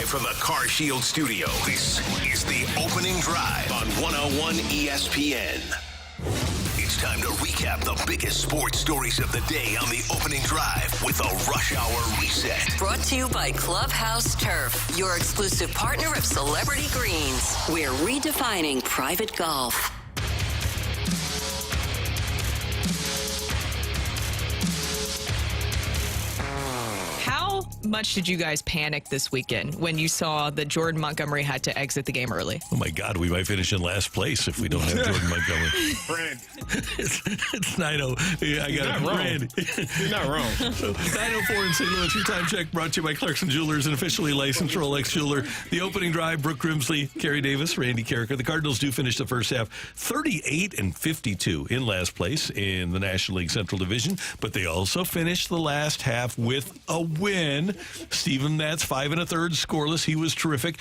from the Car Shield studio, this is the opening drive on 101 ESPN. It's time to recap the biggest sports stories of the day on the opening drive with a Rush Hour Reset. Brought to you by Clubhouse Turf, your exclusive partner of Celebrity Greens. We're redefining private golf. How much did you guys panic this weekend when you saw that Jordan Montgomery had to exit the game early? Oh, my God. We might finish in last place if we don't have Jordan Montgomery. It's 9:00. Yeah, I got it. Brand. You're not wrong. 9:04 in St. Louis. Your time check brought to you by Clarkson Jewelers, an officially licensed Rolex jeweler. The opening drive, Brooke Grimsley, Kerry Davis, Randy Carricker. The Cardinals do finish the first half 38-52 in last place in the National League Central Division, but they also finished the last half with a win. Steven Matz, 5 1/3 scoreless. He was terrific.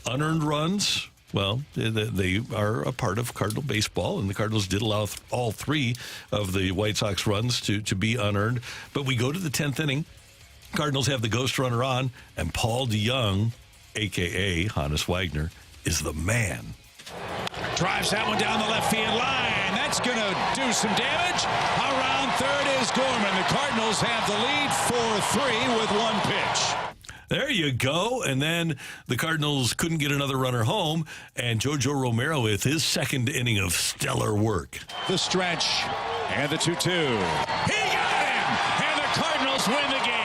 Unearned runs. Well, they are a part of Cardinal baseball, and the Cardinals did allow all 3 of the White Sox runs to be unearned. But we go to the 10th inning. Cardinals have the ghost runner on, and Paul DeYoung, a.k.a. Hannes Wagner, is the man. Drives that one down the left field line. That's going to do some damage. Around third is Gorman. The Cardinals have the lead 4-3 with 1 pitch. There you go. And then the Cardinals couldn't get another runner home, and Jojo Romero with his second inning of stellar work. The stretch and the 2-2. He got him, and the Cardinals win the game.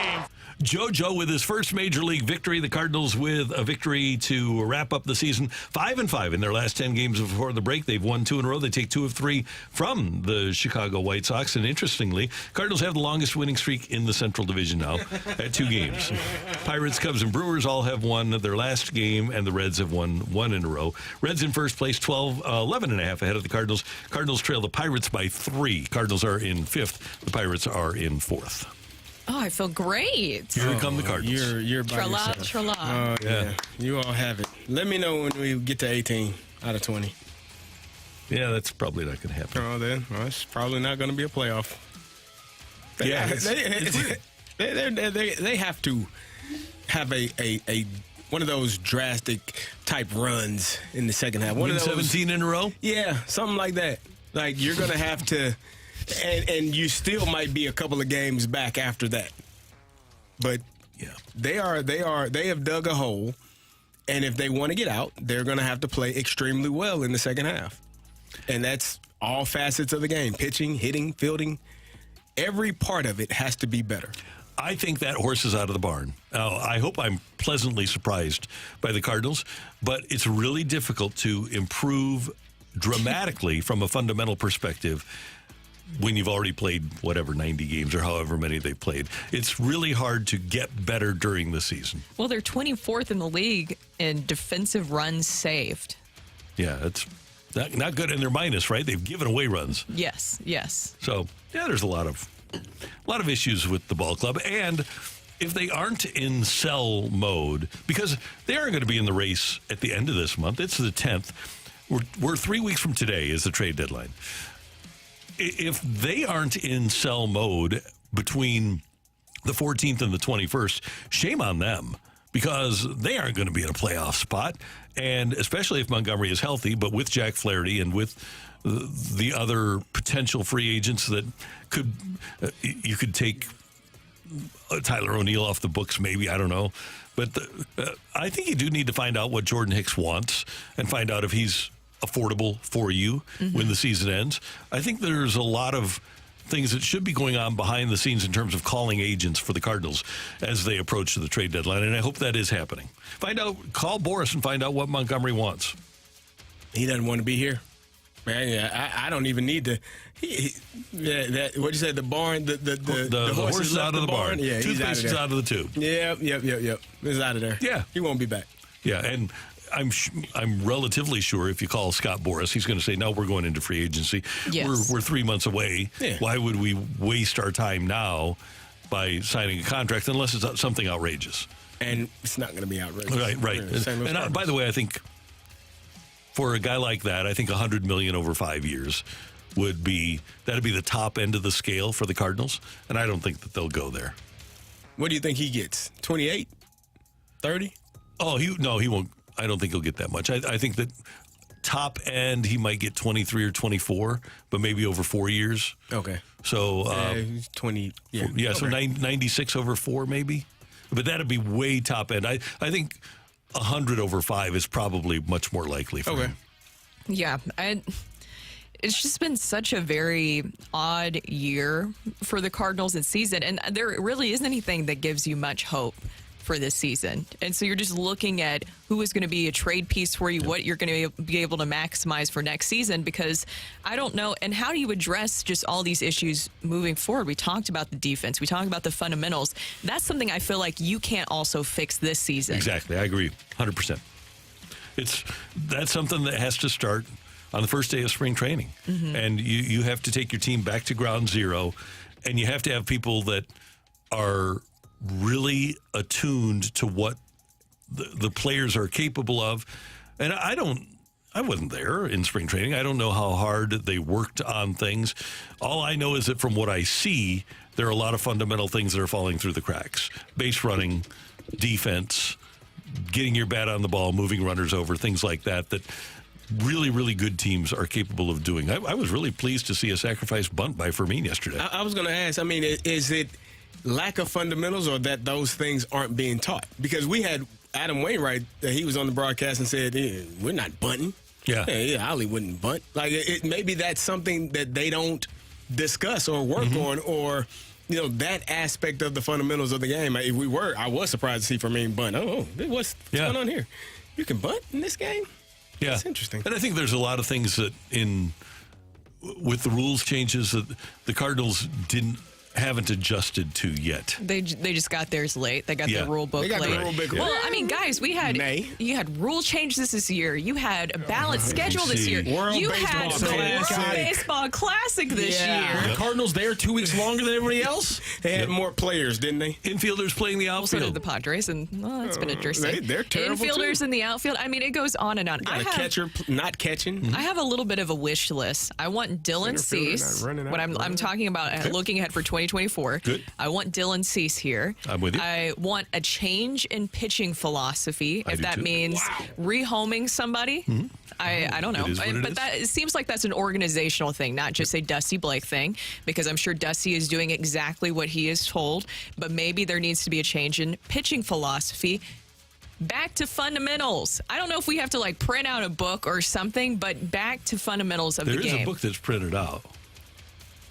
JoJo with his first major league victory. The Cardinals with a victory to wrap up the season 5-5 in their last 10 games before the break. They've won 2 in a row. They take 2 of 3 from the Chicago White Sox. And interestingly, Cardinals have the longest winning streak in the Central Division now at 2 games. Pirates, Cubs, and Brewers all have won their last game, and the Reds have won 1 in a row. Reds in first place, 11.5 ahead of the Cardinals. Cardinals trail the Pirates by 3. Cardinals are in 5th. The Pirates are in 4th. Oh, I feel great. Here come the Cardinals. You're by Tra-la, yourself. tra-la. Oh, yeah. You all have it. Let me know when we get to 18 out of 20. Yeah, that's probably not going to happen. Oh, then. Well, it's probably not going to be a playoff. They have to have a one of those drastic type runs in the second half. Win 17 in a row? Yeah, something like that. Like, you're going to have to... And you still might be a couple of games back after that. But yeah, they have dug a hole, and if they want to get out, they're going to have to play extremely well in the second half. And that's all facets of the game: pitching, hitting, fielding. Every part of it has to be better. I think that horse is out of the barn. I hope I'm pleasantly surprised by the Cardinals, but it's really difficult to improve dramatically from a fundamental perspective when you've already played, 90 games or however many they've played. It's really hard to get better during the season. Well, they're 24th in the league in defensive runs saved. Yeah, it's not good. And they're minus, right? They've given away runs. Yes. So, yeah, there's a lot of issues with the ball club. And if they aren't in sell mode, because they aren't going to be in the race at the end of this month, it's the 10th. We're 3 weeks from today is the trade deadline. If they aren't in sell mode between the 14th and the 21st, shame on them, because they aren't going to be in a playoff spot. And especially if Montgomery is healthy, but with Jack Flaherty and with the other potential free agents that you could take Tyler O'Neill off the books, maybe, I don't know. But I think you do need to find out what Jordan Hicks wants and find out if he's affordable for you when the season ends. I think there's a lot of things that should be going on behind the scenes in terms of calling agents for the Cardinals as they approach the trade deadline, and I hope that is happening. Call Boris and find out what Montgomery wants. He doesn't want to be here. Man, I don't even need to. What'd you say? The barn, the horse is out of the barn. Yeah, toothpaste is out of the tube. Yep. He's out of there. Yeah, he won't be back. Yeah, and I'm relatively sure if you call Scott Boras, he's going to say, no, we're going into free agency. Yes. We're 3 months away. Yeah. Why would we waste our time now by signing a contract unless it's something outrageous? And it's not going to be outrageous. Right. And by the way, I think for a guy like that, I think $100 million over 5 years that'd be the top end of the scale for the Cardinals, and I don't think that they'll go there. What do you think he gets? 28? 30? Oh, he won't. I don't think he'll get that much. I think that top end he might get 23 or 24, but maybe over 4 years. Okay. So 20. Yeah. Yeah. So Okay. 96 over 4 maybe, but that'd be way top end. I think 100 over 5 is probably much more likely for him. Yeah, it's just been such a very odd year for the Cardinals this season, and there really isn't anything that gives you much hope for this season. And so you're just looking at who is going to be a trade piece for you, what you're going to be able to maximize for next season, because I don't know. And how do you address just all these issues moving forward? We talked about the defense. We talked about the fundamentals. That's something I feel like you can't also fix this season. Exactly. I agree 100%. That's something that has to start on the first day of spring training. Mm-hmm. And you have to take your team back to ground zero, and you have to have people that are really attuned to what the players are capable of. And I wasn't there in spring training. I don't know how hard they worked on things. All I know is that from what I see, there are a lot of fundamental things that are falling through the cracks. Base running, defense, getting your bat on the ball, moving runners over, things like that really, really good teams are capable of doing. I was really pleased to see a sacrifice bunt by Fermin yesterday. I was going to ask, is it lack of fundamentals or that those things aren't being taught? Because we had Adam Wainwright, he was on the broadcast and said, we're not bunting. Yeah, Ollie wouldn't bunt. Like, maybe that's something that they don't discuss or work on, or that aspect of the fundamentals of the game. I was surprised to see Fermin bunt. What's going on here? You can bunt in this game? Yeah, that's interesting. And I think there's a lot of things that with the rules changes that the Cardinals haven't adjusted to yet. They just got theirs late. They got the rule book late. The rule book well, I mean, guys, you had rule changes this year. You had a balanced schedule this year. You had the World Baseball Classic this year. The Cardinals there 2 weeks longer than everybody else. They had more players, didn't they? Infielders playing the outfield. So did the Padres, and that's been interesting. They're terrible Infielders too. in the outfield. I mean, it goes on and on. A catcher not catching. I have a little bit of a wish list. I want Dylan Cease. When I'm talking about looking ahead for 2024. Good. I want Dylan Cease here. I'm with you. I want a change in pitching philosophy. I if do that too. means rehoming somebody. I don't know. It is what it But is. it seems like that's an organizational thing, not just a Dusty Blake thing, because I'm sure Dusty is doing exactly what he is told. But maybe there needs to be a change in pitching philosophy. Back to fundamentals. I don't know if we have to print out a book or something, but back to fundamentals of the game. There is a book that's printed out.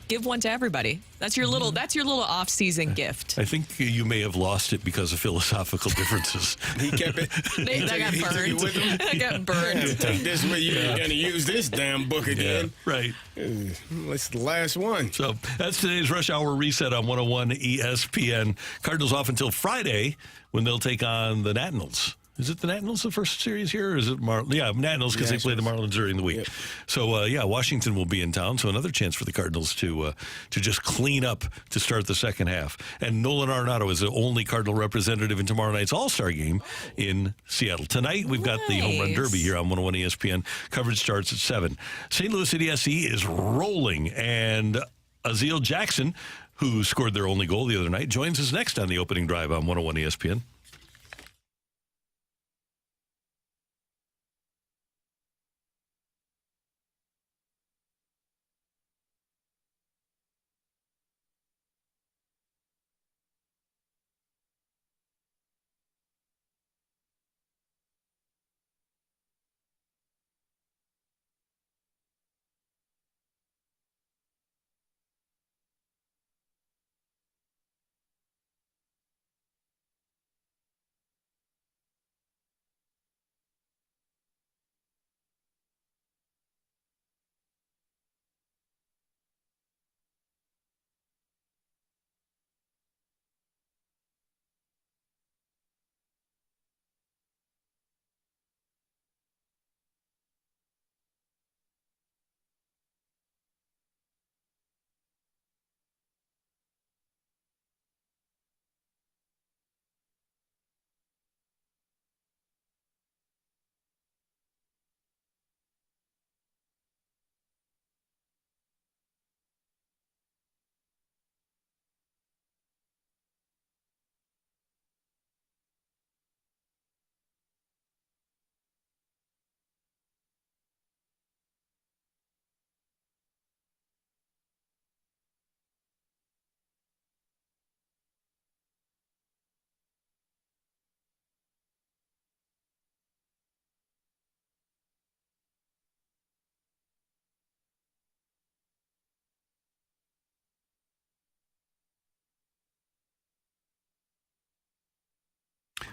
Give one to everybody. That's your little off-season gift. I think you may have lost it because of philosophical difference. He kept it. That got burned. That got burned. Take this way. You're going to use this damn book again. Yeah, right. It's the last one. So that's today's Rush Hour Reset on 101 ESPN. Cardinals off until Friday when they'll take on the Nationals. Is it the Nationals the first series here, or is it Nationals because they play the Marlins during the week. Yep. So Washington will be in town. So another chance for the Cardinals to just clean up to start the second half. And Nolan Arenado is the only Cardinal representative in tomorrow night's All-Star game in Seattle. Tonight we've got the Home Run Derby here on 101 ESPN. Coverage starts at 7. St. Louis City SC is rolling, and Aziel Jackson, who scored their only goal the other night, joins us next on the opening drive on 101 ESPN.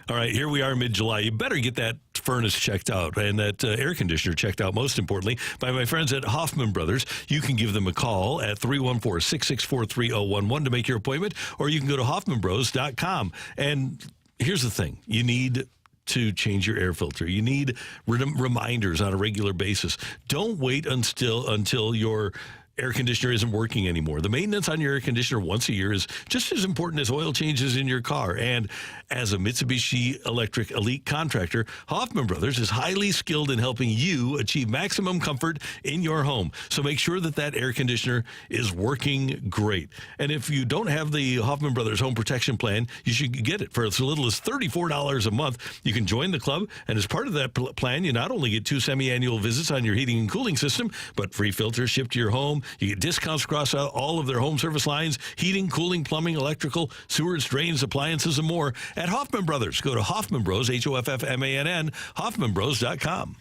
All right, here we are mid-July. You better get that furnace checked out and that air conditioner checked out, most importantly, by my friends at Hoffman Brothers. You can give them a call at 314-664-3011 to make your appointment, or you can go to hoffmanbros.com. And here's the thing. You need to change your air filter. You need reminders on a regular basis. Don't wait until your air conditioner isn't working anymore. The maintenance on your air conditioner once a year is just as important as oil changes in your car. And as a Mitsubishi Electric elite contractor, Hoffman Brothers is highly skilled in helping you achieve maximum comfort in your home. So make sure that air conditioner is working great. And if you don't have the Hoffman Brothers home protection plan, you should get it for as little as $34 a month. You can join the club, and as part of that plan, you not only get 2 semi-annual visits on your heating and cooling system, but free filters shipped to your home. You get discounts across all of their home service lines: heating, cooling, plumbing, electrical, sewers, drains, appliances, and more at Hoffman Brothers. Go to Hoffman Bros, Hoffmann, hoffmanbros.com.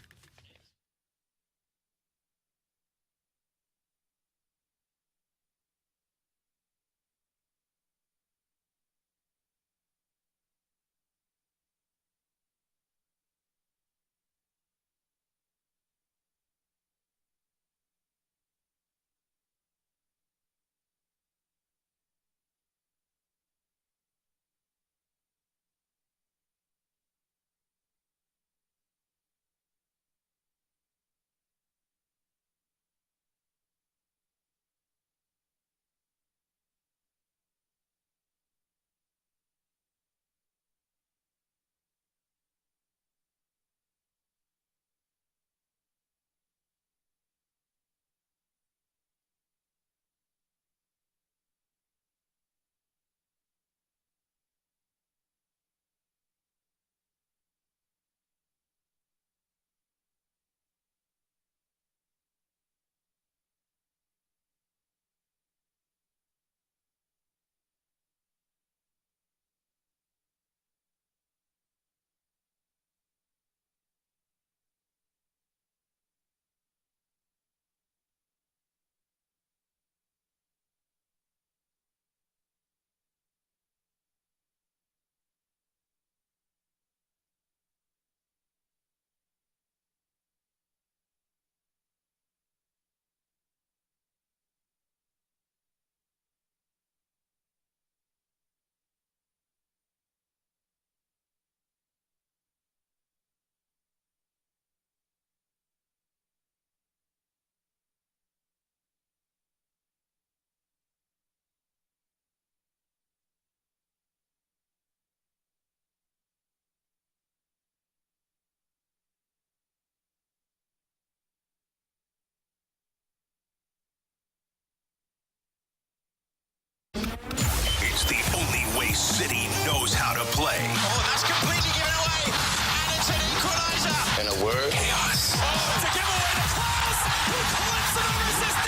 It's the only way City knows how to play. Oh, that's completely given away. And it's an equalizer. In a word, chaos. Oh, to give away the pass. He clips it over Diego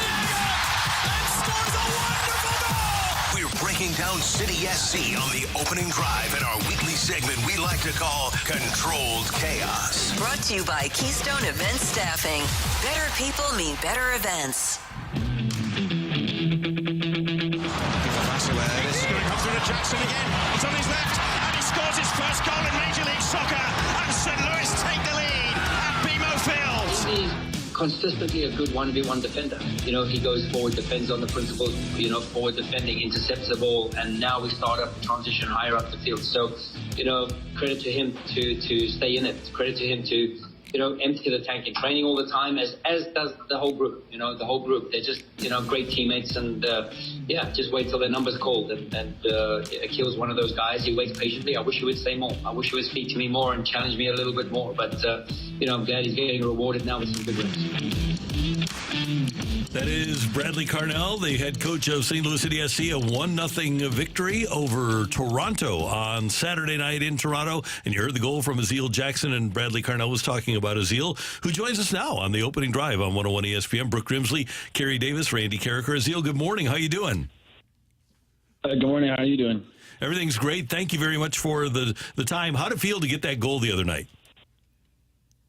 and scores a wonderful goal. We're breaking down City SC on the opening drive in our weekly segment we like to call Controlled Chaos. Brought to you by Keystone Event Staffing. Better people mean better events. This is going to come through to Jackson again. It's on his left, and he scores his first goal in Major League Soccer. And St. Louis take the lead at BMO Field. He's consistently a good 1v1 defender. You know, he goes forward, defends on the principles, forward defending, intercepts the ball, and now we start up transition higher up the field. So, credit to him to stay in it. Credit to him to empty the tank in training all the time, as does the whole group. The whole group, they're just, great teammates, and just wait till their number's called. And Aziel's one of those guys. He waits patiently. I wish he would say more. I wish he would speak to me more and challenge me a little bit more. But I'm glad he's getting rewarded now with some good wins. That is Bradley Carnell, the head coach of St. Louis City SC, a 1-0 victory over Toronto on Saturday night in Toronto. And you heard the goal from Aziel Jackson, and Bradley Carnell was talking about Aziel, who joins us now on the opening drive on 101 ESPN. Brooke Grimsley, Kerry Davis, Randy Carricker. Aziel, good morning. How you doing? Good morning. How are you doing? Everything's great. Thank you very much for the time. How did it feel to get that goal the other night?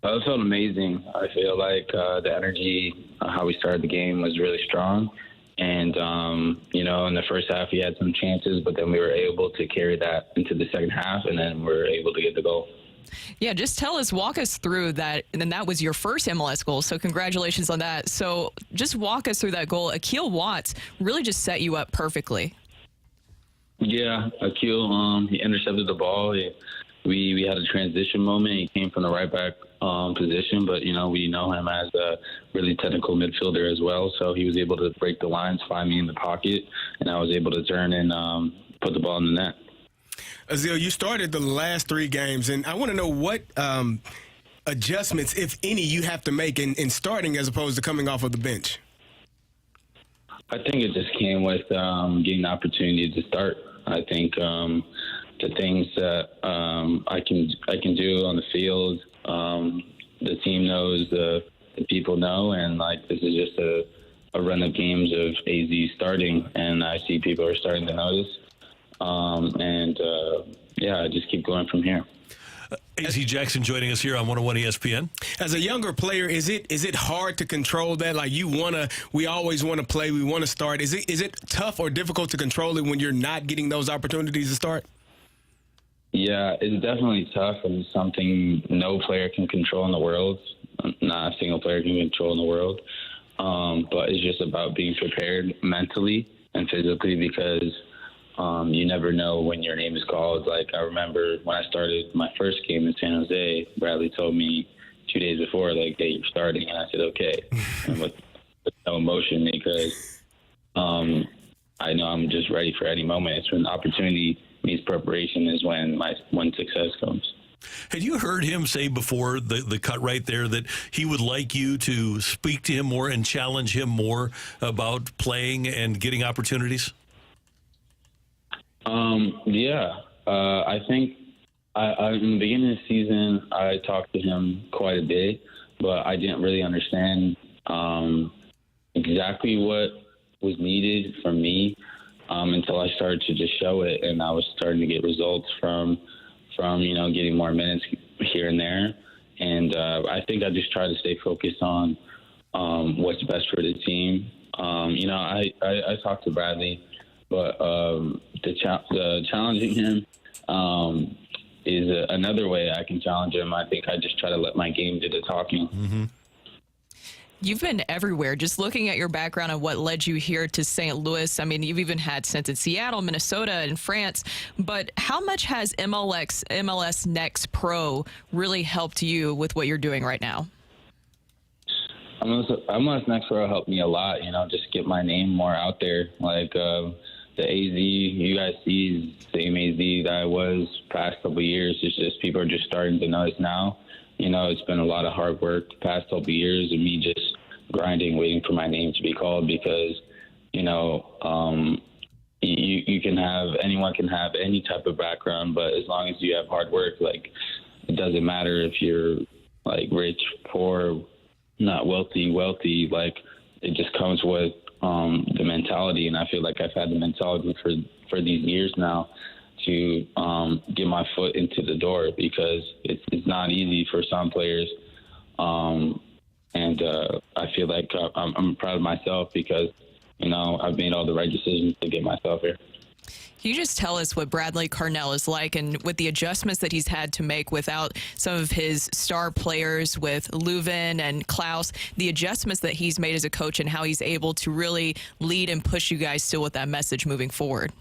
It felt amazing. I feel like the energy, how we started the game was really strong. And, in the first half, we had some chances, but then we were able to carry that into the second half, and then we were able to get the goal. Yeah, just walk us through that. And then that was your first MLS goal, so congratulations on that. So just walk us through that goal. Aziel Watts really just set you up perfectly. Yeah, Aziel, he intercepted the ball. We had a transition moment. He came from the right back position, but, we know him as a really technical midfielder as well. So he was able to break the lines, find me in the pocket, and I was able to turn and put the ball in the net. Aziel, you started the last 3 games, and I want to know what adjustments, if any, you have to make in starting as opposed to coming off of the bench. I think it just came with getting the opportunity to start. I think the things that I can do on the field, the team knows, the people know, and this is just a run of games of AZ starting, and I see people are starting to notice. I just keep going from here. AZ Jackson joining us here on 101 ESPN. As a younger player, is it hard to control that? We always want to play, we want to start. Is it tough or difficult to control it when you're not getting those opportunities to start? Yeah, it's definitely tough, and it's something no player can control in the world. Not a single player can control in the world. But it's just about being prepared mentally and physically, because you never know when your name is called. I remember when I started my first game in San Jose, Bradley told me 2 days before, hey, you're starting. And I said, okay. And with no emotion, because I know I'm just ready for any moment. It's when opportunity means preparation is when success comes. Had you heard him say before the cut right there that he would like you to speak to him more and challenge him more about playing and getting opportunities? I think in the beginning of the season, I talked to him quite a bit, but I didn't really understand exactly what was needed from me until I started to just show it, and I was starting to get results from getting more minutes here and there. And I think I just try to stay focused on what's best for the team. I talked to Bradley, but the challenging him is another way I can challenge him. I think I just try to let my game do the talking. Mm-hmm. You've been everywhere. Just looking at your background and what led you here to St. Louis. I mean, you've even had stints in Seattle, Minnesota, and France. But how much has MLS Next Pro really helped you with what you're doing right now? MLS Next Pro helped me a lot, just get my name more out there. The AZ, you guys see the same AZ that I was past couple of years. It's just people are just starting to notice now. It's been a lot of hard work the past couple of years of me just grinding, waiting for my name to be called, because, anyone can have any type of background, but as long as you have hard work, it doesn't matter if you're rich, poor, not wealthy, it just comes with the mentality. And I feel like I've had the mentality for these years now to get my foot into the door, because it's not easy for some players. I feel like I'm proud of myself because, I've made all the right decisions to get myself here. Can you just tell us what Bradley Carnell is like, and with the adjustments that he's had to make without some of his star players with Leuven and Klaus, the adjustments that he's made as a coach and how he's able to really lead and push you guys still with that message moving forward?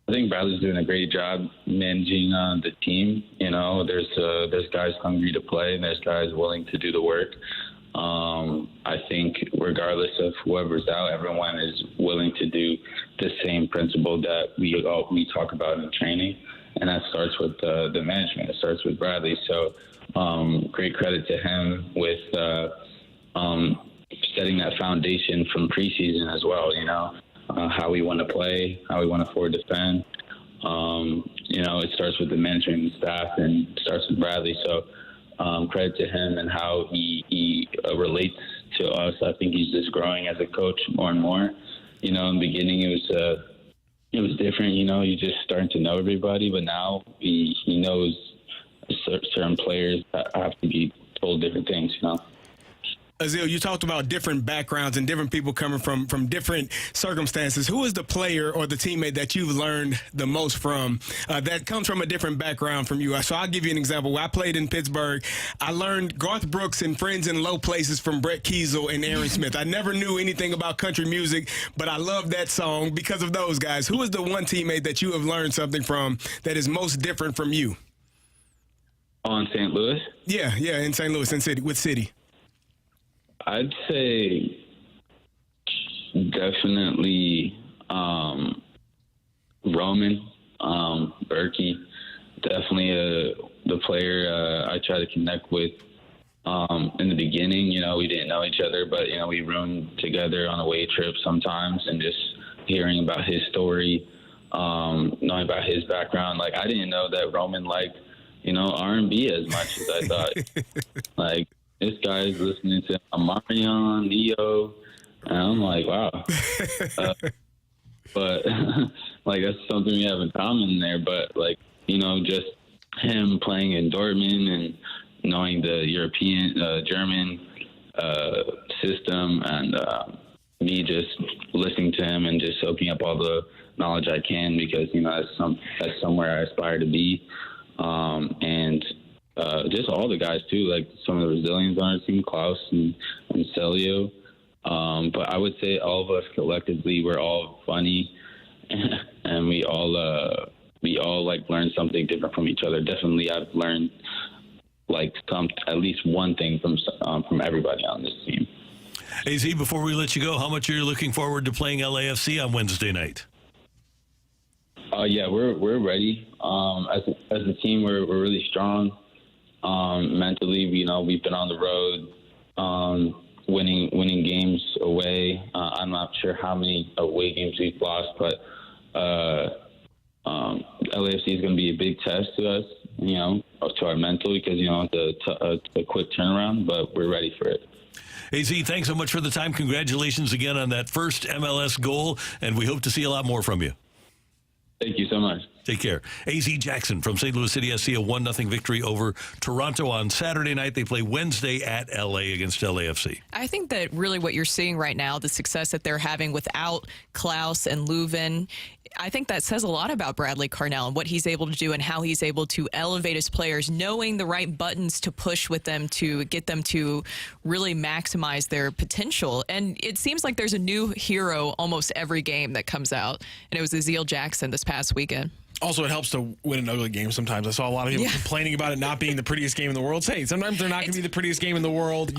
I think Bradley's doing a great job managing the team. There's guys hungry to play, and there's guys willing to do the work. I think regardless of whoever's out, everyone is willing to do the same principle that we talk about in training, and that starts with the management. It starts with Bradley. So great credit to him with setting that foundation from preseason as well. How we want to play, how we want to forward defend. It starts with the management and staff, and starts with Bradley. So credit to him and how he relates to us. I think he's just growing as a coach more and more. In the beginning, it was different. You just starting to know everybody, but now he knows certain players that have to be told different things. Aziel, you talked about different backgrounds and different people coming from different circumstances. Who is the player or the teammate that you've learned the most from that comes from a different background from you? So I'll give you an example. When I played in Pittsburgh, I learned Garth Brooks and Friends in Low Places from Brett Kiesel and Aaron Smith. I never knew anything about country music, but I love that song because of those guys. Who is the one teammate that you have learned something from that is most different from you? On St. Louis? Yeah, in St. Louis, with City. I'd say definitely Roman, Berkey, definitely the player I try to connect with. In the beginning, we didn't know each other, but, we roomed together on away trip sometimes, and just hearing about his story, knowing about his background. Like, I didn't know that Roman liked, R&B as much as I thought. Like, this guy's listening to Omarion, Neo, and I'm like, wow. But, like, that's something we have in common there. But, like, just him playing in Dortmund and knowing the European, German system, and me just listening to him and just soaking up all the knowledge I can, because, that's somewhere I aspire to be. And just all the guys too, like some of the Brazilians on our team, Klaus and Celio. But I would say all of us collectively, we're all funny, and we all like learn something different from each other. Definitely, I've learned like at least one thing from everybody on this team. Az, before we let you go, how much are you looking forward to playing LAFC on Wednesday night? Yeah, we're ready. As a team, we're really strong. Mentally, we've been on the road, winning games away. I'm not sure how many away games we've lost, but LAFC is going to be a big test to us, to our mental, because it's a quick turnaround, but we're ready for it. Az, thanks so much for the time. Congratulations again on that first MLS goal, and we hope to see a lot more from you. Thank you so much. Take care. Az Jackson from St. Louis City SC, a 1-0 victory over Toronto on Saturday night. They play Wednesday at LA against LAFC. I think that really what you're seeing right now, the success that they're having without Klaus and Leuven, I think that says a lot about Bradley Carnell and what he's able to do and how he's able to elevate his players, knowing the right buttons to push with them to get them to really maximize their potential. And it seems like there's a new hero almost every game that comes out, and it was Aziel Jackson this past weekend. Also, it helps to win an ugly game sometimes. I saw a lot of people complaining about it not being the prettiest game in the world. Hey, sometimes they're not going to be the prettiest game in the world.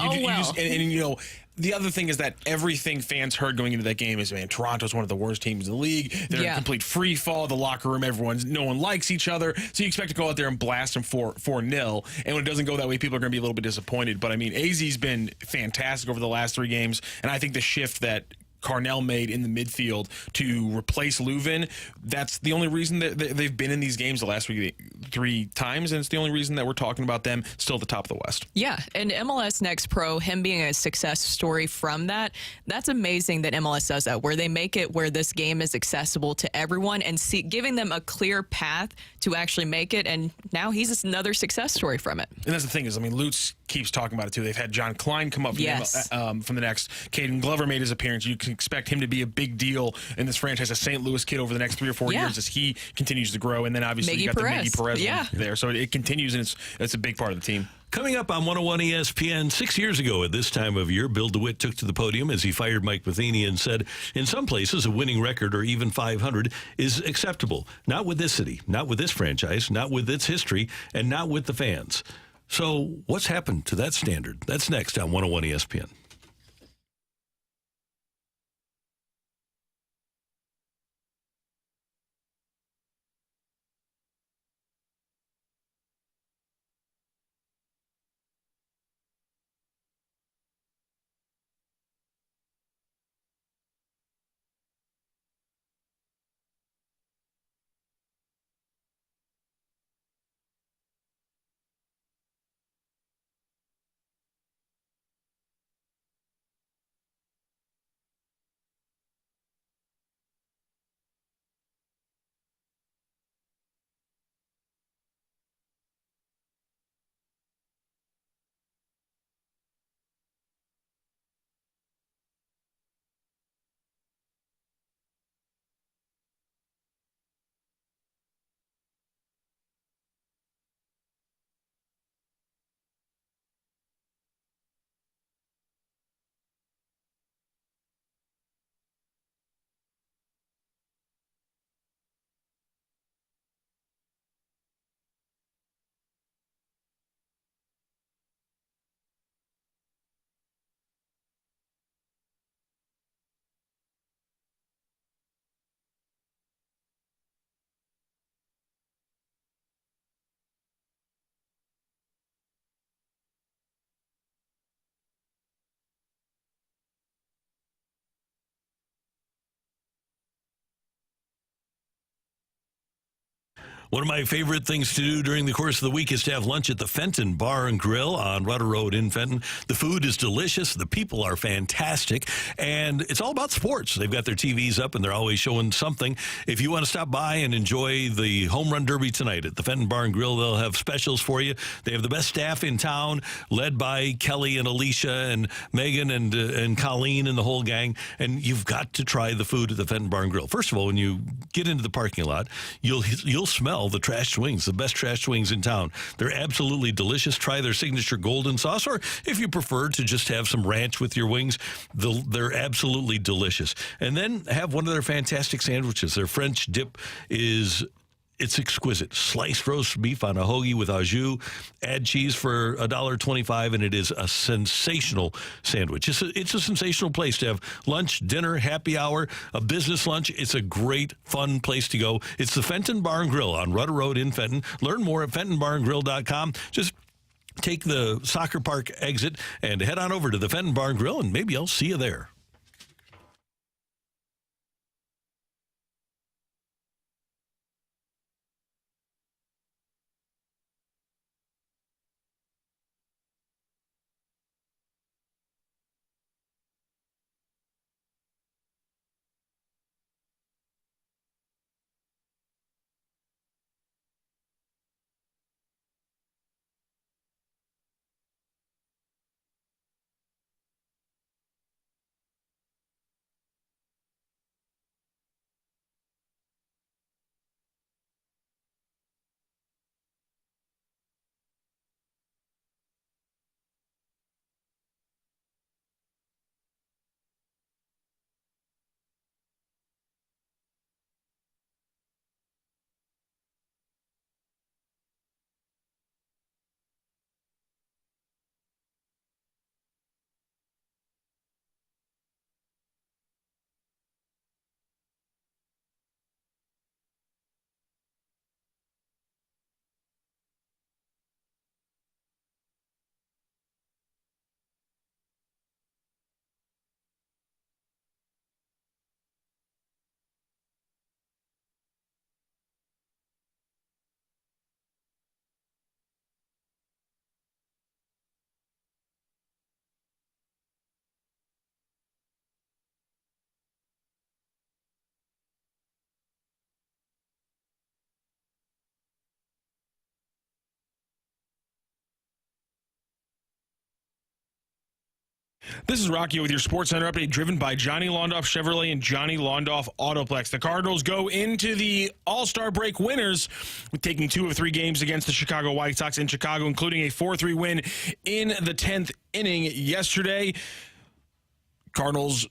The other thing is that everything fans heard going into that game is, man, Toronto's one of the worst teams in the league. They're in complete free fall. The locker room, no one likes each other. So you expect to go out there and blast them 4-0. And when it doesn't go that way, people are going to be a little bit disappointed. But, I mean, AZ's been fantastic over the last 3 games. And I think the shift that Carnell made in the midfield to replace Leuven, that's the only reason that they've been in these games the last 3 times, and it's the only reason that we're talking about them still at the top of the West. Yeah, and MLS Next Pro, him being a success story from that's amazing that MLS does that, where they make it where this game is accessible to everyone and giving them a clear path to actually make it, and now he's another success story from it. And that's the thing is, I mean, Lutz keeps talking about it too. They've had John Klein come up from the Next. Caden Glover made his appearance. You can expect him to be a big deal in this franchise, a St. Louis kid over the next 3 or 4 years as he continues to grow. And then obviously you got the Miggy Perez there. So it continues, and it's a big part of the team. Coming up on 101 ESPN, 6 years ago at this time of year, Bill DeWitt took to the podium as he fired Mike Matheny and said, in some places, a winning record or even 500 is acceptable. Not with this city, not with this franchise, not with its history, and not with the fans. So what's happened to that standard? That's next on 101 ESPN. One of my favorite things to do during the course of the week is to have lunch at the Fenton Bar and Grill on Rocc Roll in Fenton. The food is delicious. The people are fantastic. And it's all about sports. They've got their TVs up, and they're always showing something. If you want to stop by and enjoy the home run derby tonight at the Fenton Bar and Grill, they'll have specials for you. They have the best staff in town, led by Kelly and Alicia and Megan and Colleen and the whole gang. And you've got to try the food at the Fenton Bar and Grill. First of all, when you get into the parking lot, you'll smell the trashed wings, the best trashed wings in town. They're absolutely delicious. Try their signature golden sauce, or if you prefer to just have some ranch with your wings, they're absolutely delicious. And then have one of their fantastic sandwiches. Their French dip it's exquisite. Sliced roast beef on a hoagie with au jus. Add cheese for $1.25, and it is a sensational sandwich. It's a sensational place to have lunch, dinner, happy hour, a business lunch. It's a great, fun place to go. It's the Fenton Bar and Grill on Rudder Road in Fenton. Learn more at FentonBarandGrill.com. Just take the soccer park exit and head on over to the Fenton Bar and Grill, and maybe I'll see you there. This is Rocky with your Sports Center update, driven by Johnny Londoff Chevrolet and Johnny Londoff Autoplex. The Cardinals go into the All-Star break winners with taking 2 of 3 games against the Chicago White Sox in Chicago, including a 4-3 win in the 10th inning yesterday. Cardinals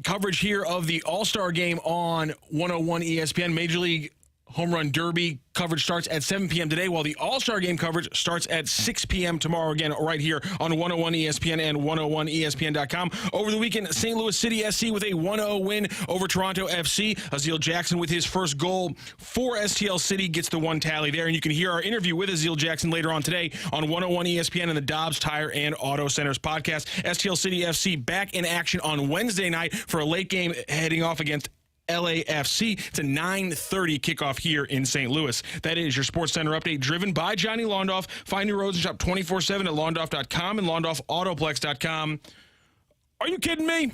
coverage here of the All-Star game on 101 ESPN. Major League Home Run Derby coverage starts at 7 p.m. today, while the All-Star Game coverage starts at 6 p.m. tomorrow, again, right here on 101 ESPN and 101ESPN.com. Over the weekend, St. Louis City SC with a 1-0 win over Toronto FC. Aziel Jackson with his first goal for STL City gets the 1 tally there, and you can hear our interview with Aziel Jackson later on today on 101 ESPN and the Dobbs Tire and Auto Centers podcast. STL City FC back in action on Wednesday night for a late game heading off against LAFC. It's a 9:30 kickoff here in St. Louis. That is your Sports Center update, driven by Johnny Londoff. Find new roads and shop 24/7 at Londoff.com and LondoffAutoplex.com. Are you kidding me?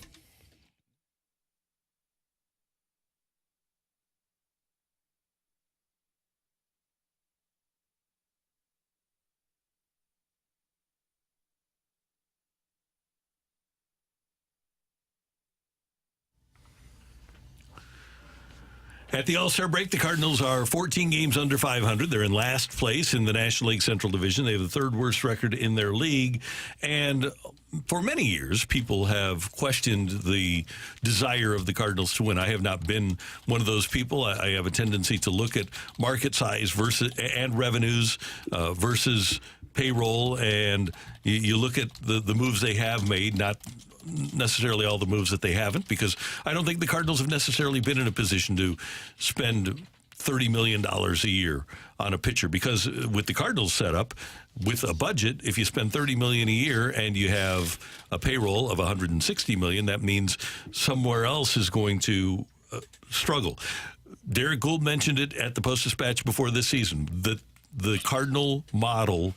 At the All-Star break, the Cardinals are 14 games under 500. They're in last place in the National League Central Division. They have the third worst record in their league. And for many years, people have questioned the desire of the Cardinals to win. I have not been one of those people. I have a tendency to look at market size versus and revenues versus payroll, and you look at the moves they have made, not necessarily all the moves that they haven't, because I don't think the Cardinals have necessarily been in a position to spend $30 million a year on a pitcher, because with the Cardinals setup, with a budget, if you spend $30 million a year and you have a payroll of $160 million, that means somewhere else is going to struggle. Derek Gould mentioned it at the Post-Dispatch before this season, that the Cardinal model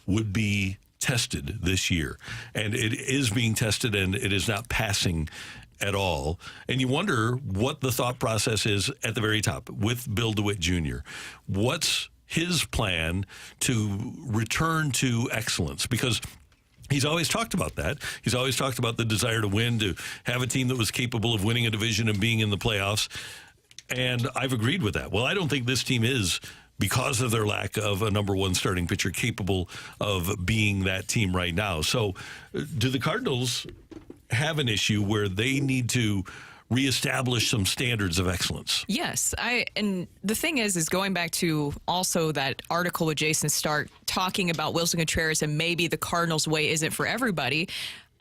would be tested this year. And it is being tested, and it is not passing at all. And you wonder what the thought process is at the very top with Bill DeWitt Jr. What's his plan to return to excellence? Because he's always talked about that. He's always talked about the desire to win, to have a team that was capable of winning a division and being in the playoffs. And I've agreed with that. Well, I don't think this team is, because of their lack of a number one starting pitcher, capable of being that team right now. So do the Cardinals have an issue where they need to reestablish some standards of excellence? Yes. And the thing is going back to also that article with Jayson Stark talking about Willson Contreras and maybe the Cardinals way isn't for everybody.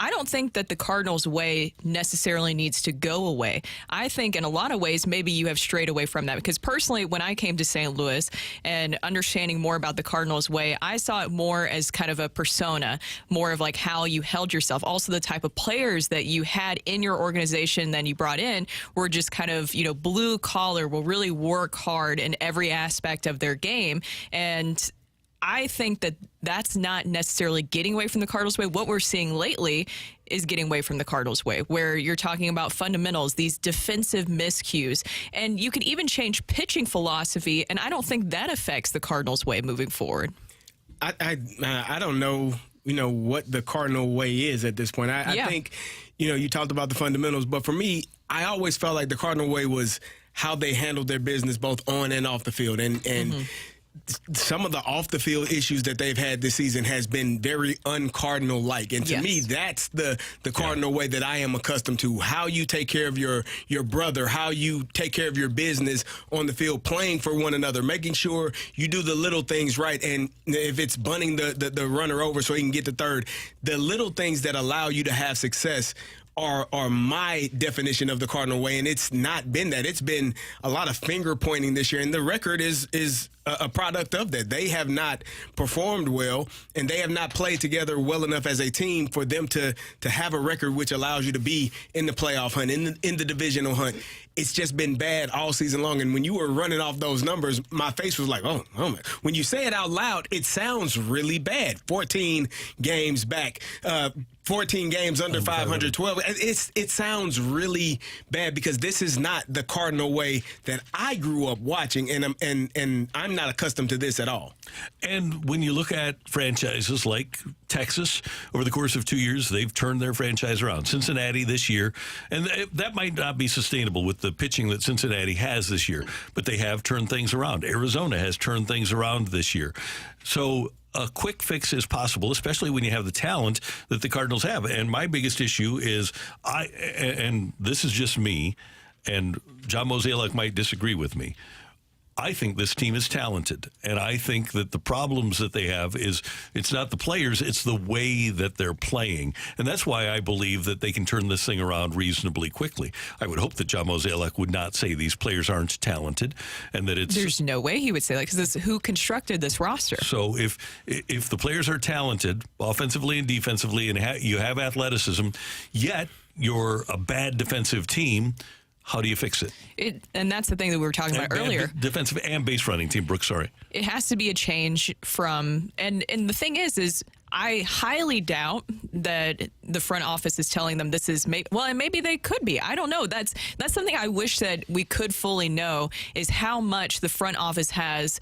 I don't think that the Cardinals way necessarily needs to go away. I think in a lot of ways, maybe you have strayed away from that, because personally, when I came to St. Louis and understanding more about the Cardinals way, I saw it more as kind of a persona, more of like how you held yourself. Also, the type of players that you had in your organization that you brought in were just kind of, blue collar, will really work hard in every aspect of their game. And I think that that's not necessarily getting away from the Cardinals way. What we're seeing lately is getting away from the Cardinals way, where you're talking about fundamentals, these defensive miscues, and you can even change pitching philosophy, and I don't think that affects the Cardinals way moving forward. I don't know, what the Cardinal way is at this point. I think, you talked about the fundamentals, but for me, I always felt like the Cardinal way was how they handled their business both on and off the field, and some of the off-the-field issues that they've had this season has been very un-Cardinal-like. And to me, that's the Cardinal way that I am accustomed to. How you take care of your brother, how you take care of your business on the field, playing for one another, making sure you do the little things right. And if it's bunting the runner over so he can get to third, the little things that allow you to have success are my definition of the Cardinal way, and it's not been that. It's been a lot of finger pointing this year, and the record is a product of that. They have not performed well, and they have not played together well enough as a team for them to have a record which allows you to be in the playoff hunt, in the divisional hunt. It's just been bad all season long, and when you were running off those numbers, my face was like, oh man. When you say it out loud, it sounds really bad. 14 games back, 14 games under 500, 12. It sounds really bad because this is not the Cardinal way that I grew up watching, and I'm not accustomed to this at all. And when you look at franchises like Texas, over the course of 2 years, they've turned their franchise around. Cincinnati this year, and that might not be sustainable with the pitching that Cincinnati has this year, but they have turned things around. Arizona has turned things around this year. So a quick fix is possible, especially when you have the talent that the Cardinals have. And my biggest issue is, and this is just me, and John Mozeliak might disagree with me, I think this team is talented, and I think that the problems that they have is it's not the players, it's the way that they're playing. And that's why I believe that they can turn this thing around reasonably quickly. I would hope that John Mozeliak would not say these players aren't talented and that it's... There's no way he would say that, because who constructed this roster? So if the players are talented, offensively and defensively, and you have athleticism, yet you're a bad defensive team, how do you fix it? And that's the thing that we were talking about earlier. Defensive and base running team, Brooks, sorry. It has to be a change from, and the thing is I highly doubt that the front office is telling them this is, and maybe they could be. I don't know. That's something I wish that we could fully know, is how much the front office has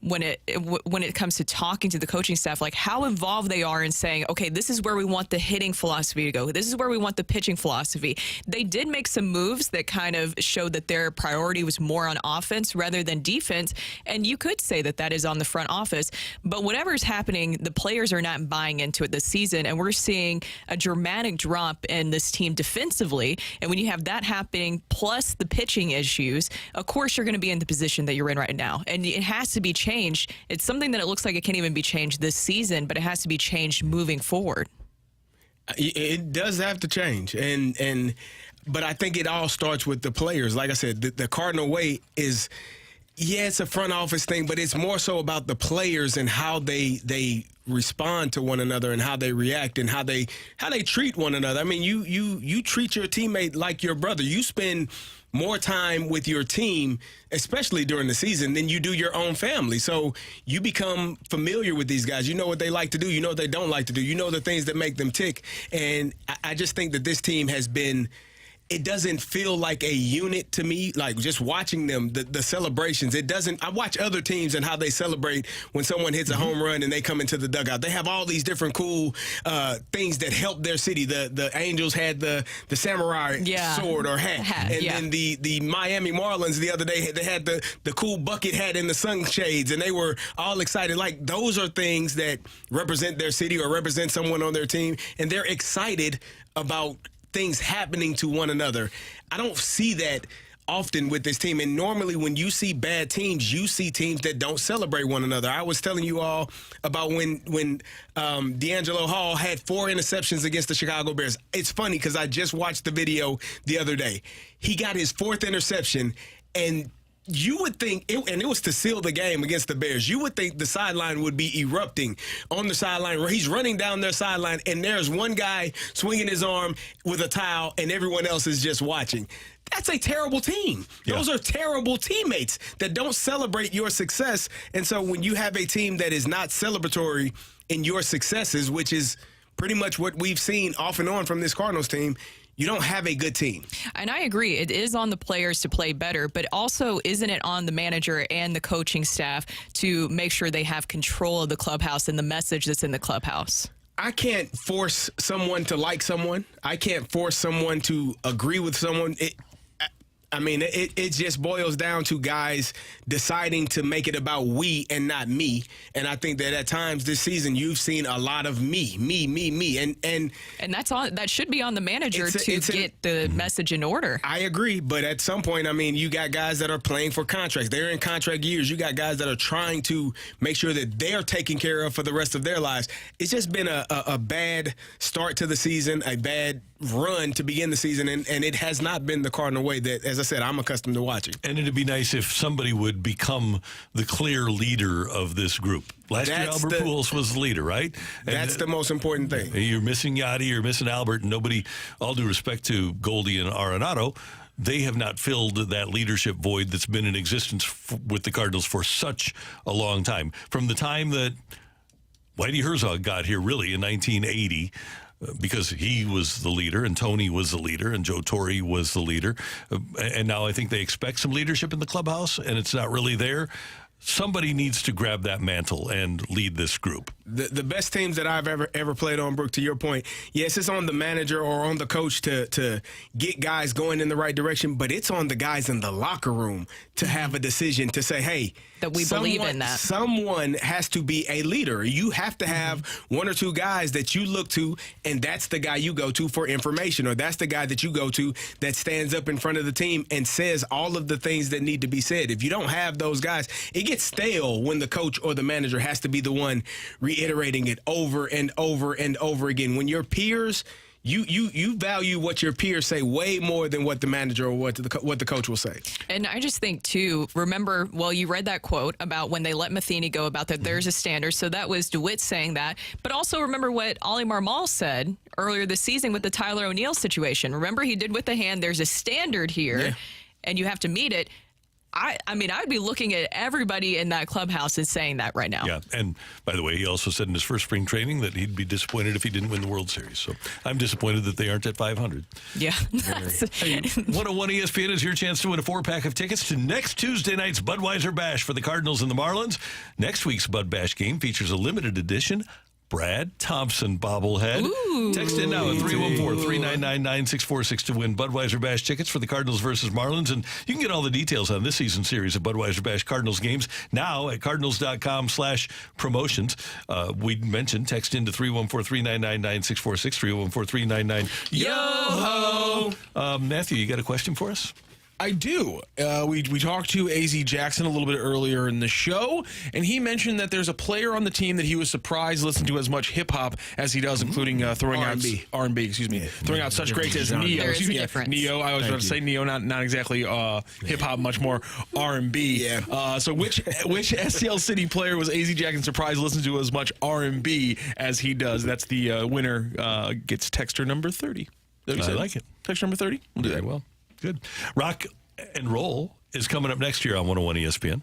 when it comes to talking to the coaching staff, like how involved they are in saying, okay, this is where we want the hitting philosophy to go. This is where we want the pitching philosophy. They did make some moves that kind of showed that their priority was more on offense rather than defense. And you could say that is on the front office. But whatever's happening, the players are not buying into it this season. And we're seeing a dramatic drop in this team defensively. And when you have that happening, plus the pitching issues, of course you're going to be in the position that you're in right now. And it has to be changed. It's something that it looks like it can't even be changed this season, but it has to be changed moving forward. It does have to change, but I think it all starts with the players. Like I said, the Cardinal way is, it's a front office thing, but it's more so about the players and how they respond to one another and how they react and how they treat one another. I mean, you treat your teammate like your brother. You spend more time with your team, especially during the season, than you do your own family. So you become familiar with these guys. You know what they like to do. You know what they don't like to do. You know the things that make them tick. And I just think that this team has been – it doesn't feel like a unit to me, like just watching them, the celebrations. It doesn't. I watch other teams and how they celebrate when someone hits a home run and they come into the dugout. They have all these different cool things that help their city. The Angels had the samurai sword or hat. And then the Miami Marlins the other day, they had the cool bucket hat and the sunshades, and they were all excited. Like, those are things that represent their city or represent someone on their team, and they're excited about things happening to one another. I don't see that often with this team. And normally when you see bad teams, you see teams that don't celebrate one another. I was telling you all about when D'Angelo Hall had 4 interceptions against the Chicago Bears. It's funny because I just watched the video the other day. He got his 4th interception, and you would think, and it was to seal the game against the Bears, you would think the sideline would be erupting on the sideline where he's running down their sideline, and there's one guy swinging his arm with a towel, and everyone else is just watching. That's a terrible team. Yeah. Those are terrible teammates that don't celebrate your success. And so when you have a team that is not celebratory in your successes, which is pretty much what we've seen off and on from this Cardinals team, you don't have a good team. And I agree. It is on the players to play better, but also isn't it on the manager and the coaching staff to make sure they have control of the clubhouse and the message that's in the clubhouse? I can't force someone to like someone. I can't force someone to agree with someone. It just boils down to guys deciding to make it about we and not me. And I think that at times this season you've seen a lot of me. And that's on. That should be on the manager to get the message in order. I agree, but at some point, I mean, you got guys that are playing for contracts. They're in contract years. You got guys that are trying to make sure that they're taken care of for the rest of their lives. It's just been a bad start to the season, a bad run to begin the season, and it has not been the Cardinal way that, as I said, I'm accustomed to watching. And it'd be nice if somebody would become the clear leader of this group. Last year, Albert Pujols was the leader, right? That's the most important thing. You're missing Yachty, you're missing Albert, and nobody, all due respect to Goldie and Arenado, they have not filled that leadership void that's been in existence with the Cardinals for such a long time. From the time that Whitey Herzog got here, really, in 1980, because he was the leader and Tony was the leader and Joe Torre was the leader. And now I think they expect some leadership in the clubhouse, and it's not really there. Somebody needs to grab that mantle and lead this group. The best teams that I've ever played on, Brooke, to your point, yes, it's on the manager or on the coach to get guys going in the right direction, but it's on the guys in the locker room to have a decision to say, hey, that we believe in that. Someone has to be a leader. You have to have 1 or 2 guys that you look to, and that's the guy you go to for information, or that's the guy that you go to that stands up in front of the team and says all of the things that need to be said. If you don't have those guys, it gets stale when the coach or the manager has to be the one reiterating it over and over and over again. When your peers, you value what your peers say way more than what the manager or what the coach will say. And I just think, too, remember, well, you read that quote about when they let Matheny go about that there's a standard. So that was DeWitt saying that. But also remember what Ollie Marmol said earlier this season with the Tyler O'Neill situation. Remember, he did with the hand, there's a standard here, and you have to meet it. I mean, I'd be looking at everybody in that clubhouse and saying that right now. Yeah, and by the way, he also said in his first spring training that he'd be disappointed if he didn't win the World Series. So I'm disappointed that they aren't at 500. Yeah. Hey, 101 ESPN is your chance to win a 4-pack of tickets to next Tuesday night's Budweiser Bash for the Cardinals and the Marlins. Next week's Bud Bash game features a limited edition Brad Thompson bobblehead. Ooh. Text in now at 314-399-9646 to win Budweiser Bash tickets for the Cardinals versus Marlins. And you can get all the details on this season's series of Budweiser Bash Cardinals games now at cardinals.com/promotions. We mentioned text in to 314-399-9646, 314-399 Yo-ho! Matthew, you got a question for us? I do. We talked to AZ Jackson a little bit earlier in the show, and he mentioned that there's a player on the team that he was surprised listened to as much hip-hop as he does, including throwing R&B. out R&B, throwing out such greats as Neo. There is a difference. Neo, I was about to say Neo, not exactly hip-hop, much more R&B. Yeah. So which STL City player was AZ Jackson surprised listened to as much R&B as he does? That's the winner gets texter number 30. I like it. Texture number 30? We'll do that. Well, good. Rocc Roll is coming up next year on 101 ESPN.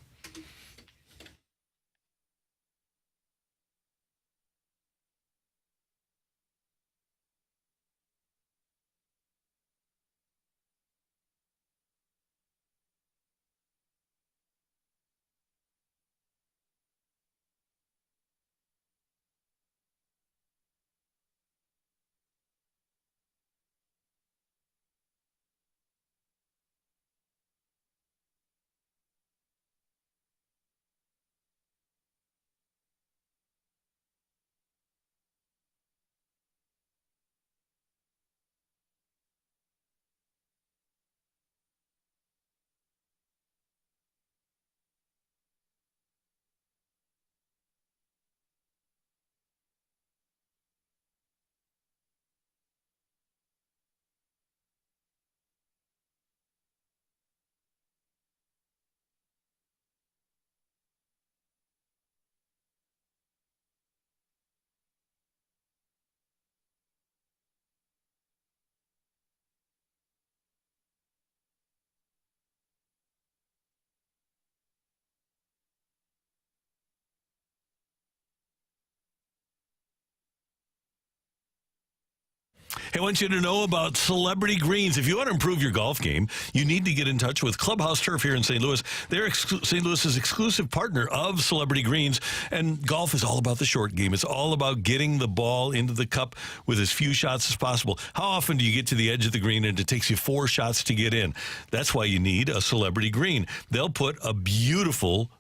Hey, I want you to know about Celebrity Greens. If you want to improve your golf game, you need to get in touch with Clubhouse Turf here in St. Louis. They're St. Louis's exclusive partner of Celebrity Greens, and golf is all about the short game. It's all about getting the ball into the cup with as few shots as possible. How often do you get to the edge of the green and it takes you 4 shots to get in? That's why you need a Celebrity Green. They'll put a beautiful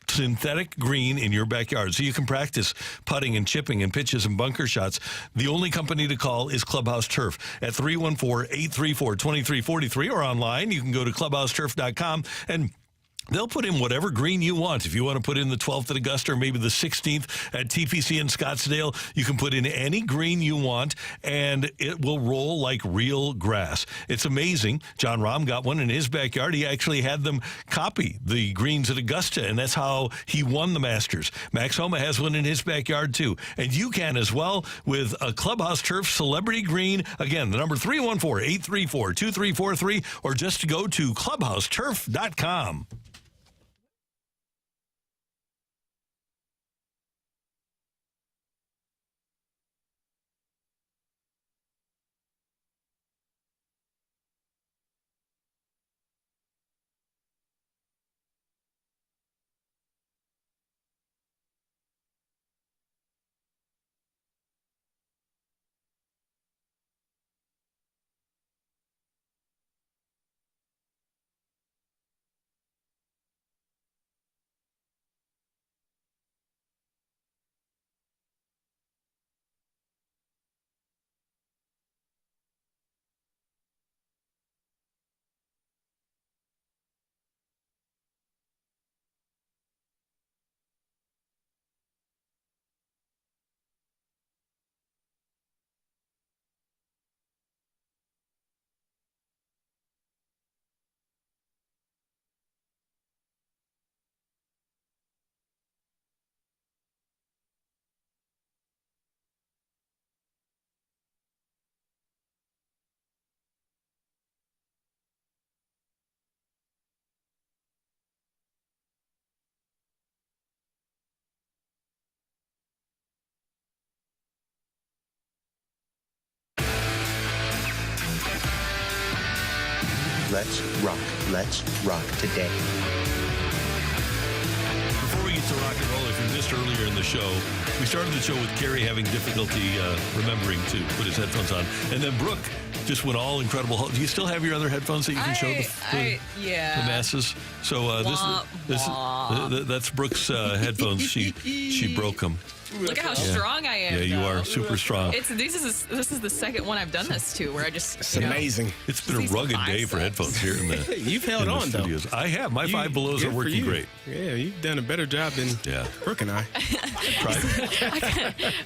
synthetic green in your backyard so you can practice putting and chipping and pitches and bunker shots. The only company to call is Clubhouse Turf at 314-834-2343 or online. You can go to clubhouseturf.com and they'll put in whatever green you want. If you want to put in the 12th at Augusta or maybe the 16th at TPC in Scottsdale, you can put in any green you want, and it will roll like real grass. It's amazing. John Rahm got one in his backyard. He actually had them copy the greens at Augusta, and that's how he won the Masters. Max Homa has one in his backyard, too. And you can as well with a Clubhouse Turf Celebrity Green. Again, the number 314-834-2343, or just go to clubhouseturf.com. Let's rock. Let's rock today. Before we get to rock and roll, if you missed earlier in the show, we started the show with Kerry having difficulty remembering to put his headphones on. And then Brooke just went all incredible. Do you still have your other headphones that you can show the masses? So that's Brooke's headphones. She broke them. Look at how strong I am. Yeah, you though. are super strong. This is the second one I've done this to where I just. It's amazing. It's been a rugged day for headphones here in the. You've held in the on, though. studios. I have. My Five Belows are working great. Yeah, you've done a better job than Brooke and I.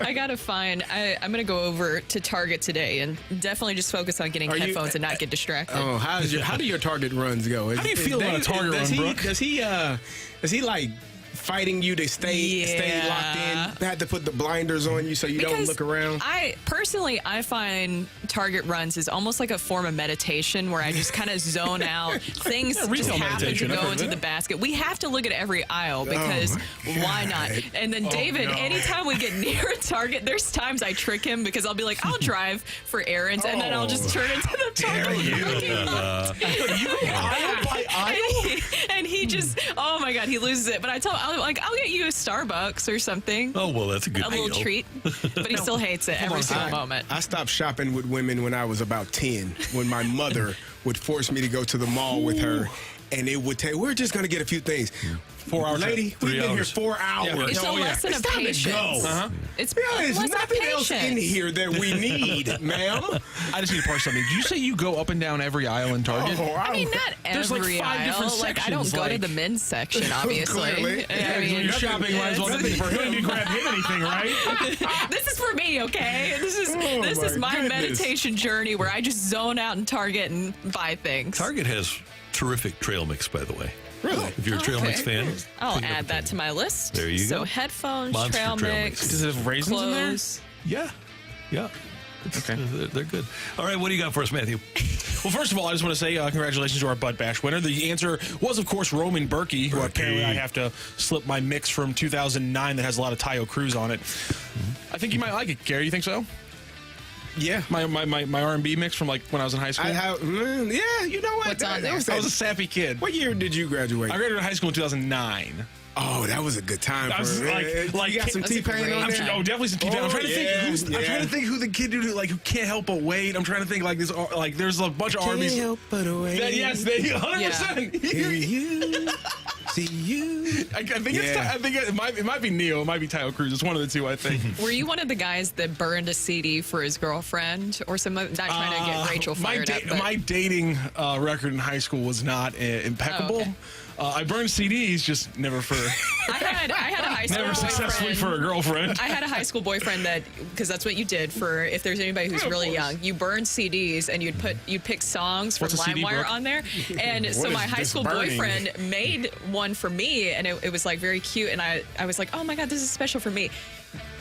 I gotta find. I'm gonna go over to Target today and definitely just focus on getting headphones and not get distracted. Oh, how do your Target runs go? How do you feel about a Target run, Brooke? Does he like fighting you to stay locked in? Had to put the blinders on you so you don't look around? I find Target runs is almost like a form of meditation where I just kind of zone out. Things just happen to go into the basket. We have to look at every aisle because why not? And then David, anytime we get near a Target, there's times I trick him because I'll be like, I'll drive for errands, and then I'll just turn into the Target. And he just, oh my God, he loses it. But I tell him, I'll get you a Starbucks or something. Oh, well, that's a good little treat. But he still hates it every single moment. I stopped shopping with women when I was about 10, when my mother would force me to go to the mall with her, and it would take, we're just going to get a few things. 4 hours. Lady, we've been here 4 hours. It's a lesson of patience. It's there's lesson nothing of else in here that we need, ma'am. I just need to parse something. Did you say you go up and down every aisle in Target? I mean, not There's like every 5 aisle. different Like, I don't sections, go to like- the men's section, obviously. Clearly. I mean, when you're shopping, might as well get for him to grab him anything, right? this is for me, okay? This is my meditation journey where I just zone out in Target and buy things. Target has terrific trail mix, by the way. Really? If you're a trail mix fan, I'll add that to my list. There you go. So headphones, Monster trail mix. Does it have raisins in there? clothes. yeah. Okay. They're good. All right, what do you got for us, Matthew? Well, first of all, I just want to say congratulations to our Bud Bash winner. The answer was, of course, Roman Berkey, who apparently I have to slip my mix from 2009 that has a lot of Tayo Cruz on it. I think you might like it, Gary. You think so? Yeah. My R&B mix from like when I was in high school. Yeah, you know what? What's on there? I was a sappy kid. What year did you graduate? I graduated high school in 2009. Oh, that was a good time. I was like you got some T-Pain on there? Oh, definitely some T-Pain. I'm trying to think who the kid who can't help but wait. I'm trying to think like this. Like there's a bunch of R&B's. Can't help but wait. Yes, they 100%. Hear you, see you. I think it might be Neo. It might be Tayo Cruz. It's one of the two, I think. Were you one of the guys that burned a CD for his girlfriend or something? Not trying to get Rachel fired up. But My dating record in high school was not impeccable. Oh, okay. I burned CDs, just never for. I had a high school Never successfully for a girlfriend. I had a high school boyfriend because that's what you did for if there's anybody who's really young. You burned CDs and you'd pick songs from What's a CD, LimeWire Brooke? on there. And so my high school boyfriend made one for me, and it was like very cute. And I was like, oh my God, this is special for me.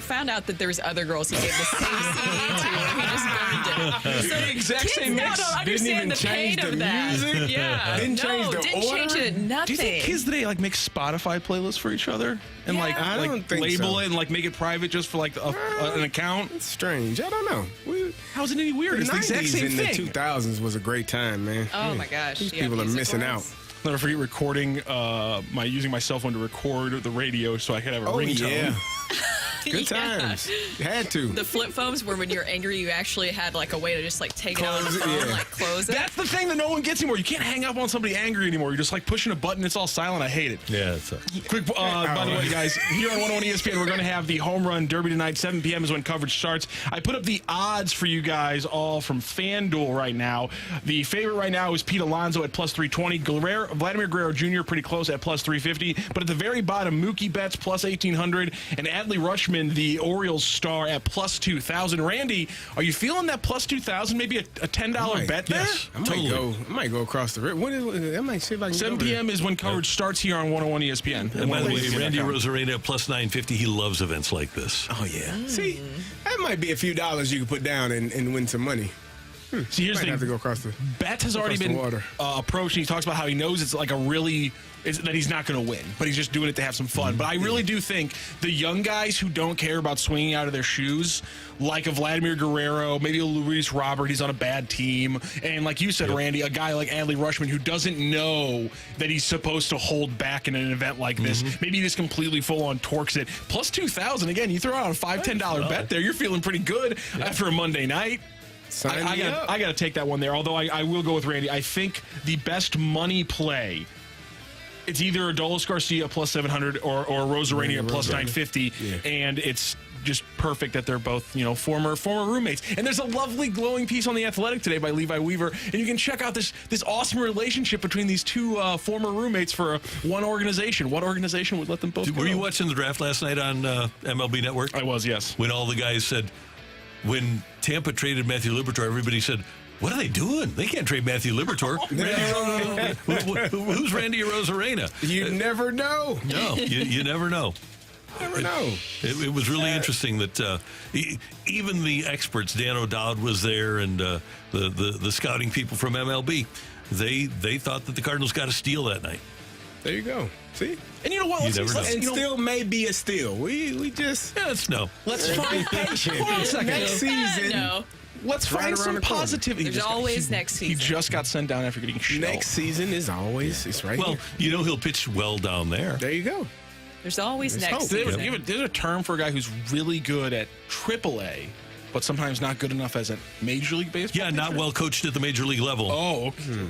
Found out that there was other girls he gave the same CD to, and he just burned it. So the exact kids same now mix. don't understand the pain of that. music? Yeah, Didn't change the didn't change order? it. Nothing. Do you think kids today like make Spotify playlists for each other and Yeah. I don't think label so. it and like make it private just for like an account? It's strange. I don't know. How is it any weirder? The It's the exact 90s same and thing. the 2000s was a great time, man. Oh my gosh. These Yeah, people are music missing was. out. Never forget recording using my cell phone to record the radio so I could have a ringtone. Yeah. Good times. You had to. The flip phones were when you're angry, you actually had like a way to just like take it out of the Close it, phone, yeah. like close it. That's the thing that no one gets anymore. You can't hang up on somebody angry anymore. You're just like pushing a button. It's all silent. I hate it. Yeah, it's Quick, by the way, guys, here on 101 ESPN, we're going to have the Home Run Derby tonight. 7 p.m. is when coverage starts. I put up the odds for you guys all from FanDuel right now. The favorite right now is Pete Alonso at plus 320. Vladimir Guerrero Jr. pretty close at plus 350. But at the very bottom, Mookie Betts plus 1,800. And Adley Rutschman, the Orioles star, at plus 2,000. Randy, are you feeling that plus 2,000? Maybe a $10 bet there? yes. I might go across the river. What is, I might see if I can 7 go p.m. is when coverage starts here on 101 ESPN. And by the way, Randy ESPN.com. Rosarena at plus 950. He loves events like this. Oh, yeah. See, that might be a few dollars you can put down and win some money. See, here's Might the have to go across the Bet has already across the been water. approached, and he talks about how he knows it's like that he's not going to win, but he's just doing it to have some fun. But I really do think the young guys who don't care about swinging out of their shoes, like a Vladimir Guerrero, maybe a Luis Robert, he's on a bad team, and like you said, Randy, a guy like Adley Rutschman who doesn't know that he's supposed to hold back in an event like this. Maybe he just completely full-on torques it. Plus 2,000, again, you throw out a $5, $10 bet there, you're feeling pretty good after a Monday night. I got to take that one there, although I will go with Randy. I think the best money play It's either Adolis Garcia plus 700 or Rosarena at plus 950, and it's just perfect that they're both, former roommates. And there's a lovely glowing piece on The Athletic today by Levi Weaver, and you can check out this awesome relationship between these two former roommates for one organization. What organization would let them both Were you watching the draft last night on MLB Network? I was, yes. When all the guys said, when Tampa traded Matthew Liberatore, everybody said, what are they doing? They can't trade Matthew Liberatore. Who's Randy Rosarena? You never know. No, you never know. Never know. It was really interesting that even the experts, Dan O'Dowd was there, and the scouting people from MLB, they thought that the Cardinals got a steal that night. There you go. See? And you know what? Still may be a steal. We just... Yeah, it's no. Let's find patient. Hold on a second. Next season... No. Let's find some positivity. There's always next season. He just got sent down after getting shelled. Next season is always, it's right Well, here. he'll pitch well down there. There you go. There's always next season. There's a term for a guy who's really good at AAA, but sometimes not good enough as a Major League Baseball pitcher? Not well coached at the Major League level. Oh, okay.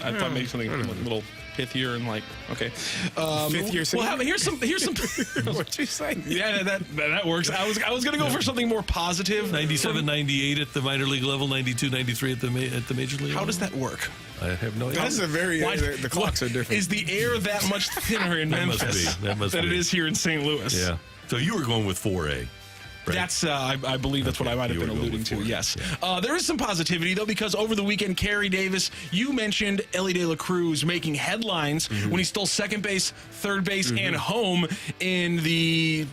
I thought maybe something a little pithier and okay. Fifth year. Well, here's some. What you saying? Yeah, that works. I was going to go for something more positive. 97, 98 at the minor league level, 92, 93 at the Major League level. How does that work? I have no idea. That's a very... the clocks are different. Is the air that much thinner in Memphis than it is here in St. Louis? Yeah. So you were going with 4A. Right. That's, I believe that's what I might have been alluding to, yes. Yeah. There is some positivity, though, because over the weekend, Kerry Davis, you mentioned Elly De La Cruz making headlines when he stole second base, third base, and home in the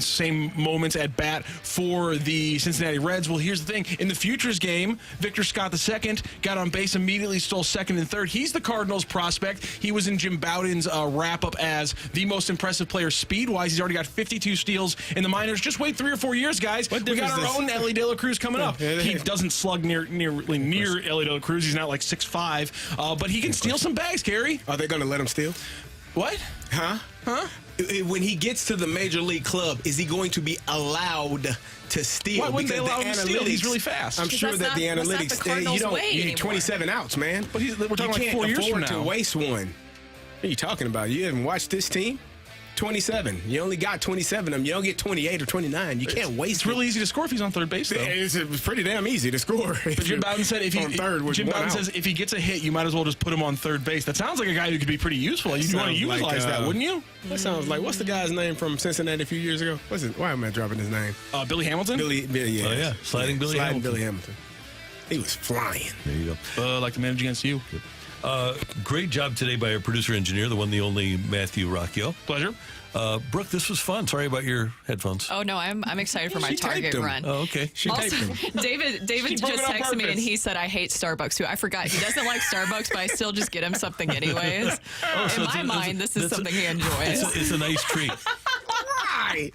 same moments at bat for the Cincinnati Reds. Well, here's the thing. In the Futures game, Victor Scott II got on base immediately, stole second and third. He's the Cardinals prospect. He was in Jim Bowden's wrap-up as the most impressive player speed-wise. He's already got 52 steals in the minors. Just wait 3 or 4 years, guys. We got our own Elly De La Cruz coming up. He doesn't slug near Elly De La Cruz. He's not like 6'5", but he can steal some bags, Kerry. Are they going to let him steal? What? Huh? When he gets to the major league club, is he going to be allowed to steal? Why wouldn't they allow him to steal? He's really fast. I'm sure that the analytics, you need 27 outs, man. But we're talking like 4 years from now. You can't afford to waste one. What are you talking about? You haven't watched this team? 27. You only got 27 of them. You don't get 28 or 29. You can't waste. It's really easy to score if he's on third base, though. It's pretty damn easy to score. But Jim Bowden said says if he gets a hit, you might as well just put him on third base. That sounds like a guy who could be pretty useful. You'd want to utilize that, wouldn't you? That sounds like, what's the guy's name from Cincinnati a few years ago? Why am I dropping his name? Billy Hamilton? Billy, yeah. Oh, yeah. Sliding Billy Hamilton. He was flying. There you go. Like to manage against you. Great job today by our producer-engineer, the one, the only Matthew Rocchio. Pleasure. Brooke, this was fun. Sorry about your headphones. Oh, no, I'm excited for my Target run. Oh, okay. David just texted me, and he said, I hate Starbucks, too. I forgot. He doesn't like Starbucks, but I still just get him something anyways. In my mind, this is something he enjoys. It's a nice treat. Right.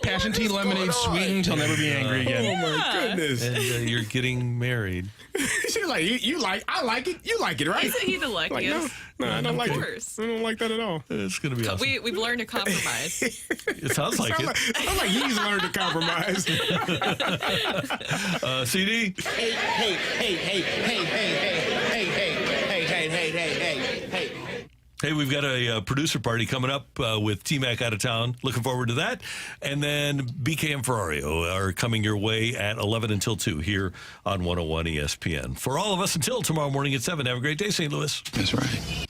Passion tea lemonade sweetened. He'll never be angry again. Oh, my goodness. And you're getting married. She's like, I like it. You like it, right? Isn't he the luckiest? No, I don't like it. Course. I don't like that at all. It's going to be awesome. We've learned to compromise. It sounds like it. Sounds like he's learned to compromise. CD? Hey, we've got a producer party coming up with T-Mac out of town. Looking forward to that. And then BK and Ferrario are coming your way at 11 until 2 here on 101 ESPN. For all of us until tomorrow morning at 7. Have a great day, St. Louis. That's right.